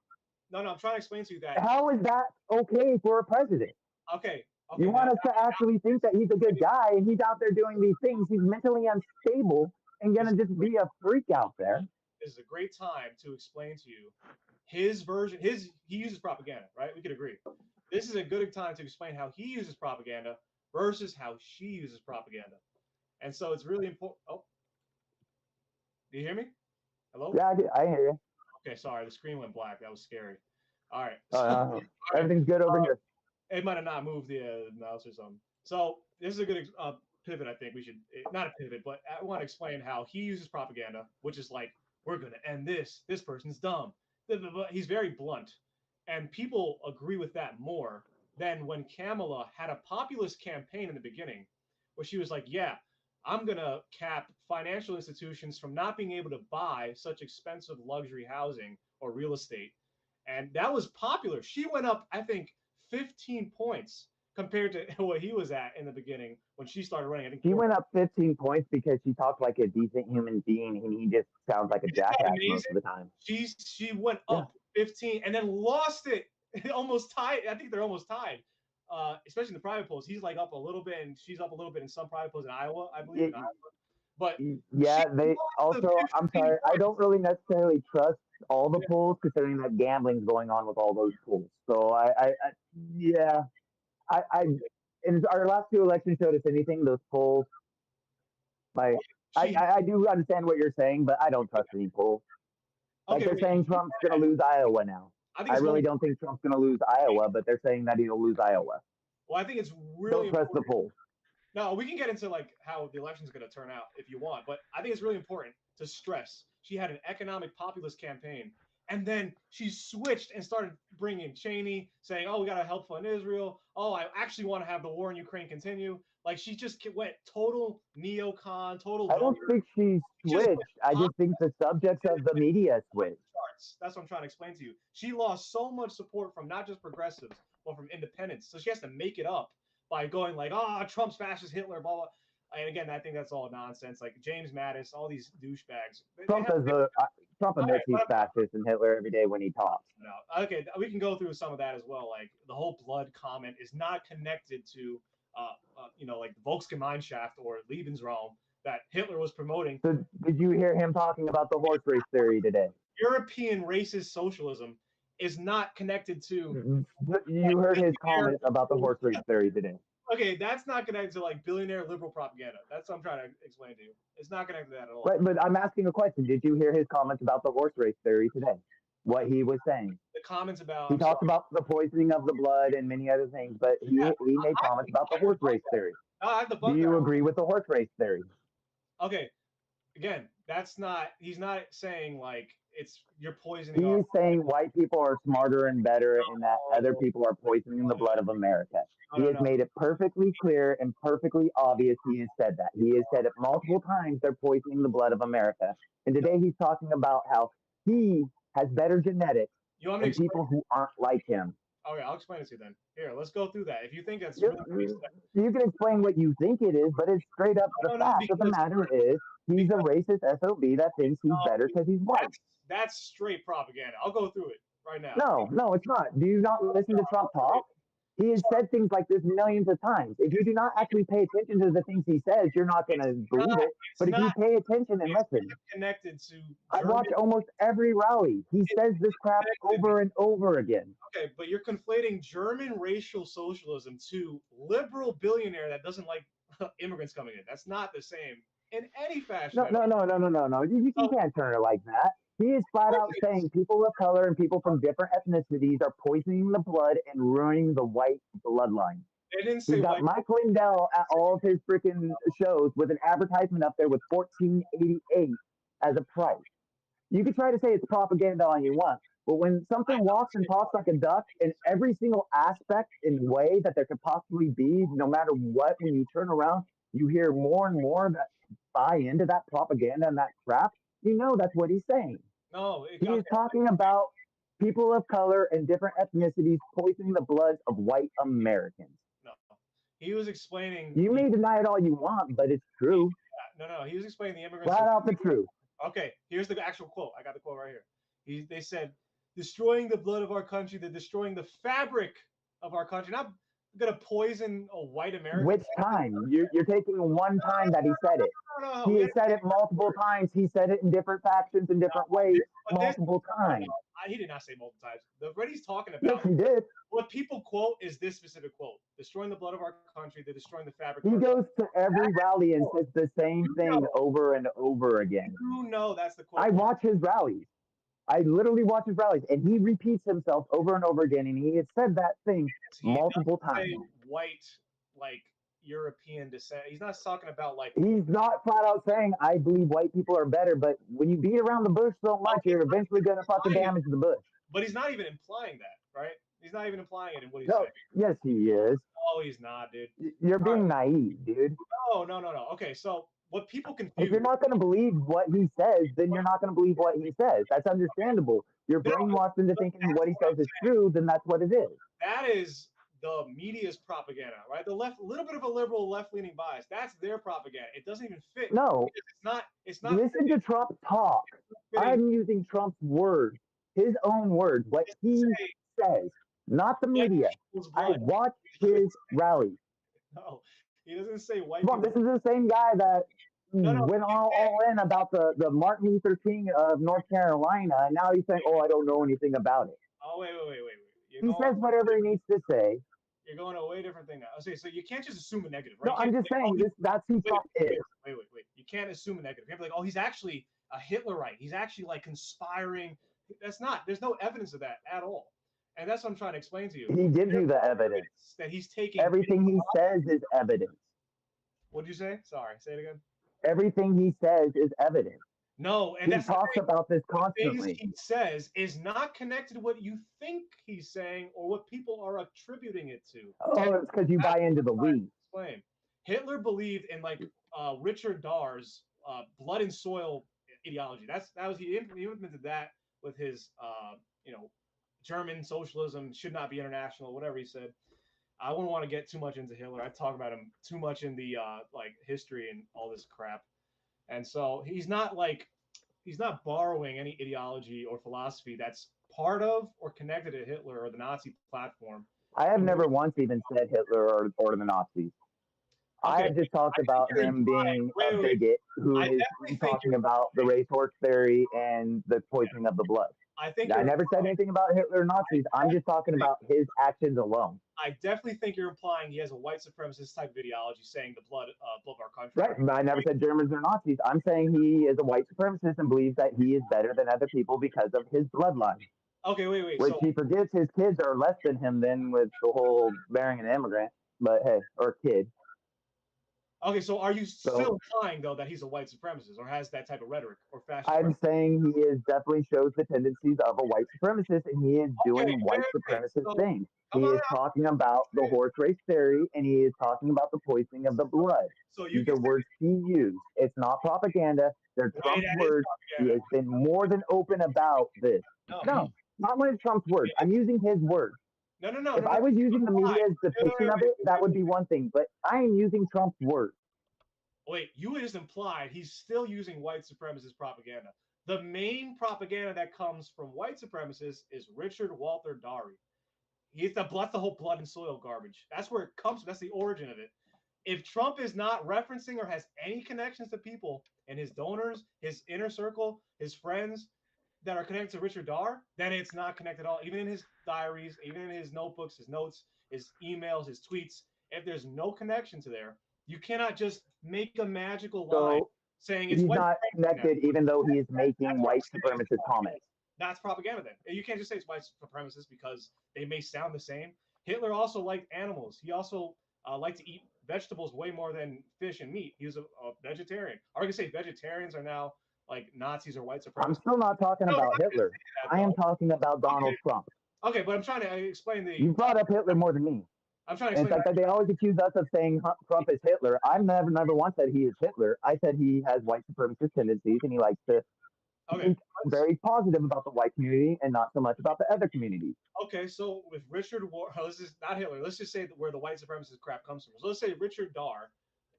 No, I'm trying to explain to you that. How is that okay for a president? Okay. You want us to actually think that he's a good guy and he's out there doing these things. He's mentally unstable and going to just be a freak out there. This is a great time to explain to you his version. He uses propaganda, right? We could agree. This is a good time to explain how he uses propaganda versus how she uses propaganda. And so it's really important. Oh, do you hear me? Hello? Yeah, I hear you. Okay, sorry. The screen went black. That was scary. All right. Everything's good over here. It might have not moved the mouse or something. So this is a good pivot. I think we should, not a pivot, but I want to explain how he uses propaganda, which is like, we're going to end this. This person's dumb. He's very blunt. And people agree with that more than when Kamala had a populist campaign in the beginning where she was like, yeah, I'm going to cap financial institutions from not being able to buy such expensive luxury housing or real estate. And that was popular. She went up, I think, 15 points compared to what he was at in the beginning when she started running. I think he went up 15 points because she talked like a decent human being and he just sounds like a jackass most of the time. She went up 15 and then lost it. Almost tied. I think they're almost tied. Especially in the private polls. He's like up a little bit and she's up a little bit in some private polls in Iowa, I believe. In Iowa. But yeah, they also, I'm sorry, I don't really necessarily trust all the polls considering that gambling's going on with all those polls. So and our last two elections showed us anything, those polls, like, I do understand what you're saying, but I don't trust any polls. Like they're saying Trump's going to lose Iowa now. I really don't think Trump's going to lose Iowa, but they're saying that he'll lose Iowa. Well, I think it's really don't trust the polls. No, we can get into like how the election's going to turn out if you want, but I think it's really important to stress she had an economic populist campaign, and then she switched and started bringing Cheney, saying, "Oh, we got to help fund Israel. Oh, I actually want to have the war in Ukraine continue." Like she just went total neocon, total. I don't think she switched. I just think the subjects of the media switched. That's what I'm trying to explain to you. She lost so much support from not just progressives, but from independents. So she has to make it up by going like, "Oh, Trump's fascist, Hitler, blah blah." And again, I think that's all nonsense. Like James Mattis, all these douchebags. Trump admits he's fascist and Hitler every day when he talks. No, okay, we can go through some of that as well. Like the whole blood comment is not connected to, like the Volksgemeinschaft or Lebensraum that Hitler was promoting. So did you hear him talking about the horse race theory today? European racist socialism is not connected to. You heard his comment about the horse race theory today. Okay, that's not connected to like billionaire liberal propaganda. That's what I'm trying to explain to you. It's not connected to that at all. Right, but I'm asking a question. Did you hear his comments about the horse race theory today? what he was saying. The comments about He talked about the poisoning of the blood and many other things, but yeah, he made comments about the horse race theory. I have to Do debunk you that. agree with the horse race theory? Okay, again, that's not. He's not saying like it's you're poisoning. Our He's saying white people are smarter and better, and that other people are poisoning the blood of America. He has made it perfectly clear and perfectly obvious. He has said that. He has said it multiple times. They're poisoning the blood of America. And today he's talking about how he has better genetics than people who aren't like him. Okay, I'll explain it to you then. Here, let's go through that. If you think that's You can explain what you think it is, but it's straight up the fact of the matter is he's a racist SOB that thinks he's better because he's white. That's straight propaganda. I'll go through it right now. No, it's not. Do you not listen to Trump talk? He has said things like this millions of times. If you do not actually pay attention to the things he says, you're not going to believe it. But if you pay attention and listen, connected to I watch almost every rally. He says this crap over and over again. Okay, but you're conflating German racial socialism to liberal billionaire that doesn't like immigrants coming in. That's not the same in any fashion. No. You can't turn it like that. He is flat out saying people of color and people from different ethnicities are poisoning the blood and ruining the white bloodline. They didn't say He's got Mike Lindell at all of his freaking shows with an advertisement up there with $14.88 as a price. You could try to say it's propaganda all you want, but when something walks and talks like a duck in every single aspect and way that there could possibly be, no matter what, when you turn around, you hear more and more that buy into that propaganda and that crap. You know that's what he's saying. No, he is talking about people of color and different ethnicities poisoning the blood of white Americans. No, he was explaining. You may deny it all you want, but it's true. No, he was explaining the immigrants. Flat out the truth. Okay, here's the actual quote. I got the quote right here. They said, destroying the blood of our country, they're destroying the fabric of our country. Not going to poison a white American. Which time? You're taking one time that he said it. No. He has said it multiple times. He said it in different factions in different ways multiple times. He did not say multiple times. What he's talking about. Yes, he did. What people quote is this specific quote: destroying the blood of our country, they're destroying the fabric. He goes to every rally and says the same thing over and over again. You know that's the quote. I watch his rallies. I literally watch his rallies, and he repeats himself over and over again, and he has said that thing multiple times. White, like European descent. He's not talking about like. He's not flat out saying, I believe white people are better, but when you beat around the bush so much, you're eventually going to fucking damage the bush. But he's not even implying that, right? He's not even implying it in what he's saying. Yes, he is. Oh, he's not, dude. You're being naive, dude. No. Okay, so what people confuse. If you're not going to believe what he says, then you're not going to believe what he says. That's understandable. You're brainwashed into thinking what he says is true, then that's what it is. That is the media's propaganda, right? The left, a little bit of a liberal left-leaning bias. That's their propaganda. It doesn't even fit. No. It's not. Listen to Trump talk. I'm using Trump's words, his own words, what he says, not the media. I watch his rallies. No, he doesn't say white. Come on, this is the same guy that went all in about the Martin Luther King of North Carolina, and now he's saying, "Oh, I don't know anything about it." Oh, wait. He says whatever he needs to say. You're going to a way different thing now. Okay, so you can't just assume a negative, right? No, I'm just saying that's who Trump is. Wait. You can't assume a negative. You have to be like, oh, he's actually a Hitlerite. He's actually like conspiring. That's not. There's no evidence of that at all. And that's what I'm trying to explain to you. He gives you the evidence. That he's taking. Everything he says is evidence. What did you say? Sorry, say it again. Everything he says is evidence. No, and he talks about this constantly. The things he says is not connected to what you think he's saying or what people are attributing it to. Oh, it's because you buy into the weed. Explain. Hitler believed in like Richard Darr's blood and soil ideology. He implemented that with his German socialism should not be international, whatever he said. I wouldn't want to get too much into Hitler. I talk about him too much in the like history and all this crap. And so he's not borrowing any ideology or philosophy that's part of or connected to Hitler or the Nazi platform. I have never once even said Hitler or the Nazis. I just talked about him being a bigot who is talking about the racehorse theory and the poisoning of the blood. I never said anything about Hitler or Nazis. I'm just talking about his actions alone. I definitely think you're implying he has a white supremacist type of ideology, saying the blood of our country. Right. I never said Germans or Nazis. I'm saying he is a white supremacist and believes that he is better than other people because of his bloodline. Okay, wait. Which he forgets his kids are less than him then with the whole marrying an immigrant, but hey, or kid. Okay, so are you still implying, though, that he's a white supremacist or has that type of rhetoric or fascist? I'm saying he is definitely shows the tendencies of a white supremacist, and he is doing white supremacist things. He is talking about the horse race theory, and he is talking about the poisoning of the blood. So these are words he used. It's not propaganda. They're Trump's words. He has been more than open about this. No, not one of Trump's words. I'm using his words. No. If I was using the media's depiction of it, that would be one thing. But I am using Trump's words. Wait, you just implied he's still using white supremacist propaganda. The main propaganda that comes from white supremacists is Richard Walter Dari. That's the whole blood and soil garbage. That's where it comes from. That's the origin of it. If Trump is not referencing or has any connections to people and his donors, his inner circle, his friends that are connected to Richard Dar, then it's not connected at all. Even in his diaries, even in his notebooks, his notes, his emails, his tweets, if there's no connection to there, you cannot just make a magical line saying it's he's not connected, even though he is making white supremacist comments. That's propaganda then. You can't just say it's white supremacist because they may sound the same. Hitler also liked animals. He also liked to eat vegetables way more than fish and meat. He was a vegetarian. Are we going to say vegetarians are now like Nazis or white supremacists? I'm still not talking about Hitler. I am talking about Donald Trump. Okay, but I'm trying to explain the... You brought up Hitler more than me. I'm trying to explain. In fact, they always accuse us of saying Trump is Hitler. I've never once said he is Hitler. I said he has white supremacist tendencies and he likes to think very positive about the white community and not so much about the other communities. Okay, so with Richard this is not Hitler. Let's just say where the white supremacist crap comes from. So let's say Richard Dar,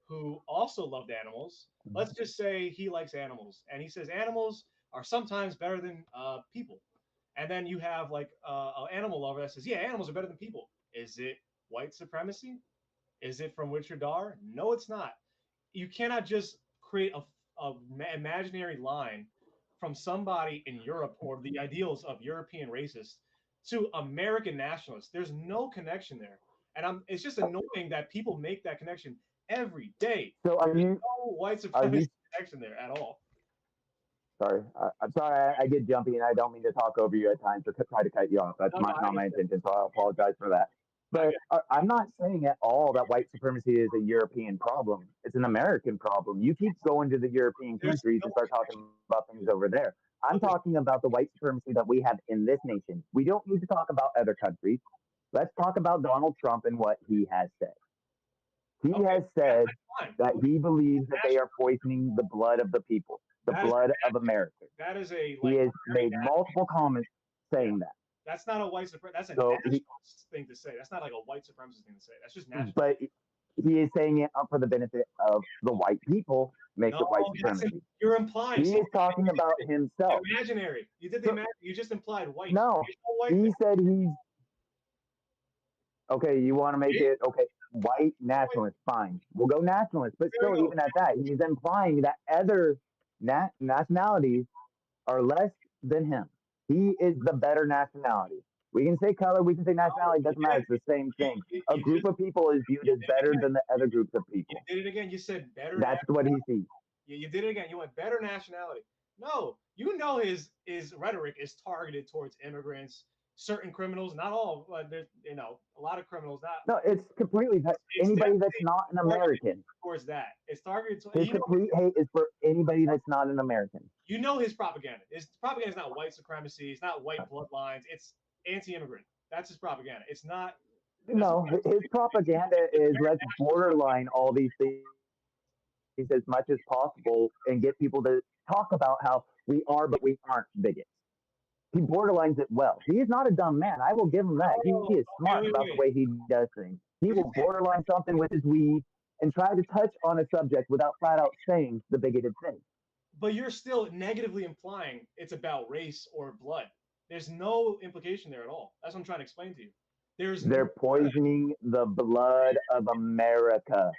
who also loved animals. Let's just say he likes animals, and he says animals are sometimes better than people. And then you have like an animal lover that says, yeah, animals are better than people. Is it white supremacy? Is it from Richard Dar? No, it's not. You cannot just create a imaginary line from somebody in Europe or the ideals of European racists to American nationalists. There's no connection there. And it's just annoying that people make that connection every day. So there's no white supremacy connection there at all. Sorry. I'm sorry. I get jumpy and I don't mean to talk over you at times or try to cut you off. That's not my intention, so I apologize for that. But I'm not saying at all that white supremacy is a European problem. It's an American problem. You keep going to the European countries and start talking about things over there. I'm talking about the white supremacy that we have in this nation. We don't need to talk about other countries. Let's talk about Donald Trump and what he has said. He has said that he believes that they are poisoning the blood of the people, the blood of America. That is he has made multiple comments saying that. That's not a white supremacist. That's a nationalist thing to say. That's not like a white supremacist thing to say. That's just national. But he is saying it for the benefit of the white people, make it white supremacy. You're implying. He is talking about himself. Imaginary. You did the imaginary. You just implied white. No, he said he's. Okay, you want to make it white nationalist? Fine, we'll go nationalist. But still, even at that, he's implying that other nationalities are less than him. He is the better nationality. We can say color, we can say nationality, doesn't matter. It's the same thing. A group of people is viewed as better than the other groups of people. You did it again. You said better. That's what he sees. You did it again. You went better nationality. No, you know his rhetoric is targeted towards immigrants, certain criminals, not all, but there's a lot of criminals. No, it's completely anybody that's not an American. Towards that, it's targeted. His complete hate is for anybody that's not an American. You know his propaganda. His propaganda is not white supremacy. It's not white bloodlines. It's anti-immigrant. That's his propaganda. It's not. No, his propaganda is let's borderline all these things as much as possible and get people to talk about how we are, but we aren't bigots. He borderlines it well. He is not a dumb man. I will give him that. He is smart about the way he does things. He will borderline something with his weed and try to touch on a subject without flat out saying the bigoted thing. But you're still negatively implying it's about race or blood. There's no implication there at all. That's what I'm trying to explain to you. They're poisoning the blood of America.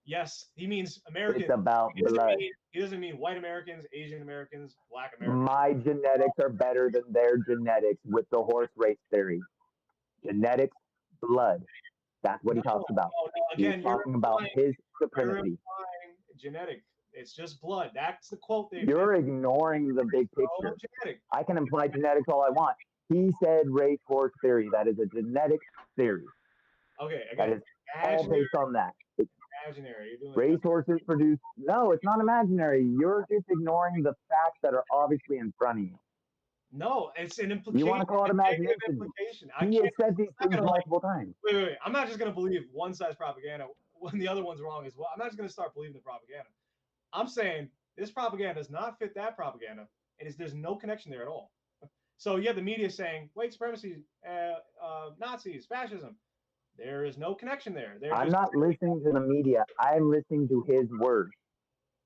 Yes, he means Americans. It's about blood. He doesn't mean white Americans, Asian Americans, Black Americans. My genetics are better than their genetics with the horse race theory. Genetics, blood. That's what he talks about. No. Again, He's talking about his supremacy. Genetic. It's just blood. That's the quote they. You're ignoring the big picture. Genetic. I can imply genetics all I want. He said race horse theory. That is a genetic theory. Okay, again, that is all based on that. Imaginary. Race horses produce. No, it's not imaginary. You're just ignoring the facts that are obviously in front of you. No, it's an implication. You want to call it imagination? He has said these things multiple times. Wait. I'm not just going to believe one side's propaganda when the other one's wrong as well. I'm not just going to start believing the propaganda. I'm saying this propaganda does not fit that propaganda, and there's no connection there at all. So you have the media saying white supremacy, Nazis, fascism. There is no connection there. I'm not listening to the media. I'm listening to his words.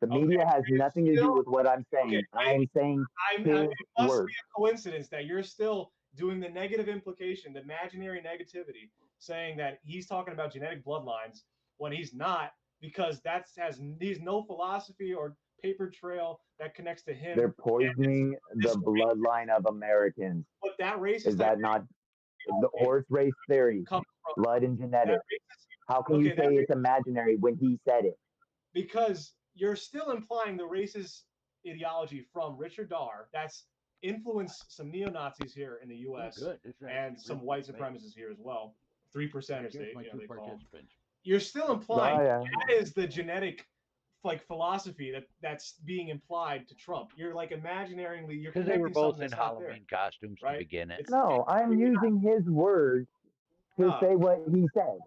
The media has nothing to do with what I'm saying. I'm saying his it must words. be a coincidence that you're still doing the negative implication, the imaginary negativity, saying that he's talking about genetic bloodlines when he's not, because he's no philosophy or paper trail that connects to him. They're poisoning the bloodline of Americans. But that race is that not the horse race theory? Blood and genetics. How can you say it's imaginary when he said it? Because you're still implying the racist ideology from Richard Darr that's influenced some neo-Nazis here in the U.S. And some white supremacists here as well. 3%ers, they call them. You're still implying that is the genetic philosophy that's being implied to Trump. You're imaginarily because they were both in Halloween costumes to begin it. No, I'm using his words to say what he said.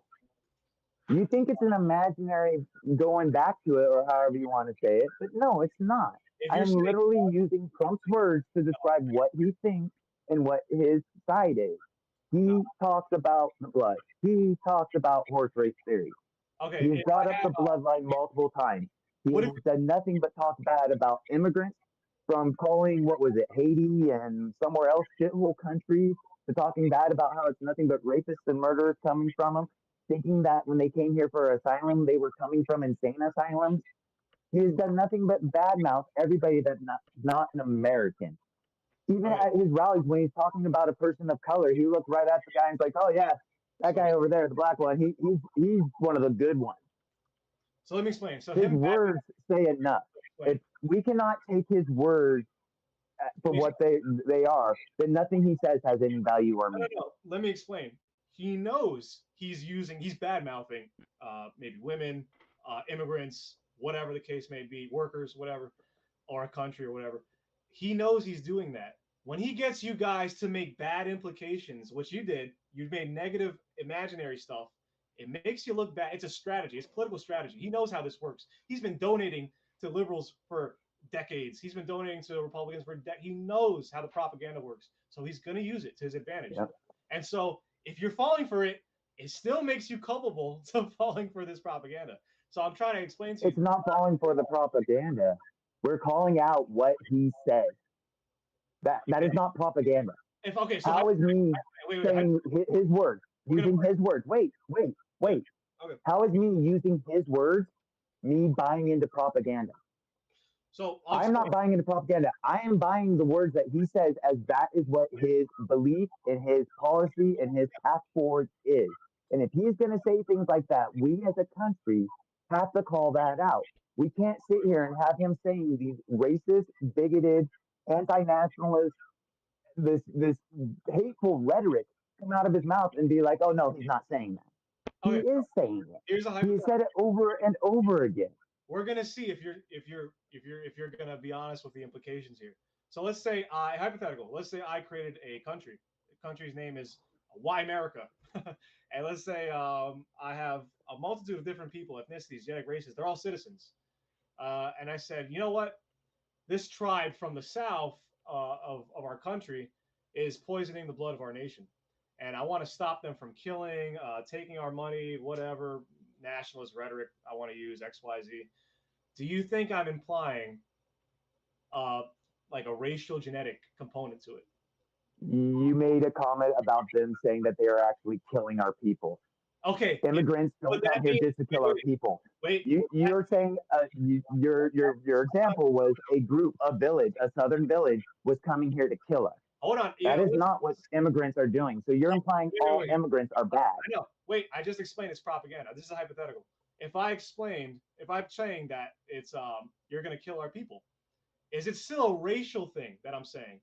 You think it's an imaginary going back to it or however you want to say it, but no, it's not. I'm literally using Trump's words to describe what he thinks and what his side is. He talks about the blood. He talks about horse race theory. Okay, he's brought up the bloodline multiple times. He has done nothing but talk bad about immigrants, from calling, Haiti and somewhere else shithole countries, to talking bad about how it's nothing but rapists and murderers coming from them, thinking that when they came here for asylum, they were coming from insane asylums. He's done nothing but badmouth everybody that's not an American. Even at his rallies, when he's talking about a person of color, he looks right at the guy and is like, "Oh yeah, that guy over there, the black one, he's one of the good ones." So let me explain. So his words say enough. If we cannot take his words for what they are, then nothing he says has any value or meaning. No. Let me explain. He knows he's bad-mouthing maybe women, immigrants, whatever the case may be, workers, whatever, or a country or whatever. He knows he's doing that. When he gets you guys to make bad implications, which you did, you made negative imaginary stuff, it makes you look bad. It's a strategy. It's political strategy. He knows how this works. He's been donating to liberals for decades. He's been donating to Republicans for decades. He knows how the propaganda works. So he's going to use it to his advantage. Yep. And so if you're falling for it, it still makes you culpable to falling for this propaganda. So I'm trying to explain to you. It's not falling for the propaganda. We're calling out what he said. That is not propaganda. How is me saying his words, using his words? Wait. Okay. How is me using his words, me buying into propaganda? So I'm not buying into propaganda. I am buying the words that he says as that is what his belief and his policy and his path forward is. And if he's going to say things like that, we as a country have to call that out. We can't sit here and have him saying these racist, bigoted, anti-nationalist, this hateful rhetoric come out of his mouth and be like, "Oh no, he's not saying that." He is saying it. He said it over and over again. We're gonna see if you're gonna be honest with the implications here. So let's say hypothetical. Let's say I created a country. The country's name is Why America, and let's say I have a multitude of different people, ethnicities, genetic races. They're all citizens, and I said, you know what? This tribe from the south of our country is poisoning the blood of our nation. And I want to stop them from killing, taking our money, whatever nationalist rhetoric I want to use, X, Y, Z. Do you think I'm implying like a racial genetic component to it? You made a comment about them saying that they are actually killing our people. Okay. Immigrants don't come here just to kill our people. Wait. You're saying your example was a group, a village, a southern village was coming here to kill us. Hold on. That is not what immigrants are doing. So you're implying all immigrants are bad. I know. Wait, I just explained it's propaganda. This is a hypothetical. If I'm saying that it's you're gonna kill our people, is it still a racial thing that I'm saying?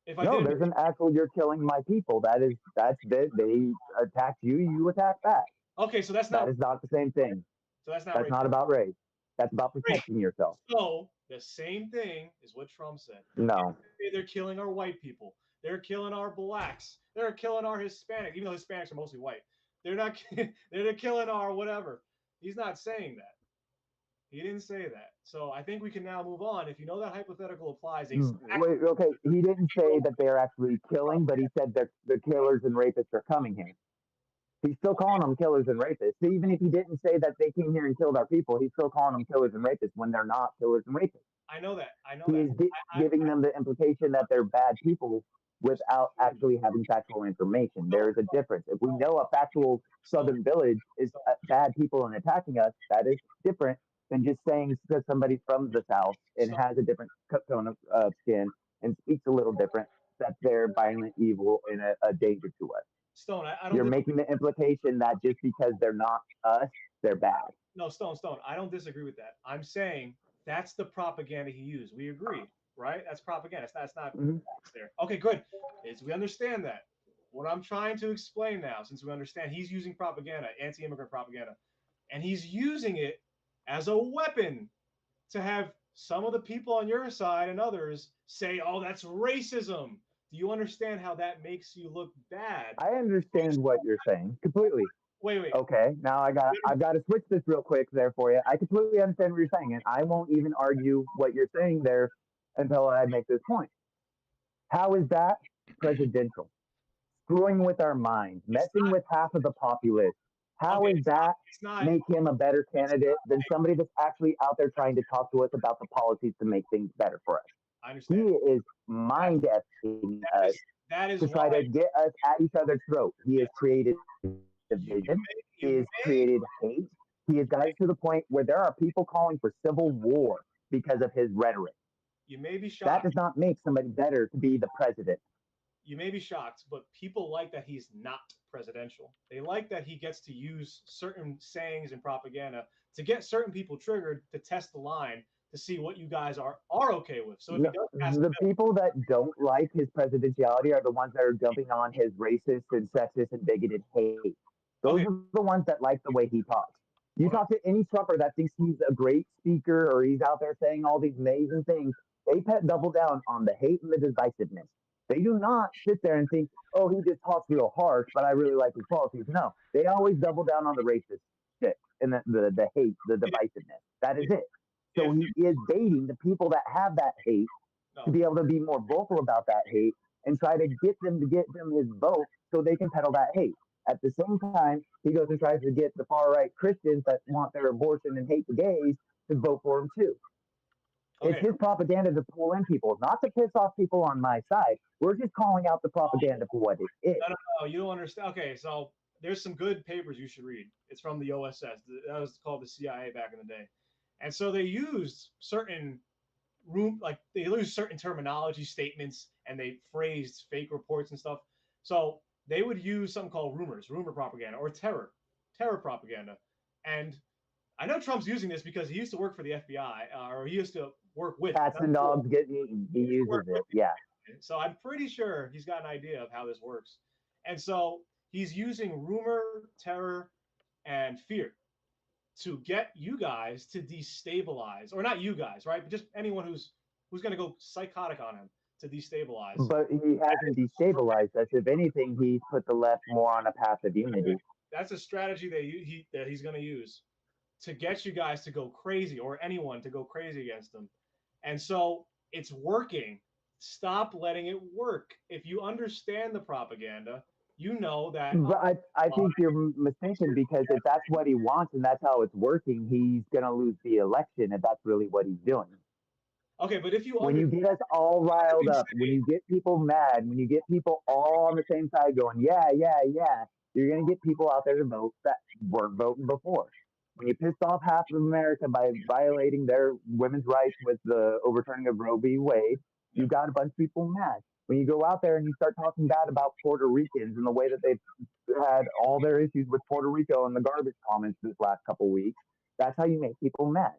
No, there's an actual you're killing my people. That's they attacked you, you attack back. Okay, so that is not the same thing. So that's not about race. That's about protecting yourself. So the same thing is what Trump said. No. They're killing our white people. They're killing our blacks. They're killing our Hispanics, even though Hispanics are mostly white. They're not. They're killing our whatever. He's not saying that. He didn't say that. So I think we can now move on. If you know that hypothetical applies. Wait, okay. He didn't say that they're actually killing, but he said that the killers and rapists are coming here. He's still calling them killers and rapists. So even if he didn't say that they came here and killed our people, he's still calling them killers and rapists when they're not killers and rapists. I know that. He is giving them the implication that they're bad people without actually having factual information. There is a difference. If we know a factual southern village is bad people and attacking us, that is different than just saying that somebody from the South and has a different tone of skin and speaks a little different, that they're violent, evil, and a danger to us. Stone, I don't. You're making the implication that just because they're not us, they're bad. No, Stone, I don't disagree with that. I'm saying that's the propaganda he used. We agree, right? That's propaganda. That's not there. Okay, good. We understand that. What I'm trying to explain now, since we understand he's using propaganda, anti-immigrant propaganda, and he's using it as a weapon to have some of the people on your side and others say, oh, that's racism. Do you understand how that makes you look bad? I understand what you're saying completely. Wait. Okay, now I've got to switch this real quick there for you. I completely understand what you're saying, and I won't even argue what you're saying there until I make this point. How is that presidential? Screwing with our minds, messing with half of the populace. How is that make him a better candidate than somebody that's actually out there trying to talk to us about the policies to make things better for us? I understand. He is mind-effing us to try to get us at each other's throat. He has created division. He has created hate. He has got us to the point where there are people calling for civil war because of his rhetoric. You may be shocked. That does not make somebody better to be the president. You may be shocked, but people like that he's not presidential. They like that he gets to use certain sayings and propaganda to get certain people triggered to test the line to see what you guys are okay with. So the people that don't like his presidentiality are the ones that are jumping on his racist and sexist and bigoted hate. Those are the ones that like the way he talks. You talk to any Trumper that thinks he's a great speaker or he's out there saying all these amazing things, they double down on the hate and the divisiveness. They do not sit there and think, oh, he just talks real harsh, but I really like his policies. No, they always double down on the racist shit and the hate, the divisiveness. That is it. So he is baiting the people that have that hate to be able to be more vocal about that hate and try to get them his vote so they can peddle that hate. At the same time, he goes and tries to get the far-right Christians that want their abortion and hate the gays to vote for him too. It's his propaganda to pull in people, not to piss off people on my side. We're just calling out the propaganda for what it is. No, you don't understand. Okay, so there's some good papers you should read. It's from the OSS. That was called the CIA back in the day. And so they used certain certain terminology statements, and they phrased fake reports and stuff. So they would use something called rumor propaganda, or terror propaganda. And I know Trump's using this because he used to work for the FBI, or he used to work with cats and dogs getting eaten. He uses it, yeah. So I'm pretty sure he's got an idea of how this works. And so he's using rumor, terror, and fear to get you guys to destabilize, or not you guys, right? But just anyone who's going to go psychotic on him to destabilize. But he hasn't destabilized us. If anything, he's put the left more on a path of unity. That's a strategy that he's going to use to get you guys to go crazy, or anyone to go crazy against him. And so it's working. Stop letting it work. If you understand the propaganda, you know that. But I think you're mistaken, because if that's what he wants and that's how it's working, he's going to lose the election if that's really what he's doing. Okay, but if you when you get us all riled up, when you get people mad, when you get people all on the same side going, yeah, you're going to get people out there to vote that weren't voting before. When you pissed off half of America by violating their women's rights with the overturning of Roe v. Wade, you got a bunch of people mad. When you go out there and you start talking bad about Puerto Ricans and the way that they've had all their issues with Puerto Rico and the garbage comments this last couple of weeks, that's how you make people mad.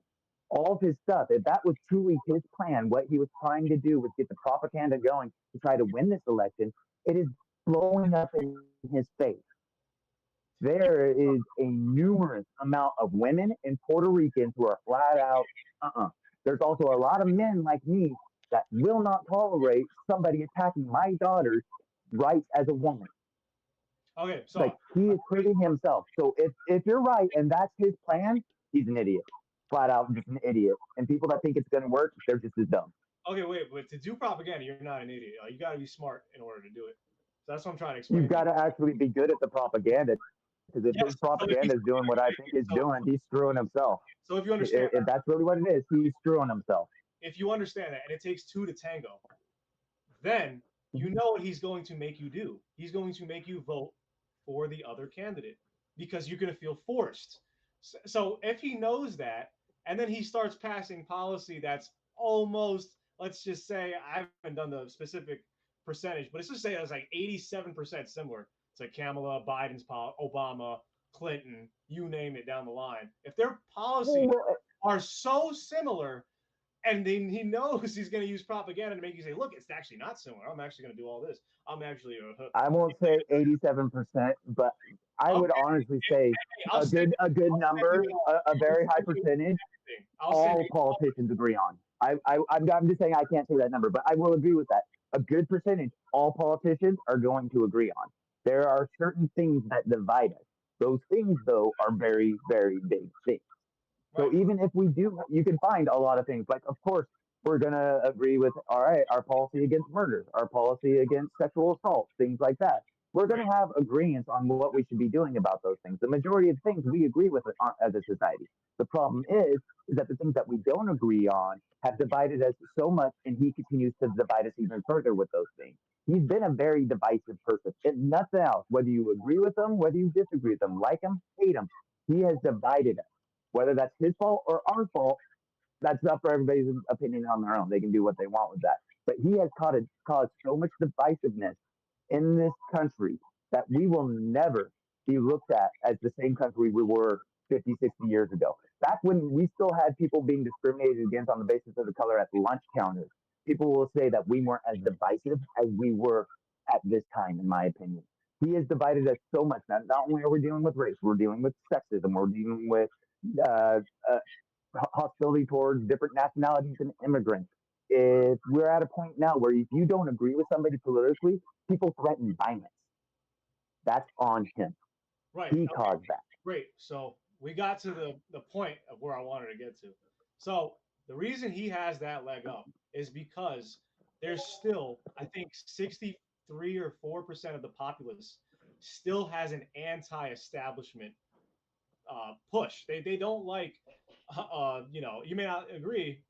All of his stuff, if that was truly his plan, what he was trying to do was get the propaganda going to try to win this election, it is blowing up in his face. There is a numerous amount of women and Puerto Ricans who are flat out, There's also a lot of men like me that will not tolerate somebody attacking my daughter's rights as a woman. Okay, so like he is proving himself. So if you're right and that's his plan, he's an idiot. Flat out just an idiot. And people that think it's gonna work, they're just as dumb. Okay, wait, but to do propaganda, you're not an idiot. You got to be smart in order to do it. So that's what I'm trying to explain. You've got to actually be good at the propaganda. Because if his propaganda is doing what I think he's doing, he's screwing himself. So if you understand, if that's really what it is, he's screwing himself. If you understand that, and it takes two to tango, then you know what he's going to make you do. He's going to make you vote for the other candidate because you're going to feel forced. So if he knows that, and then he starts passing policy that's almost, let's just say, I haven't done the specific percentage, but let's just say it's like 87% similar. It's like Kamala, Biden's, Obama, Clinton, you name it down the line. If their policies are so similar, and then he knows he's going to use propaganda to make you say, look, it's actually not similar. I'm actually going to do all this. I'm actually I won't say 87%, but I would honestly say a good number, a very high percentage, all politicians agree on. I'm just saying I can't say that number, but I will agree with that. A good percentage, all politicians are going to agree on. There are certain things that divide us. Those things, though, are very, very big things. So even if we do, you can find a lot of things. Like, of course, we're going to agree with, all right, our policy against murder, our policy against sexual assault, things like that. We're going to have agreements on what we should be doing about those things. The majority of things we agree with as a society. The problem is that the things that we don't agree on have divided us so much, and he continues to divide us even further with those things. He's been a very divisive person. If nothing else, whether you agree with him, whether you disagree with him, like him, hate him, he has divided us. Whether that's his fault or our fault, that's up for everybody's opinion on their own. They can do what they want with that. But he has caused so much divisiveness in this country that we will never be looked at as the same country we were 50, 60 years ago. Back when we still had people being discriminated against on the basis of the color at the lunch counters, people will say that we weren't as divisive as we were at this time, in my opinion. He has divided us so much. Not only are we dealing with race, we're dealing with sexism, we're dealing with hostility towards different nationalities and immigrants. If we're at a point now where if you don't agree with somebody politically, people threaten violence. That's on him. Right. He caused that. Great. So we got to the point of where I wanted to get to. So the reason he has that leg up is because there's still, I think, 63 or 4% of the populace still has an anti-establishment push. They don't like, you may not agree,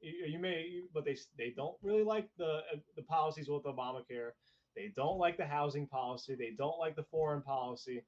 but they don't really like the policies with Obamacare. They don't like the housing policy. They don't like the foreign policy.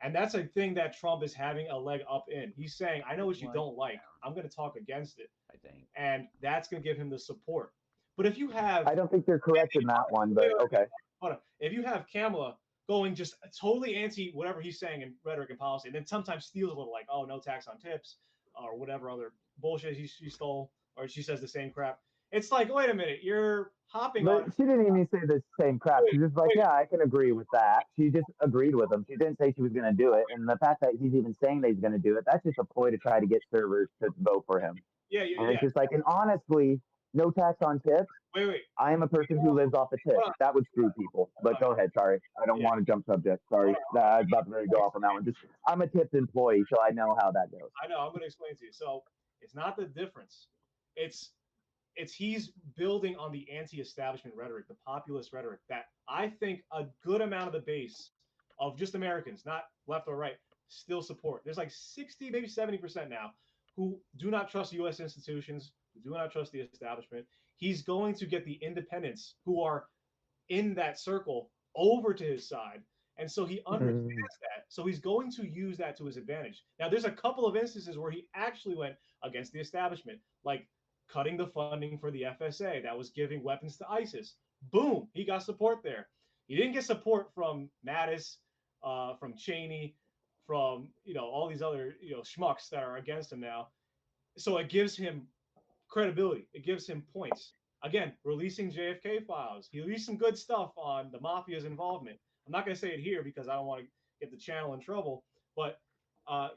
And that's a thing that Trump is having a leg up in. He's saying, I know what you don't like. I'm going to talk against it. I think. And that's going to give him the support. But if you have... I don't think they're correct in that one, but okay. Hold on. If you have Kamala going just totally anti whatever he's saying in rhetoric and policy, and then sometimes steals a little like, oh, no tax on tips, or whatever other bullshit she stole, or she says the same crap. It's like, wait a minute, you're hopping on. She didn't even say the same crap. She's just like, yeah, I can agree with that. She just agreed with him. She didn't say she was going to do it. And the fact that he's even saying that he's going to do it, that's just a ploy to try to get servers to vote for him. Yeah. And it's just like, and honestly, no tax on tips. Wait. I am a person who lives off the tips. That would screw people. But go ahead. Sorry. I don't want to jump subject. Sorry. I was about to really go off on that one. I'm a tips employee, so I know how that goes. I know. I'm going to explain to you. So it's not the difference. It's he's building on the anti-establishment rhetoric, the populist rhetoric that I think a good amount of the base of just Americans, not left or right, still support. There's like 60, maybe 70% now who do not trust U.S. institutions, who do not trust the establishment. He's going to get the independents who are in that circle over to his side. And so he understands that. So he's going to use that to his advantage. Now, there's a couple of instances where he actually went against the establishment, like cutting the funding for the FSA that was giving weapons to ISIS. Boom, he got support there. He didn't get support from Mattis, from Cheney, from all these other schmucks that are against him now. So it gives him credibility. It gives him points. Again, releasing JFK files. He released some good stuff on the mafia's involvement. I'm not going to say it here because I don't want to get the channel in trouble, but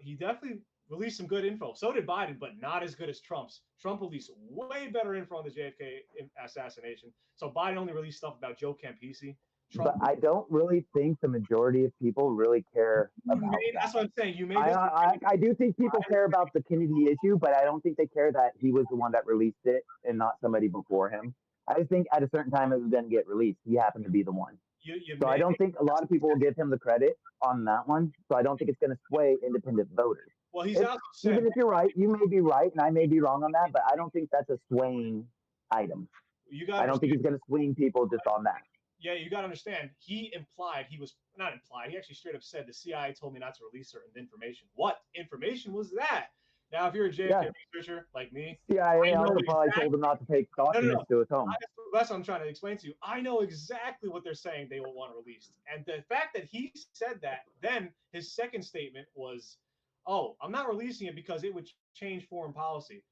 he definitely released some good info. So did Biden, but not as good as Trump's. Trump released way better info on the JFK assassination. So Biden only released stuff about Joe Campisi. But I don't really think the majority of people really care about that. That's what I'm saying. I do think people care about the Kennedy issue, but I don't think they care that he was the one that released it and not somebody before him. I just think at a certain time it was going to get released. He happened to be the one. So I don't think a lot of people will give him the credit on that one. So I don't think it's going to sway independent voters. Well, he's also said, even if you're right, you may be right, and I may be wrong on that, but I don't think that's a swaying item. I don't think he's going to swing people just on that. Yeah, you got to understand. He was not implied. He actually straight up said the CIA told me not to release certain information. What information was that? Now, if you're a JFK researcher like me, CIA also probably told him not to take documents to his home. That's what I'm trying to explain to you. I know exactly what they're saying they will want released. And the fact that he said that, then his second statement was, oh, I'm not releasing it because it would change foreign policy.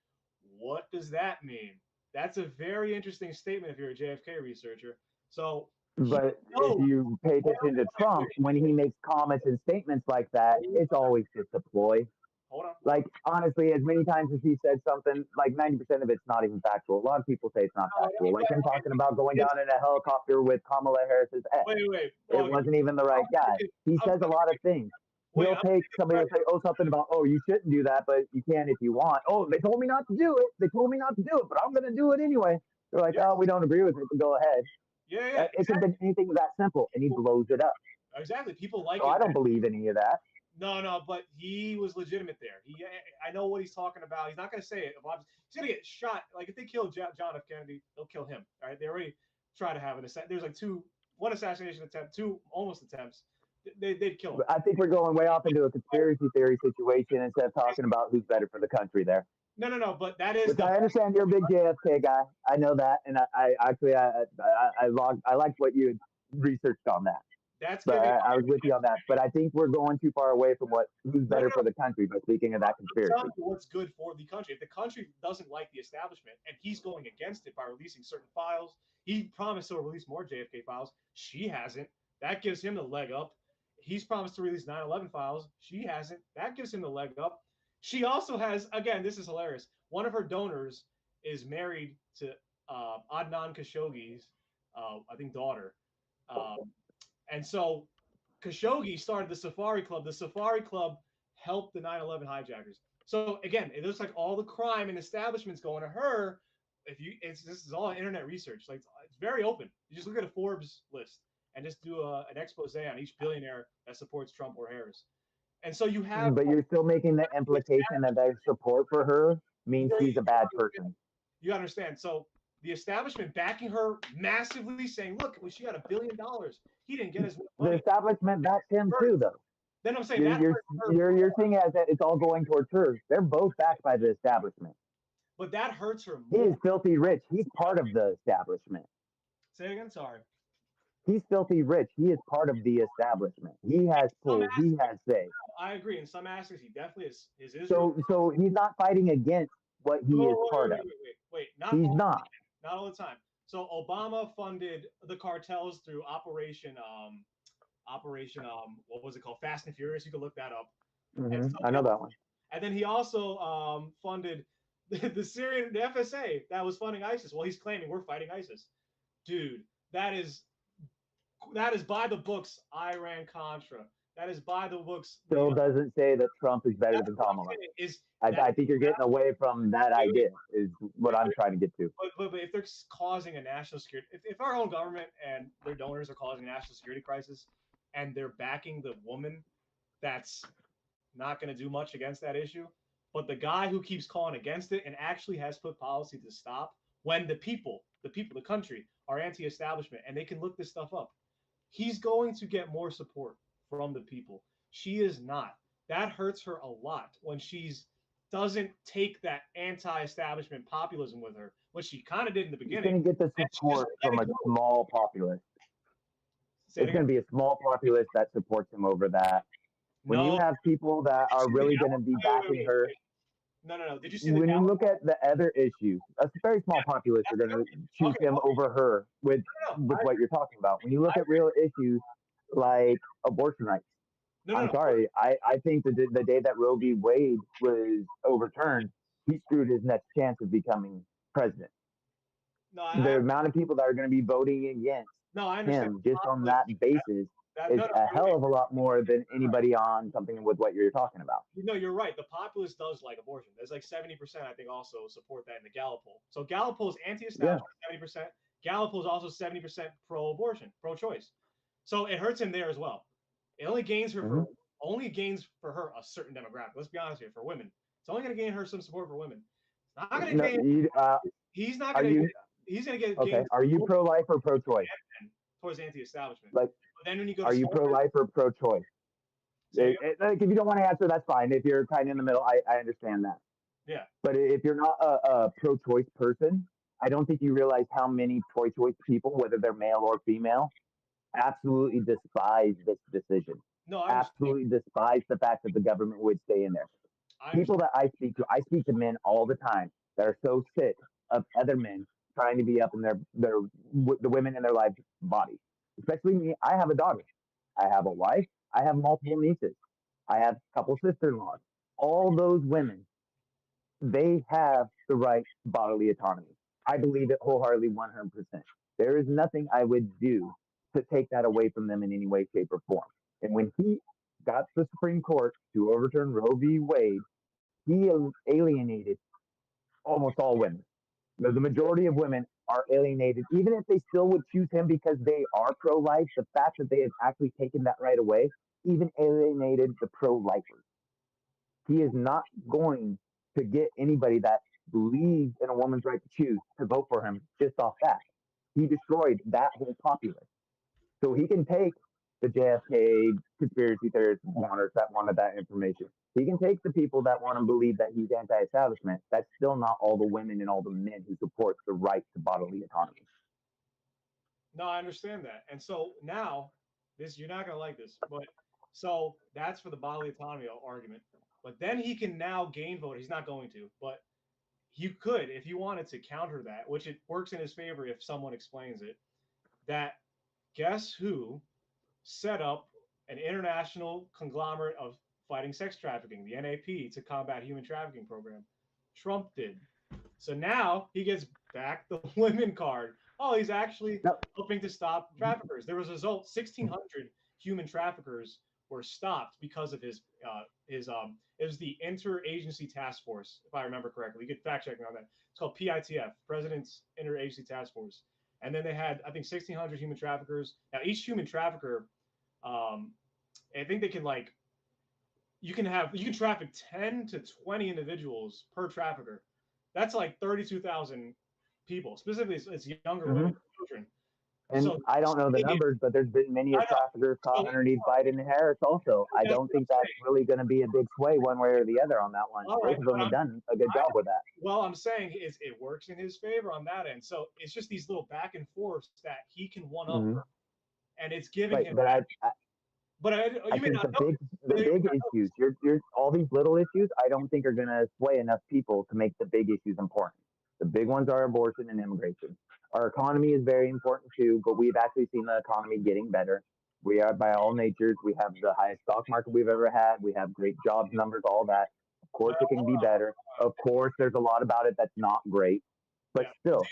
What does that mean? That's a very interesting statement if you're a JFK researcher. So, but if you pay attention to Trump, when he makes comments and statements like that, it's always just a ploy. Hold on. Like, honestly, as many times as he said something, like 90% of it's not even factual. A lot of people say it's not factual. Like him talking about going down in a helicopter with Kamala Harris's ex. Wait. It wasn't even the right guy. He says a lot of things. He'll take somebody will say, oh, something about, oh, you shouldn't do that, but you can if you want. Oh, they told me not to do it. They told me not to do it, but I'm going to do it anyway. They're like, oh, we don't agree with it, but go ahead. Yeah. It could have been anything that simple, and he blows it up. Exactly. People like so it. I don't believe any of that. No, but he was legitimate there. I know what he's talking about. He's not going to say it. He's going to get shot. Like, if they kill John F. Kennedy, they'll kill him. All right? They already tried to have there's like one assassination attempt, two almost attempts. They'd kill him. I think we're going way off into a conspiracy theory situation instead of talking about who's better for the country there. No, but that is. I understand you're a big JFK guy. I know that, and I liked what you had researched on that. I was with you on that, but I think we're going too far away from who's better for the country. But speaking of that conspiracy, what's good for the country? If the country doesn't like the establishment and he's going against it by releasing certain files, he promised to release more JFK files. She hasn't. That gives him the leg up. He's promised to release 9/11 files. She hasn't. That gives him the leg up. She also has, again, this is hilarious. One of her donors is married to Adnan Khashoggi's, I think, daughter. And so Khashoggi started the Safari Club. The Safari Club helped the 9/11 hijackers. So again, it looks like all the crime and establishment's going to her. This is all internet research. Like, it's very open. You just look at a Forbes list and just do an expose on each billionaire that supports Trump or Harris. And so you have. But you're still making the implication that their support for her means she's a bad person. You understand? So the establishment backing her massively, saying, "Look, she got $1 billion. He didn't get his money." The establishment backs him too, though. Then I'm saying you're seeing it as that it's all going towards her. They're both backed by the establishment. But that hurts her more. He is filthy rich. He's part of the establishment. Say again. Sorry. He's filthy rich. He is part of the establishment. He has pull. He has say. I agree. In some aspects, he definitely is. So he's not fighting against what he is part of. Wait. He's not. Not all the time. So Obama funded the cartels through Operation what was it called? Fast and Furious. You can look that up. Mm-hmm. I know that one. And then he also funded the Syrian, the FSA that was funding ISIS. Well, he's claiming we're fighting ISIS. Dude, that is by the books. Iran-Contra. That is by the books. Still doesn't say that Trump is better than Kamala. I think you're getting away from that idea is what I'm trying to get to. But if they're causing a national security, if our own government and their donors are causing a national security crisis and they're backing the woman that's not going to do much against that issue, but the guy who keeps calling against it and actually has put policy to stop when the country are anti-establishment, and they can look this stuff up. he's going to get more support from the people. She is not. That hurts her a lot when she's doesn't take that anti-establishment populism with her, which she kind of did in the She's beginning. going to get the support from a small populace. It's going to be a small populace that supports him over that. When you have people that are really going to be backing her. No. Did you see when you look at the other issues, a very small populace are going to choose him over her with what you're talking about. When you look at real issues like abortion rights, I'm sorry, I think the day that Roe v. Wade was overturned, he screwed his next chance of becoming president. The amount of people that are going to be voting against him just on that basis is a hell of a lot more than anybody on something with what you're talking about. No, you're right. The populace does like abortion. There's like 70%, I think, also support that in the Gallup poll. So Gallup poll is anti-establishment, 70%. Gallup poll is also 70% pro-abortion, pro-choice. So it hurts him there as well. It only gains her for her a certain demographic. Let's be honest here, for women. It's only going to gain her some support for women. It's not going to gain. He's not going to. He's going to get. Okay. Are you pro-life or pro-choice? Towards anti-establishment. Like, but then when you go, are you pro-life or pro-choice? Like, if you don't want to answer, that's fine. If you're kind of in the middle, I understand that. Yeah. But if you're not a pro-choice person, I don't think you realize how many pro-choice people, whether they're male or female, absolutely despise this decision. No, absolutely despise the fact that the government would stay in there. People that I speak to men all the time that are so sick of other men trying to be up in the women in their lives' bodies. Especially me, I have a daughter. I have a wife. I have multiple nieces. I have a couple sister-in-laws. All those women, they have the right to bodily autonomy. I believe it wholeheartedly 100%. There is nothing I would do to take that away from them in any way, shape, or form. And when he got the Supreme Court to overturn Roe v. Wade, he alienated almost all women. The majority of women are alienated, even if they still would choose him because they are pro-life. The fact that they have actually taken that right away, even alienated the pro-lifers. He is not going to get anybody that believes in a woman's right to choose to vote for him just off that. He destroyed that whole populace. So he can take the JFK conspiracy theorists that wanted that information. He can take the people that want to believe that he's anti-establishment. That's still not all the women and all the men who support the right to bodily autonomy. No, I understand that. And so now, you're not going to like this, but so that's for the bodily autonomy argument. But then he can now gain vote. He's not going to, but you could, if you wanted to counter that, which it works in his favor if someone explains it, that guess who set up an international conglomerate of fighting sex trafficking, the NAP, to combat human trafficking program? Trump did. So now he gets back the women card. Oh, he's actually hoping to stop traffickers. There was a result: 1,600 human traffickers were stopped because of his. It was the Interagency Task Force, if I remember correctly. You could fact check me on that. It's called PITF, President's Interagency Task Force. And then they had, I think, 1,600 human traffickers. Now, each human trafficker, I think they can you can traffic 10 to 20 individuals per trafficker. That's like 32,000 people. Specifically, it's younger women and children. And so, I don't know the numbers, but there's been many traffickers caught underneath Biden and Harris also. I don't think that's really going to be a big sway one way or the other on that one. Both of them have done a good job with that. Well, I'm saying it works in his favor on that end. So it's just these little back and forths that he can one up her. And it's giving him. But I think the big issues, you're all these little issues, I don't think are going to sway enough people to make the big issues important. The big ones are abortion and immigration. Our economy is very important too, but we've actually seen the economy getting better. We are, by all natures, we have the highest stock market we've ever had. We have great jobs numbers, all that. Of course, it can be better. Of course, there's a lot about it that's not great, but still.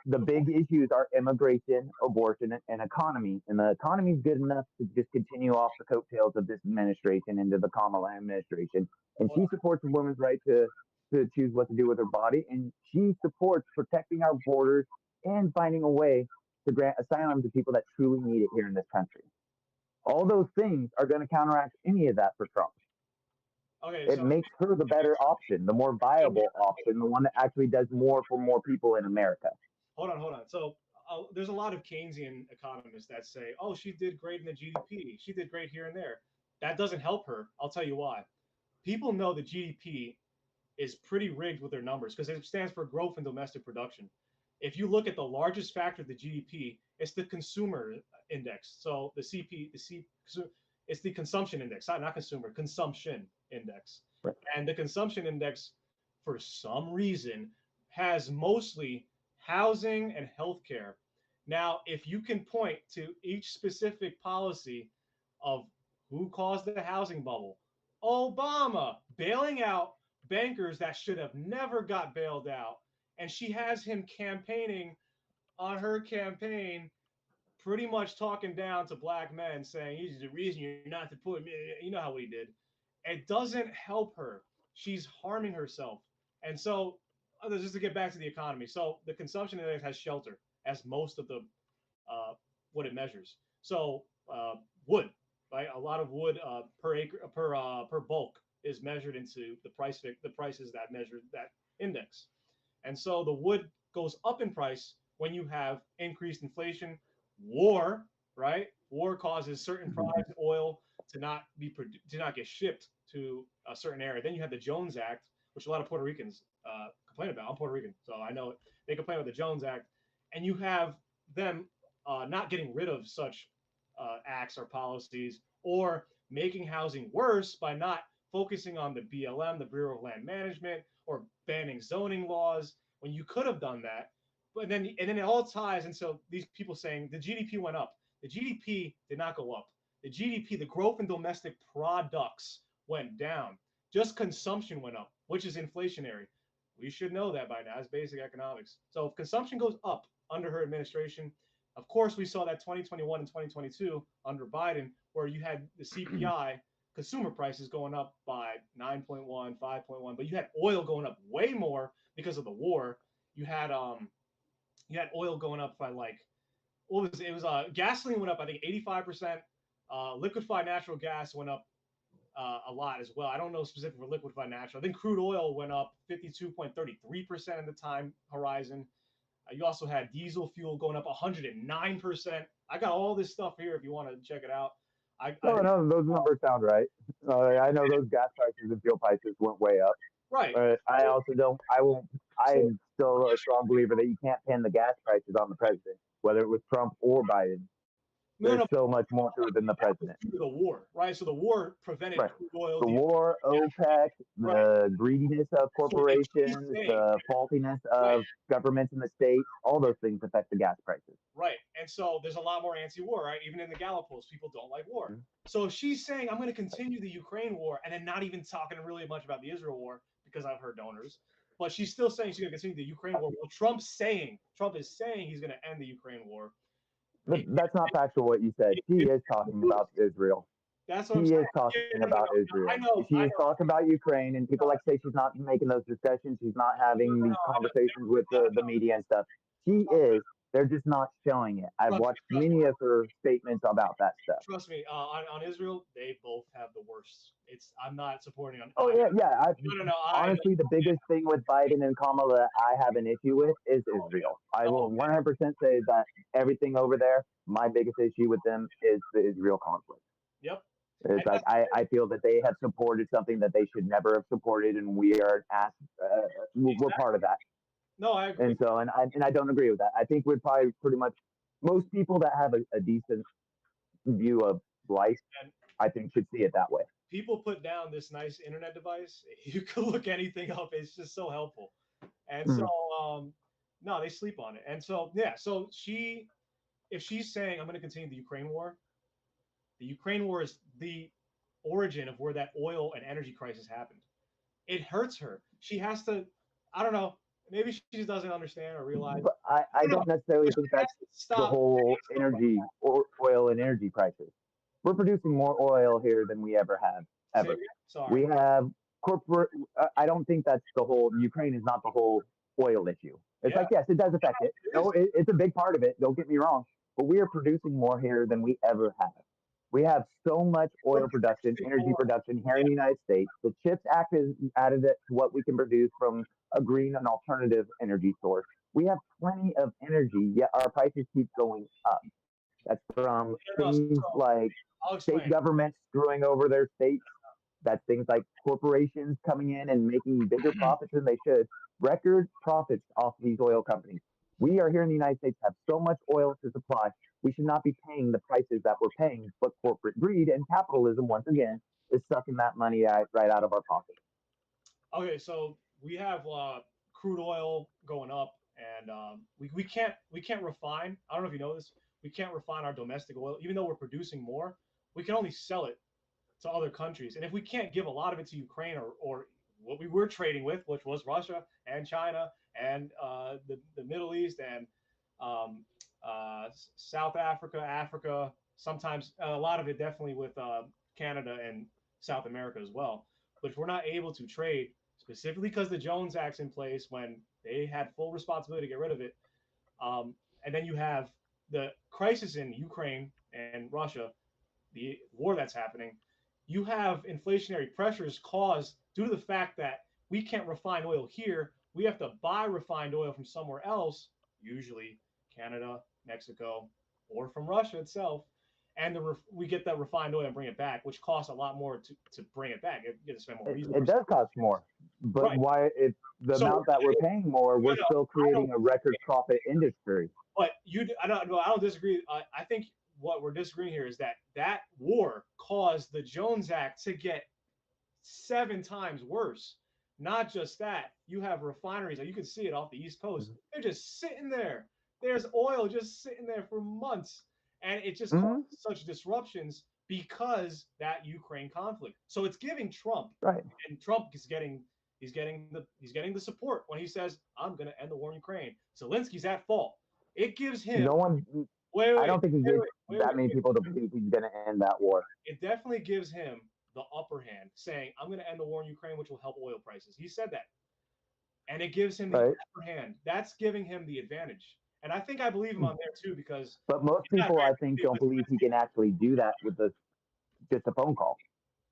The big issues are immigration, abortion, and economy. And the economy is good enough to just continue off the coattails of this administration into the Kamala administration. And she supports a woman's right to choose what to do with her body. And she supports protecting our borders and finding a way to grant asylum to people that truly need it here in this country. All those things are going to counteract any of that for Trump. It makes her the better option, the more viable option, the one that actually does more for more people in America. Hold on. So there's a lot of Keynesian economists that say, oh, she did great in the GDP. She did great here and there. That doesn't help her. I'll tell you why. People know the GDP is pretty rigged with their numbers because it stands for growth in domestic production. If you look at the largest factor of the GDP, it's the consumer index. So it's the consumption index, not consumer, consumption index. Right. And the consumption index, for some reason, has mostly housing and healthcare. Now, if you can point to each specific policy of who caused the housing bubble, Obama bailing out bankers that should have never got bailed out. And she has him campaigning on her campaign, pretty much talking down to black men, saying he's the reason you're not supporting me. You know how he did. It doesn't help her. She's harming herself. And so, just to get back to the economy, so the consumption index has shelter as most of the what it measures. So wood, right? A lot of wood per acre per bulk is measured into the prices that measure that index. And so the wood goes up in price when you have increased inflation, war, right? War causes certain prized oil to not get shipped to a certain area. Then you have the Jones Act, which a lot of Puerto Ricans complain about. I'm Puerto Rican, so I know it. They complain about the Jones Act, and you have them not getting rid of such acts or policies, or making housing worse by not focusing on the BLM, the Bureau of Land Management, or banning zoning laws when you could have done that. But then it all ties, and so these people saying the GDP went up. The GDP did not go up. The GDP, the growth in domestic products, went down. Just consumption went up, which is inflationary. We should know that by now. It's basic economics. So if consumption goes up under her administration, of course, we saw that 2021 and 2022 under Biden, where you had the CPI, consumer prices going up by 9.1, 5.1, but you had oil going up way more because of the war. You had oil going up by like, what was it? It was gasoline went up, I think 85%. Liquefied natural gas went up a lot as well. I don't know specific for liquefied natural. I think crude oil went up 52.33% in the time horizon. You also had diesel fuel going up 109%. I got all this stuff here if you want to check it out. No, those numbers sound right. I know those gas prices and fuel prices went way up. Right. But I also don't. I'm still a strong believer that you can't pin the gas prices on the president, whether it was Trump or Biden. There's so much more to it than the president. Due to the war, right? So the war prevented crude oil. The war, OPEC, the greediness of corporations, the faultiness of governments in the states, all those things affect the gas prices. Right. And so there's a lot more anti-war, right? Even in the Gallup polls, people don't like war. Mm-hmm. So if she's saying, I'm going to continue the Ukraine war, and then not even talking really much about the Israel war, because I've heard donors, but she's still saying she's going to continue the Ukraine war. Well, Trump is saying he's going to end the Ukraine war. But that's not factual what you said. He is talking about Israel. That's what he is talking about Israel. She is talking about Ukraine, and people like to say she's not making those discussions. She's not having these conversations with the media and stuff. She is. They're just not showing it. I've watched many of her statements about that stuff. Trust me, on Israel, they both have the worst. I'm not supporting on. Oh yeah. No. Honestly, the biggest thing with Biden and Kamala that I have an issue with is Israel. I will 100% say that everything over there, my biggest issue with them is the Israel conflict. Yep. It's like I feel that they have supported something that they should never have supported, and we are we're part of that. No, I agree. And so, and I don't agree with that. I think we're probably pretty much most people that have a decent view of life, I think, should see it that way. People put down this nice internet device. You can look anything up. It's just so helpful. And so, no, they sleep on it. And so, yeah. So if she's saying I'm going to continue the Ukraine war is the origin of where that oil and energy crisis happened. It hurts her. She has to. I don't know. Maybe she just doesn't understand or realize. But I don't necessarily think that's the whole energy or oil and energy crisis. We're producing more oil here than we ever have, ever. Sorry. We have corporate. I don't think that's the whole. Ukraine is not the whole oil issue. It's like, yes, it does affect it. No, it's a big part of it. Don't get me wrong. But we are producing more here than we ever have. We have so much oil production, energy production here in the United States. The CHIPS Act has added it to what we can produce from a green and alternative energy source. We have plenty of energy, yet our prices keep going up. That's from No, things so like I'll state explain. governments screwing over their states. That's things like corporations coming in and making bigger profits than they should. Record profits off these oil companies. We are here in the United States have so much oil to supply. We should not be paying the prices that we're paying, but corporate greed and capitalism once again is sucking that money right out of our pockets. Okay, so we have crude oil going up, and we can't refine. I don't know if you know this. We can't refine our domestic oil, even though we're producing more. We can only sell it to other countries, and if we can't give a lot of it to Ukraine or what we were trading with, which was Russia and China and the Middle East and um, South Africa, Africa, sometimes a lot of it definitely with Canada and South America as well. But if we're not able to trade, specifically because the Jones Act's in place when they had full responsibility to get rid of it, and then you have the crisis in Ukraine and Russia, the war that's happening, you have inflationary pressures caused due to the fact that we can't refine oil here. We have to buy refined oil from somewhere else, usually Canada, Mexico, or from Russia itself. And we get that refined oil and bring it back, which costs a lot more to bring it back. You have to spend more resources. It does cost more, but Right. why? If the amount that we're paying more, we're still creating a record profit industry. But I don't disagree. I think what we're disagreeing here is that war caused the Jones Act to get 7 times worse. Not just that, you have refineries, you can see it off the East Coast. They're just sitting there. There's oil just sitting there for months, and it just causes such disruptions because that Ukraine conflict. So it's giving Trump, right? And Trump is getting the support when he says, "I'm going to end the war in Ukraine." Zelensky's at fault. It gives him no one. Wait, I don't think he gives that many people to believe he's going to end that war. It definitely gives him the upper hand, saying, "I'm going to end the war in Ukraine, which will help oil prices." He said that, and it gives him the upper hand. That's giving him the advantage, and I think I believe him on there too because. But most people, I think, don't believe he can actually do that with just a phone call.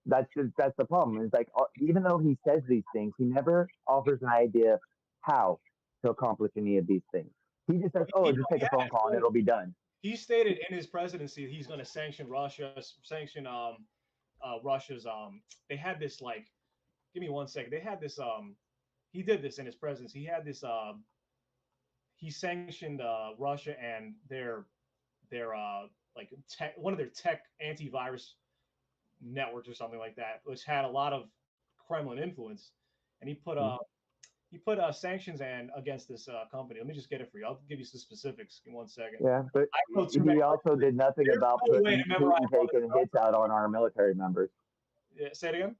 That's the problem. It's like even though he says these things, he never offers an idea how to accomplish any of these things. He just says, "Oh, just take a phone call and it'll be done." He stated in his presidency he's going to sanction Russia, sanction Russia's. They had this give me 1 second. They had this. He did this in his presidency. He had this. He sanctioned Russia and their one of their tech antivirus networks or something like that, which had a lot of Kremlin influence, and he put sanctions against this company. Let me just get it for you. I'll give you some specifics in 1 second. Yeah, but he also did nothing about Putin taking hits out on our military members. Yeah, say it again.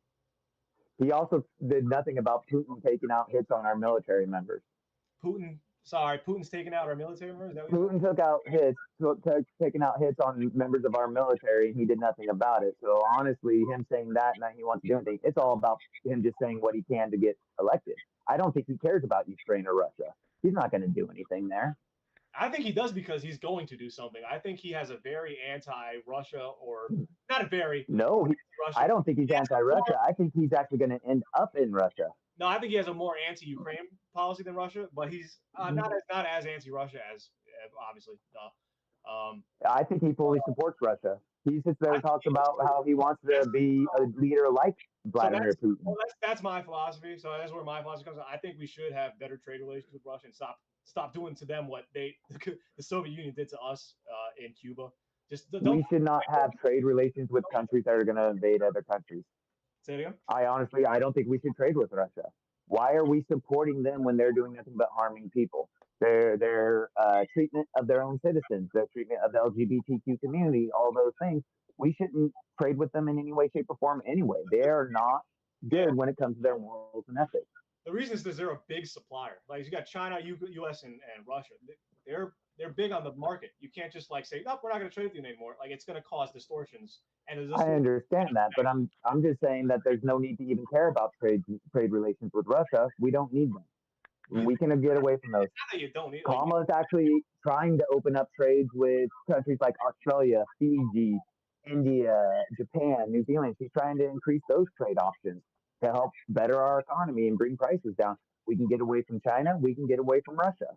He also did nothing about Putin taking out hits on our military members. Putin's taking out our military members? Putin taking out hits on members of our military, and he did nothing about it. So honestly, him saying that and that he wants to do anything, it's all about him just saying what he can to get elected. I don't think he cares about Ukraine or Russia. He's not going to do anything there. I think he does because he's going to do something. I think he has a very anti-Russia or not a very. No, I don't think he's anti-Russia. I think he's actually going to end up in Russia. No, I think he has a more anti-Ukraine policy than Russia, but he's not as anti-Russia as obviously. I think he fully supports Russia. He sits there and talks about how he wants to be a leader like Vladimir Putin. Well, that's my philosophy. So that's where my philosophy comes from. I think we should have better trade relations with Russia and stop doing to them what the Soviet Union did to us in Cuba. We should not have trade relations with countries that are going to invade other countries. Say it again? I don't think we should trade with Russia. Why are we supporting them when they're doing nothing but harming people? Their treatment of their own citizens, their treatment of the LGBTQ community, all those things. We shouldn't trade with them in any way, shape, or form anyway. They are not good when it comes to their morals and ethics. The reason is because they're a big supplier. Like you got China, U.S., and Russia. They're big on the market. You can't just say, "No, we're not going to trade with you anymore." It's going to cause distortions. And I understand that, but I'm just saying that there's no need to even care about trade relations with Russia. We don't need them. We can get away from those. You don't need. Kamala's actually trying to open up trades with countries like Australia, Fiji, India, Japan, New Zealand. She's trying to increase those trade options to help better our economy and bring prices down. We can get away from China. We can get away from Russia.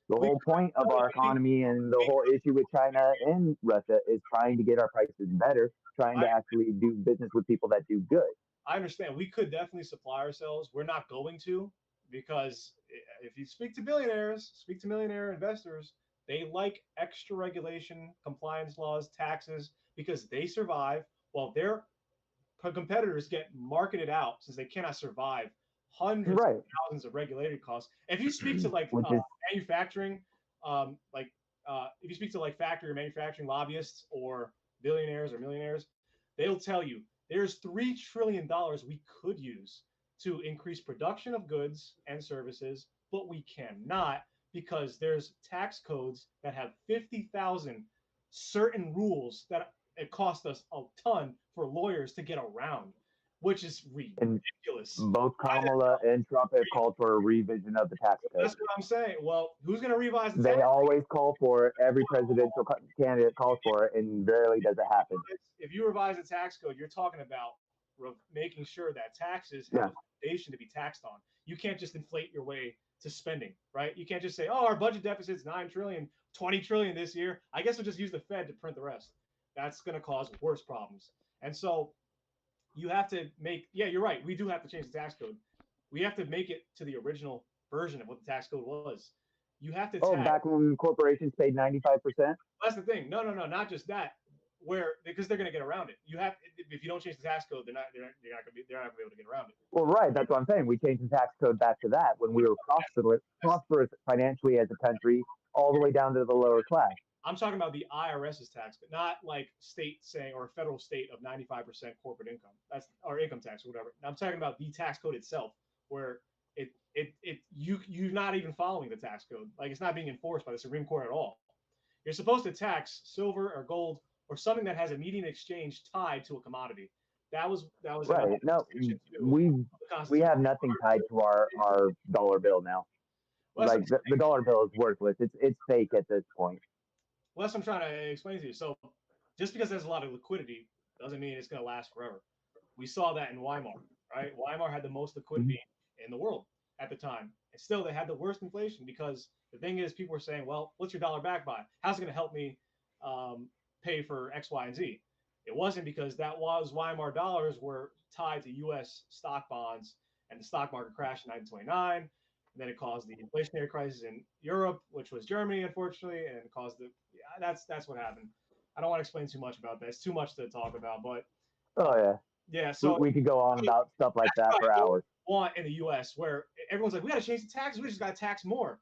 The We whole point of our economy and the whole issue with China and Russia is trying to get our prices better, trying to I, actually do business with people that do good. I understand. We could definitely supply ourselves. We're not going to because if you speak to billionaires, speak to millionaire investors, they like extra regulation, compliance laws, taxes because they survive while their competitors get marketed out since they cannot survive hundreds of Right. thousands of regulated costs. If you speak to like Which is manufacturing, like if you speak to like factory or manufacturing lobbyists or billionaires or millionaires, they'll tell you there's $3 trillion we could use to increase production of goods and services, but we cannot because there's tax codes that have 50,000 certain rules that it costs us a ton for lawyers to get around, which is and ridiculous. both Kamala and Trump have called for a revision of the tax code. That's what I'm saying. Well, who's going to revise the They tax? always call for it. Every presidential candidate calls for it, and rarely does it happen. If you revise the tax code, you're talking about making sure that taxes have Yeah. a foundation to be taxed on. You can't just inflate your way to spending, right? You can't just say, "Oh, our budget deficit's 9 trillion, 20 trillion this year. I guess we'll just use the Fed to print the rest." That's going to cause worse problems. And so you have to make, yeah, you're right. We do have to change the tax code. We have to make it to the original version of what the tax code was. You have to Oh, tax. back when corporations paid 95%? That's the thing. No, not just that. Where because they're going to get around it. You have if you don't change the tax code, they're not going to be able to get around it. Well, right. That's what I'm saying. We changed the tax code back to that when we were prosperous financially as a country, all the way down to the lower class. I'm talking about the IRS's tax, but not like state saying or federal state of 95% corporate income. That's or income tax or whatever. I'm talking about the tax code itself, where you're not even following the tax code. Like it's not being enforced by the Supreme Court at all. You're supposed to tax silver or gold or something that has immediate exchange tied to a commodity. That was right. No, we have nothing tied to our dollar bill now. Well, like the dollar bill is worthless. It's fake at this point. Well, that's what I'm trying to explain to you. So just because there's a lot of liquidity doesn't mean it's going to last forever. We saw that in Weimar, right? Weimar had the most liquidity in the world at the time. And still, they had the worst inflation because the thing is, people were saying, well, what's your dollar backed by? How's it going to help me pay for X, Y, and Z? It wasn't because that was Weimar dollars were tied to U.S. stock bonds, and the stock market crashed in 1929. And then it caused the inflationary crisis in Europe, which was Germany, unfortunately, and it caused that's what happened. I don't want to explain too much about that. It's too much to talk about, but yeah. So we could go on about stuff like that for hours. Want in the U.S. where everyone's like, we got to change the taxes. We just got to tax more.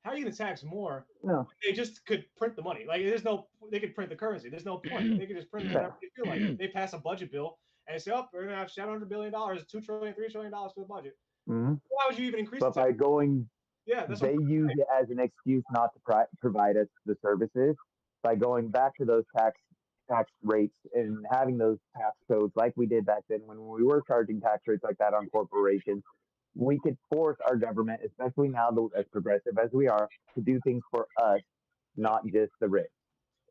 How are you going to tax more? No. They just could print the money. Like they could print the currency. There's no point. They could just print it whenever they feel like. They pass a budget bill and they say, oh, we're going to have $700 billion, $2 trillion, $3 trillion for the budget. Mm-hmm. Why would you even increase but by going, they use it as an excuse not to provide us the services. By going back to those tax rates and having those tax codes like we did back then when we were charging tax rates like that on corporations, we could force our government, especially now as progressive as we are, to do things for us, not just the rich,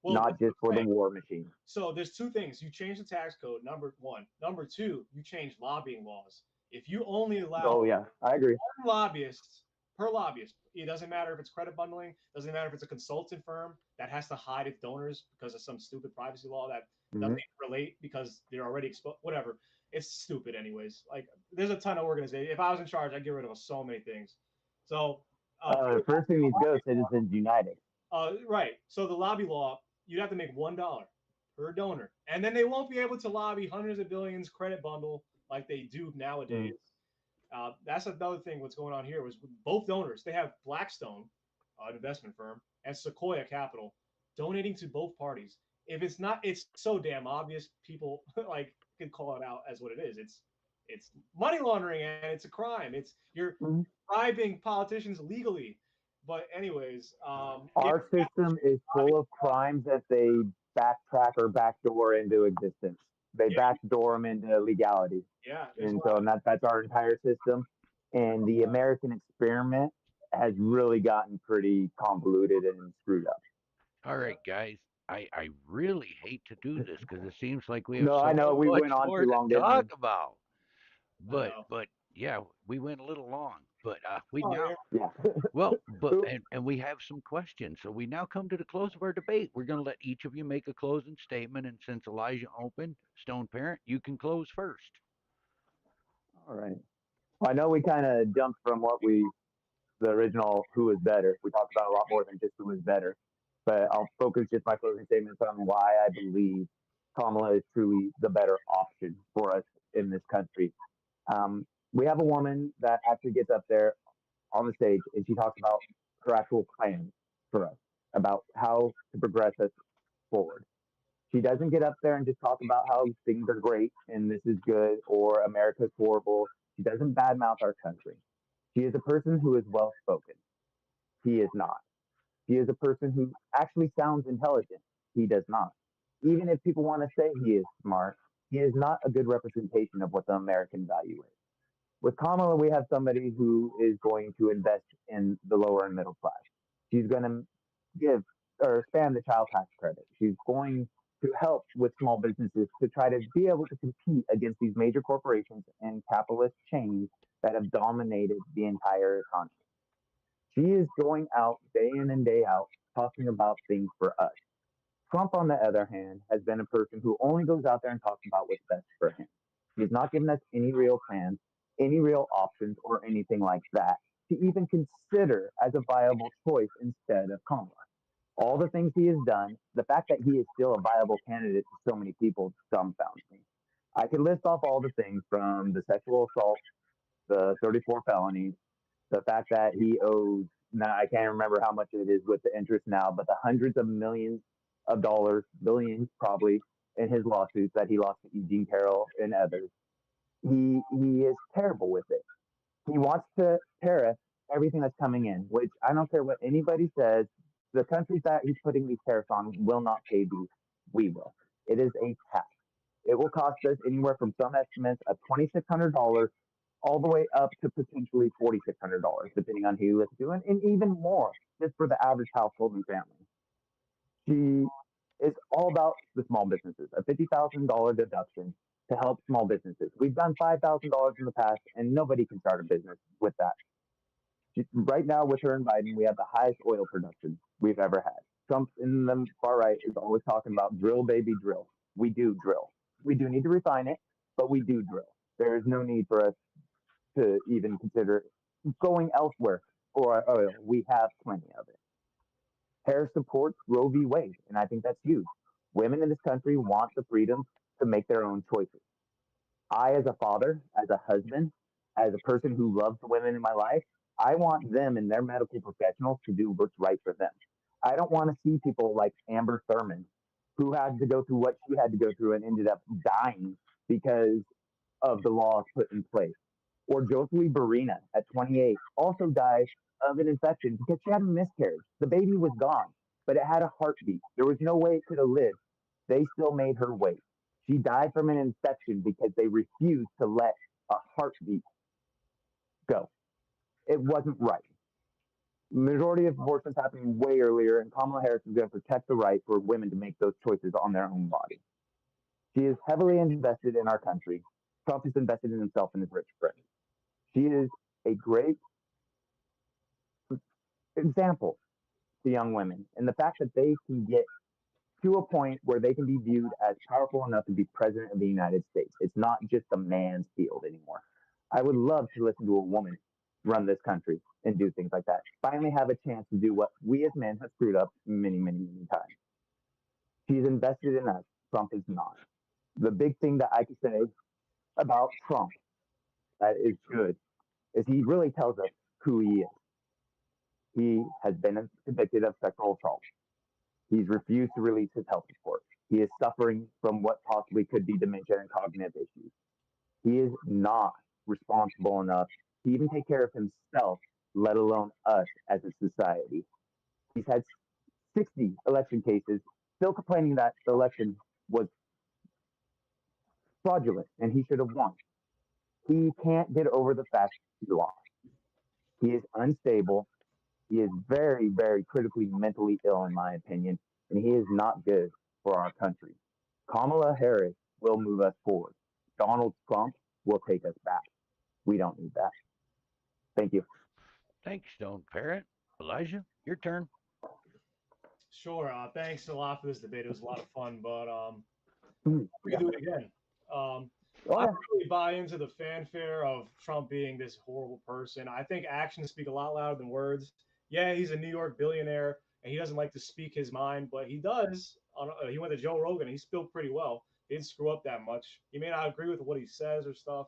not just for the war machine. So there's two things. You change the tax code, number one. Number two, you change lobbying laws. If you only allow I agree. one lobbyist per lobbyist, it doesn't matter if it's credit bundling, doesn't matter if it's a consultant firm that has to hide its donors because of some stupid privacy law that doesn't relate because they're already exposed, whatever. It's stupid anyways. Like there's a ton of organizations. If I was in charge, I'd get rid of so many things. So the first thing needs to go Citizens United. Right. So the lobby law, you'd have to make $1 per donor. And then they won't be able to lobby hundreds of billions credit bundle like they do nowadays. That's another thing. What's going on here was both donors. They have Blackstone, an investment firm, and Sequoia Capital donating to both parties. If it's not, it's so damn obvious. People like can call it out as what it is. It's money laundering and it's a crime. You're bribing politicians legally. But anyways, our system is full of crimes that they backtrack or backdoor into existence. They backdoor them into legality. Yeah. And so that's our entire system. And the American experiment has really gotten pretty convoluted and screwed up. All right, guys. I really hate to do this because it seems like we have I know we went on too long to talk about. But yeah, we went a little long. But we Oh, now, yeah. Yeah. well, but Who- and we have some questions. So we now come to the close of our debate. We're going to let each of you make a closing statement, and since Elijah opened, Stone Parent, you can close first. All right. Well, I know we kind of jumped from the original who is better. We talked about a lot more than just who is better, but I'll focus just my closing statements on why I believe Kamala is truly the better option for us in this country. We have a woman that actually gets up there on the stage and she talks about her actual plans for us, about how to progress us forward. She doesn't get up there and just talk about how things are great and this is good or America's horrible. She doesn't badmouth our country. She is a person who is well spoken. He is not. He is a person who actually sounds intelligent. He does not. Even if people want to say he is smart, he is not a good representation of what the American value is. With Kamala, we have somebody who is going to invest in the lower and middle class. She's going to give or expand the child tax credit. She's going to help with small businesses to try to be able to compete against these major corporations and capitalist chains that have dominated the entire economy. She is going out day in and day out talking about things for us. Trump, on the other hand, has been a person who only goes out there and talks about what's best for him. He's not given us any real plans, any real options, or anything like that to even consider as a viable choice instead of Kamala. All the things he has done, the fact that he is still a viable candidate to so many people dumbfounds me. I could list off all the things from the sexual assault, the 34 felonies, the fact that he owes, now I can't remember how much it is with the interest now, but the hundreds of millions of dollars, billions probably, in his lawsuits that he lost to Eugene Carroll and others. He is terrible with it. He wants to tariff everything that's coming in, which I don't care what anybody says. The countries that he's putting these tariffs on will not pay these. We will. It is a tax. It will cost us anywhere from some estimates of $2,600 all the way up to potentially $4,600, depending on who you listen to, and even more just for the average household and family. She is all about the small businesses, a $50,000 deduction to help small businesses. We've done $5,000 in the past, and nobody can start a business with that. Right now, with her and Biden, we have the highest oil production we've ever had. Trump in the far right is always talking about drill, baby, drill. We do drill. We do need to refine it, but we do drill. There is no need for us to even consider going elsewhere for our oil. We have plenty of it. Harris supports Roe v. Wade, and I think that's huge. Women in this country want the freedom to make their own choices. I, as a father, as a husband, as a person who loves the women in my life, I want them and their medical professionals to do what's right for them. I don't want to see people like Amber Thurman, who had to go through what she had to go through and ended up dying because of the laws put in place. Or Josie Barina at 28 also died of an infection because she had a miscarriage. The baby was gone, but it had a heartbeat. There was no way it could have lived. They still made her wait. She died from an infection because they refused to let a heartbeat go. It wasn't right. Majority of abortions happening way earlier, and Kamala Harris is going to protect the right for women to make those choices on their own body. She is heavily invested in our country. Trump is invested in himself and his rich friends. She is a great example to young women, and the fact that they can get to a point where they can be viewed as powerful enough to be president of the United States. It's not just a man's field anymore. I would love to listen to a woman run this country and do things like that. Finally have a chance to do what we as men have screwed up many, many, many times. She's invested in us. Trump is not. The big thing that I can say about Trump that is good is he really tells us who he is. He has been convicted of sexual assault. He's refused to release his health report. He is suffering from what possibly could be dementia and cognitive issues. He is not responsible enough to even take care of himself, let alone us as a society. He's had 60 election cases, still complaining that the election was fraudulent and he should have won. He can't get over the fact he lost. He is unstable. He is very, very critically mentally ill, in my opinion, and he is not good for our country. Kamala Harris will move us forward. Donald Trump will take us back. We don't need that. Thank you. Thanks, Stone Parrot. Elijah, your turn. Sure. Thanks a lot for this debate. It was a lot of fun, but we Yeah. can do it again. Oh I yeah. don't really buy into the fanfare of Trump being this horrible person. I think actions speak a lot louder than words. Yeah, he's a New York billionaire and he doesn't like to speak his mind, but he does. He went to Joe Rogan. He spoke pretty well. He didn't screw up that much. He may not agree with what he says or stuff,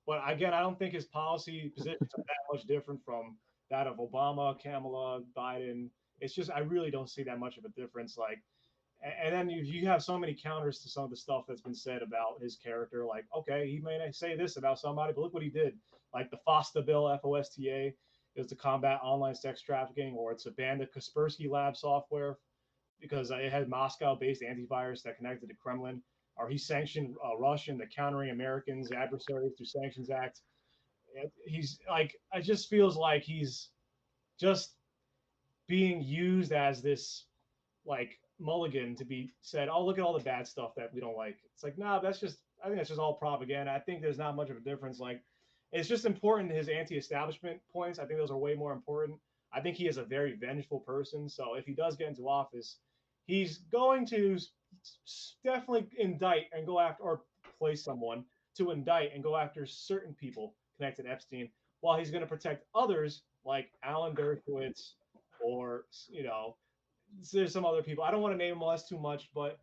but again, I don't think his policy positions are that much different from that of Obama, Kamala, Biden. It's just I really don't see that much of a difference. Like, and then you have so many counters to some of the stuff that's been said about his character. Like, okay, he may not say this about somebody, but look what he did. Like the FOSTA bill, FOSTA, is to combat online sex trafficking, or it's to ban the Kaspersky Lab software because it had Moscow-based antivirus that connected to Kremlin. Or he sanctioned Russia and the Countering Americans Adversaries Through Sanctions Act. He's like, it just feels like he's just being used as this like mulligan to be said, oh, look at all the bad stuff that we don't like. It's like, no, that's just, I think that's just all propaganda. I think there's not much of a difference. Like, it's just important his anti-establishment points. I think those are way more important. I think he is a very vengeful person. So if he does get into office, he's going to definitely indict and go after, or place someone to indict and go after certain people connected to Epstein, while he's going to protect others like Alan Dershowitz or, there's some other people. I don't want to name them all. That's too much, but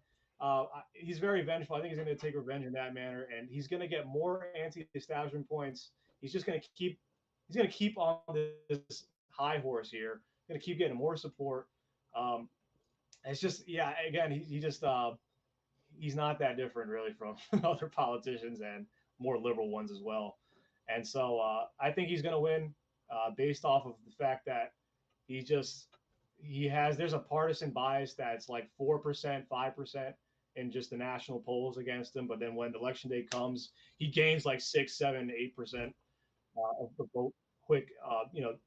he's very vengeful. I think he's going to take revenge in that manner, and he's going to get more anti-establishment points. He's just going to keep. He's going to keep on this high horse here. Going to keep getting more support. It's just, yeah. Again, he just he's not that different really from other politicians and more liberal ones as well. And so I think he's going to win based off of the fact that he just there's a partisan bias that's like 4%, 5% in just the national polls against him. But then when election day comes, he gains like 6, 7, 8% of the vote quick,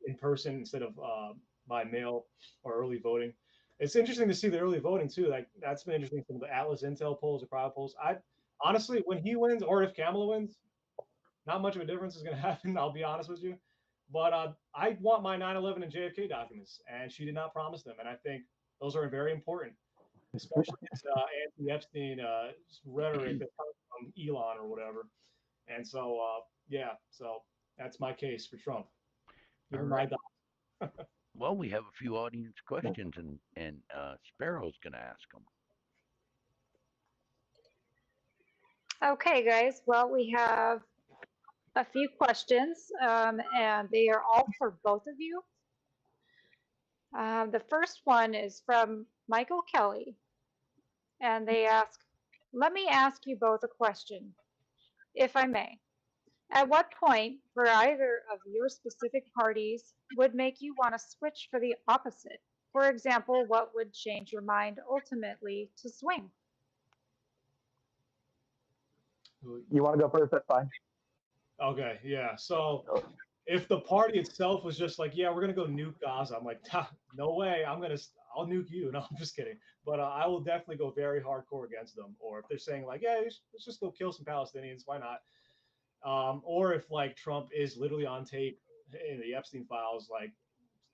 in person instead of by mail or early voting. It's interesting to see the early voting too. Like that's been interesting from the Atlas Intel polls or private polls. I honestly, when he wins or if Kamala wins, not much of a difference is going to happen. I'll be honest with you. But I want my 9/11 and JFK documents, and she did not promise them. And I think those are very important, especially this anti-Epstein rhetoric that comes from Elon or whatever. And so, yeah, so that's my case for Trump. All Even right. my Well, we have a few audience questions, and Sparrow's going to ask them. Okay, guys. Well, we have a few questions, and they are all for both of you. The first one is from Michael Kelly, and they ask, let me ask you both a question, if I may. At what point for either of your specific parties would make you want to switch for the opposite? For example, what would change your mind ultimately to swing? You want to go first? That's fine. Okay, yeah. So if the party itself was just like, yeah, we're gonna go nuke Gaza, I'm like, no way, I'll nuke you. No, I'm just kidding. But I will definitely go very hardcore against them. Or if they're saying like, yeah, let's just go kill some Palestinians, why not? Or if like Trump is literally on tape in the Epstein files, like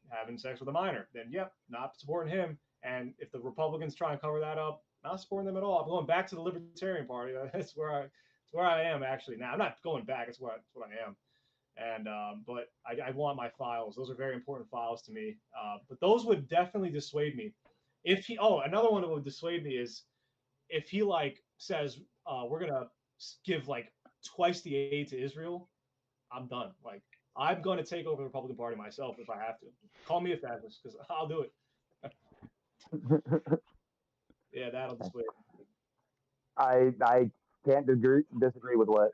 having sex with a minor, then yep, not supporting him. And if the Republicans try and cover that up, not supporting them at all. I'm going back to the Libertarian Party. That's where I am actually now. I'm not going back. It's what I am. And but I want my files. Those are very important files to me. But those would definitely dissuade me. If he, another one that would dissuade me is if he like says we're gonna give like twice the aid to Israel. I'm done. Like I'm going to take over the Republican Party myself if I have to. Call me a fascist because I'll do it. Yeah, that'll dissuade me. I can't disagree with what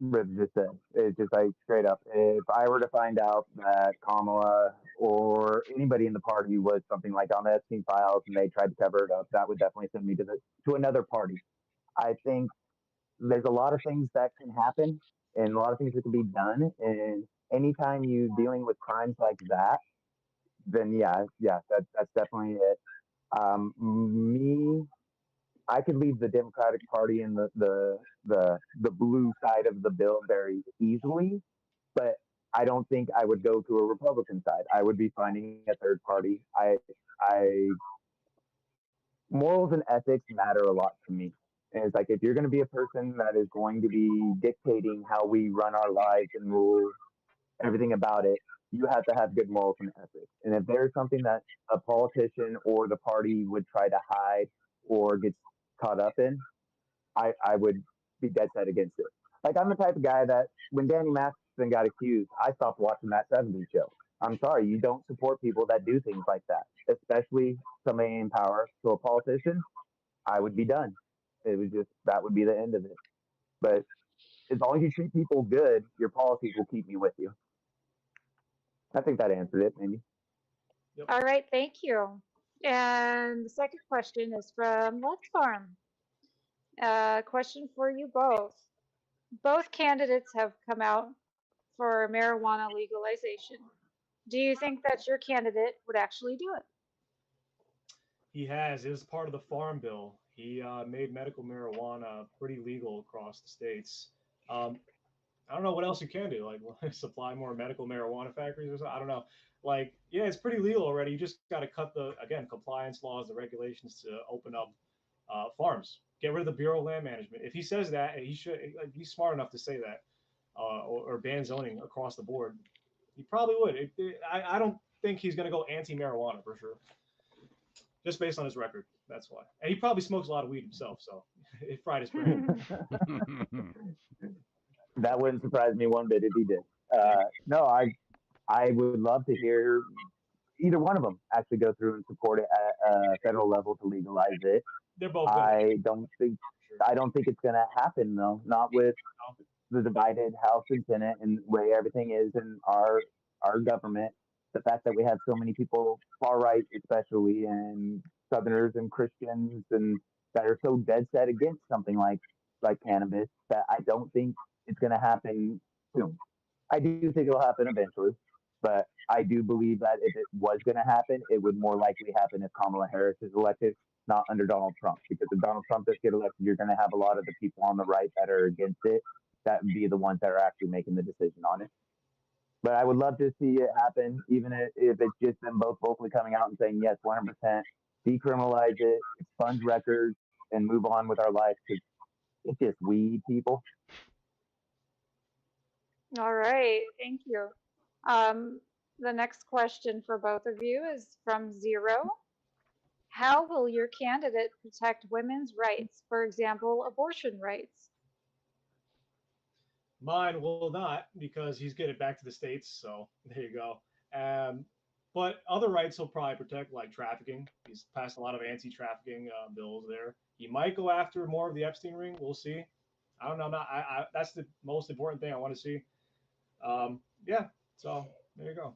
Riv just said. It's just like straight up. If I were to find out that Kamala or anybody in the party was something like on the Epstein files and they tried to cover it up, that would definitely send me to another party. I think there's a lot of things that can happen and a lot of things that can be done. And anytime you're dealing with crimes like that, then that's definitely it. Me, I could leave the Democratic Party and the blue side of the bill very easily, but I don't think I would go to a Republican side. I would be finding a third party. I morals and ethics matter a lot to me. And it's like if you're going to be a person that is going to be dictating how we run our lives and rule everything about it, you have to have good morals and ethics. And if there's something that a politician or the party would try to hide or get caught up in, I would be dead set against it. Like I'm the type of guy that when Danny Masterson got accused, I stopped watching that '70s show. I'm sorry, you don't support people that do things like that, especially somebody in power. So a politician, I would be done. It was just that would be the end of it. But as long as you treat people good, your policies will keep you with you. I think that answered it, maybe. Yep. All right, thank you. And the second question is from Let's Farm. Question for you both. Both candidates have come out for marijuana legalization. Do you think that your candidate would actually do it? He has. It was part of the Farm Bill. He made medical marijuana pretty legal across the states. I don't know what else you can do. Like supply more medical marijuana factories or something. I don't know. Like, yeah, it's pretty legal already. You just got to cut the again compliance laws, the regulations to open up farms. Get rid of the Bureau of Land Management. If he says that, he should. Like, he's smart enough to say that, or ban zoning across the board. He probably would. I don't think he's going to go anti-marijuana for sure, just based on his record. That's why. And he probably smokes a lot of weed himself, so it fried his brain. That wouldn't surprise me one bit if he did. No, I would love to hear either one of them actually go through and support it at a federal level to legalize it. They're both. I don't think it's going to happen though. Not with the divided House and Senate and the way everything is in our government. The fact that we have so many people, far right especially, and Southerners and Christians, and that are so dead set against something like cannabis, that I don't think it's going to happen soon. I do think it'll happen eventually, but I do believe that if it was going to happen, it would more likely happen if Kamala Harris is elected, not under Donald Trump. Because if Donald Trump does get elected, you're going to have a lot of the people on the right that are against it that would be the ones that are actually making the decision on it. But I would love to see it happen, even if it's just them both vocally coming out and saying, yes, 100%, decriminalize it, expunge records, and move on with our lives. Because it's just weed, people. All right, thank you. The next question for both of you is from Zero. How will your candidate protect women's rights, for example, abortion rights? Mine will not because he's getting back to the states. So there you go. But other rights he'll probably protect, like trafficking. He's passed a lot of anti-trafficking bills there. He might go after more of the Epstein ring. We'll see. I don't know. That's the most important thing I want to see. Yeah. So there you go.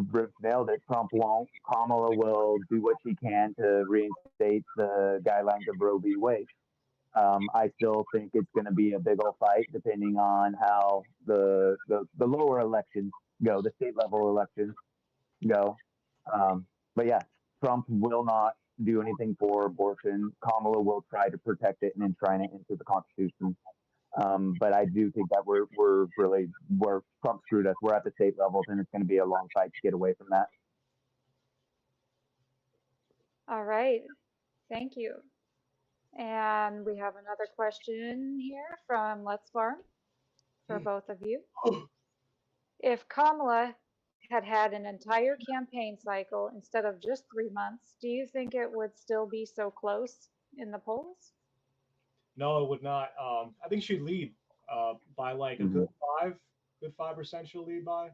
Bruce nailed it. Trump won't. Kamala will do what she can to reinstate the guidelines of Roe v. Wade. I still think it's going to be a big old fight, depending on how the lower elections go, the state level elections go. But yeah, Trump will not do anything for abortion. Kamala will try to protect it and enshrine it into the Constitution. But I do think that we're Trump screwed us. We're at the state levels, and it's going to be a long fight to get away from that. All right, thank you. And we have another question here from Let's Farm for both of you. If Kamala had had an entire campaign cycle instead of just 3 months, do you think it would still be so close in the polls? No, it would not. I think she'd lead by like a good 5% she'll lead by.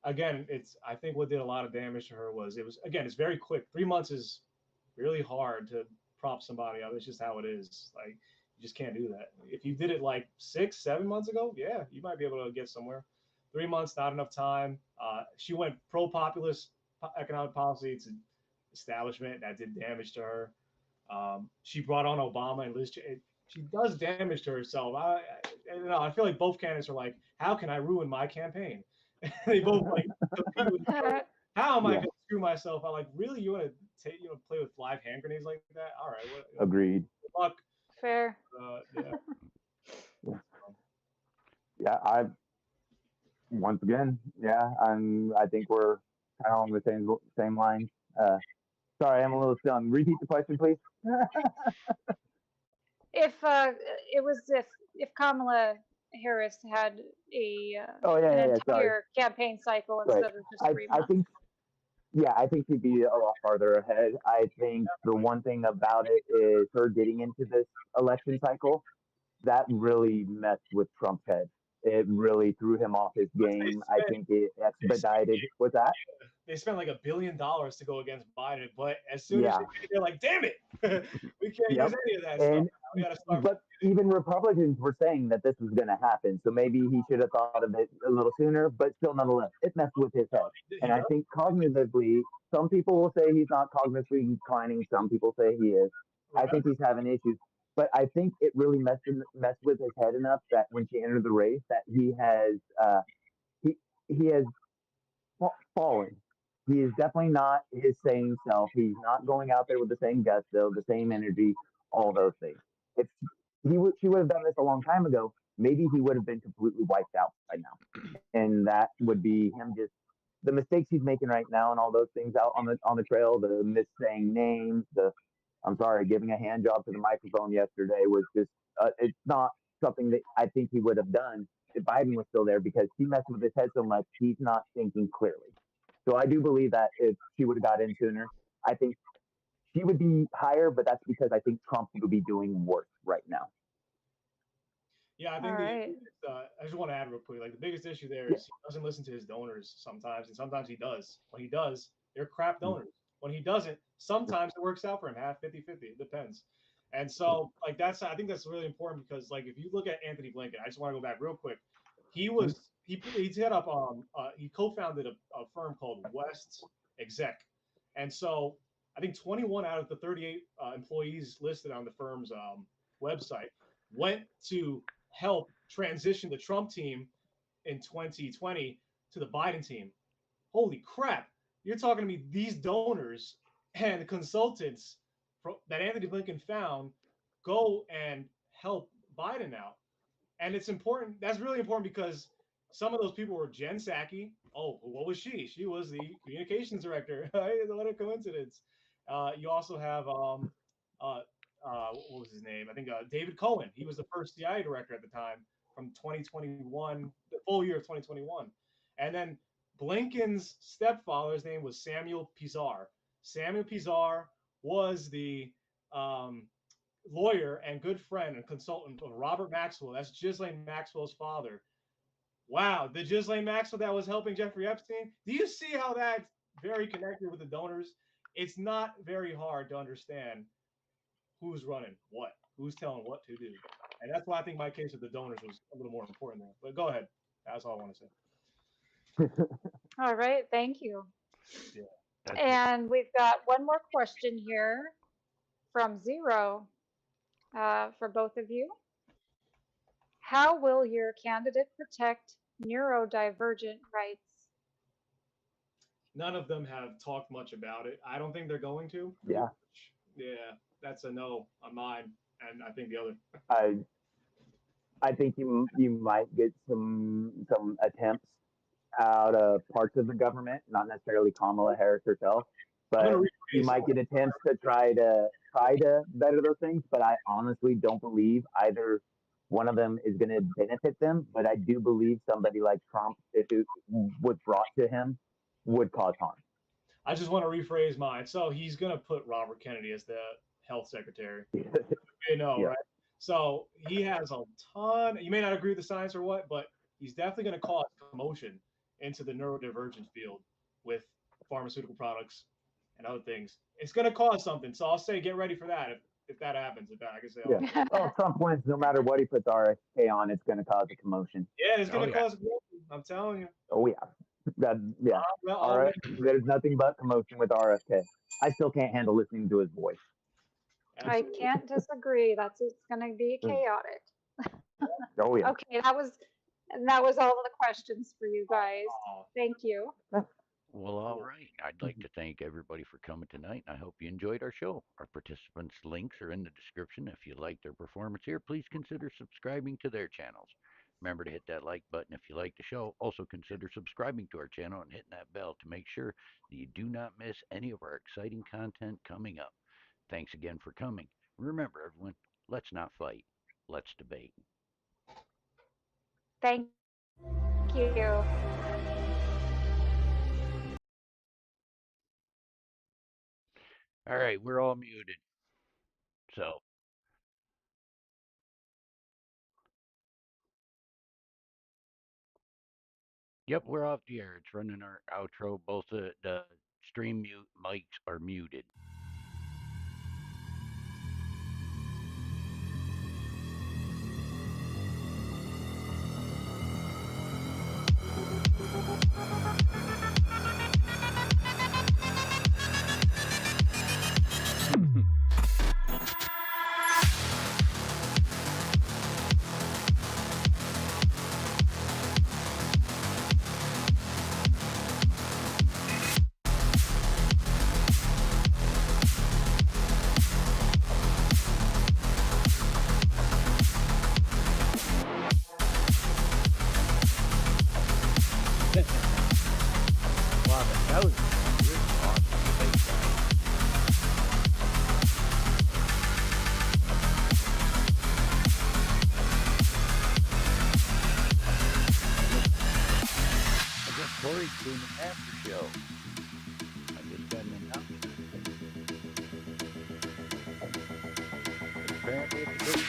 Again, I think what did a lot of damage to her was it's very quick. 3 months is really hard to prop somebody up. It's just how it is. Like you just can't do that. If you did it like 6, 7 months ago, yeah, you might be able to get somewhere. 3 months, not enough time. She went pro-populist economic policy to establishment that did damage to her. She brought on Obama and Liz. She does damage to herself. I feel like both candidates are like, how can I ruin my campaign? They both like compete with each other. How am I going to screw myself? I'm like, really? You want to play with live hand grenades like that? All right. Agreed. Good luck. Fair. Yeah. Yeah, I once again, yeah, I think we're kind of along the same lines. Uh, Sorry, I'm a little stoned. Repeat the question, please. If it was if Kamala Harris had a Oh yeah, an yeah, yeah. Sorry. entire campaign cycle Right. instead of just 3 months. think yeah, I think she'd be a lot farther ahead. I think the one thing about it is her getting into this election cycle that really messed with Trump's head. It really threw him off his But they game. I spent think it expedited. What's that? they spent like $1 billion to go against Biden, but as soon as Yeah. they're like, damn it, we can't use Yep. any of that stuff. And We got to start. but even Republicans were saying that this was going to happen. So maybe he should have thought of it a little sooner. But still, nonetheless, it messed with his head. And I think cognitively, some people will say he's not cognitively declining. Some people say he is. I think he's having issues. But I think it really messed with his head enough that when she entered the race, that he he has fallen. He is definitely not his same self. He's not going out there with the same gusto, the same energy, all those things. If she would have done this a long time ago, maybe he would have been completely wiped out by now. And that would be him just the mistakes he's making right now and all those things out on the trail, the missaying names, the I'm sorry, giving a hand job to the microphone yesterday was just it's not something that I think he would have done if Biden was still there because he messed with his head so much he's not thinking clearly. So I do believe that if she would have got in sooner, I think she would be higher, but that's because I think Trump would be doing worse right now. Yeah, I think I just want to add real quick. Like the biggest issue there is he doesn't listen to his donors sometimes, and sometimes he does. When he does, they're crap donors. When he doesn't, sometimes it works out for him, half 50-50. It depends. And so, like I think that's really important because, like, if you look at Anthony Blinken, I just want to go back real quick. He set up he co-founded a firm called West Exec, and so I think 21 out of the 38 employees listed on the firm's website went to help transition the Trump team in 2020 to the Biden team. Holy crap. You're talking to me, these donors and consultants that Anthony Blinken found go and help Biden out. And it's important. That's really important because some of those people were Jen Psaki. Oh, what was she? She was the communications director. What a coincidence. You also have what was his name? I think David Cohen. He was the first CIA director at the time from 2021, the full year of 2021. And then Blinken's stepfather's name was Samuel Pisar. Samuel Pisar was the lawyer and good friend and consultant of Robert Maxwell. That's Ghislaine Maxwell's father. Wow, the Ghislaine Maxwell that was helping Jeffrey Epstein. Do you see how that's very connected with the donors? It's not very hard to understand who's running what, who's telling what to do. And that's why I think my case with the donors was a little more important there. But go ahead. That's all I want to say. All right, thank you. Yeah. And we've got one more question here from Zero for both of you. How will your candidate protect neurodivergent rights? None of them have talked much about it. I don't think they're going to. Yeah. Yeah, that's a no on mine, and I think the other. I think you might get some attempts out of parts of the government, not necessarily Kamala Harris herself, but you might get attempts to try to better those things. But I honestly don't believe either one of them is going to benefit them. But I do believe somebody like Trump, if it was brought to him, would cause harm. I just want to rephrase mine. So he's going to put Robert Kennedy as the health secretary. You know, right? So he has a ton. You may not agree with the science or what, but he's definitely going to cause commotion into the neurodivergent field with pharmaceutical products and other things. It's going to cause something. So I'll say get ready for that if that happens. If that, I can say. Yeah. Oh, Trump wins no matter what he puts RFK on. It's going to cause a commotion. Yeah, it's going to cause a commotion. I'm telling you. Oh yeah. All right. There's nothing but commotion with RFK. I still can't handle listening to his voice. I can't disagree. It's going to be chaotic. Oh yeah. Okay, that was all of the questions for you guys. Thank you. Well, all right. I'd like to thank everybody for coming tonight. I hope you enjoyed our show. Our participants' links are in the description. If you like their performance here, please consider subscribing to their channels. Remember to hit that like button if you like the show. Also, consider subscribing to our channel and hitting that bell to make sure that you do not miss any of our exciting content coming up. Thanks again for coming. Remember, everyone, let's not fight. Let's debate. Thank you. All right, we're all muted. So, yep, we're off the air. It's running our outro. Both the stream mute mics are muted. Wow, that was really awesome debate, guys. I guess Corey's doing an after show.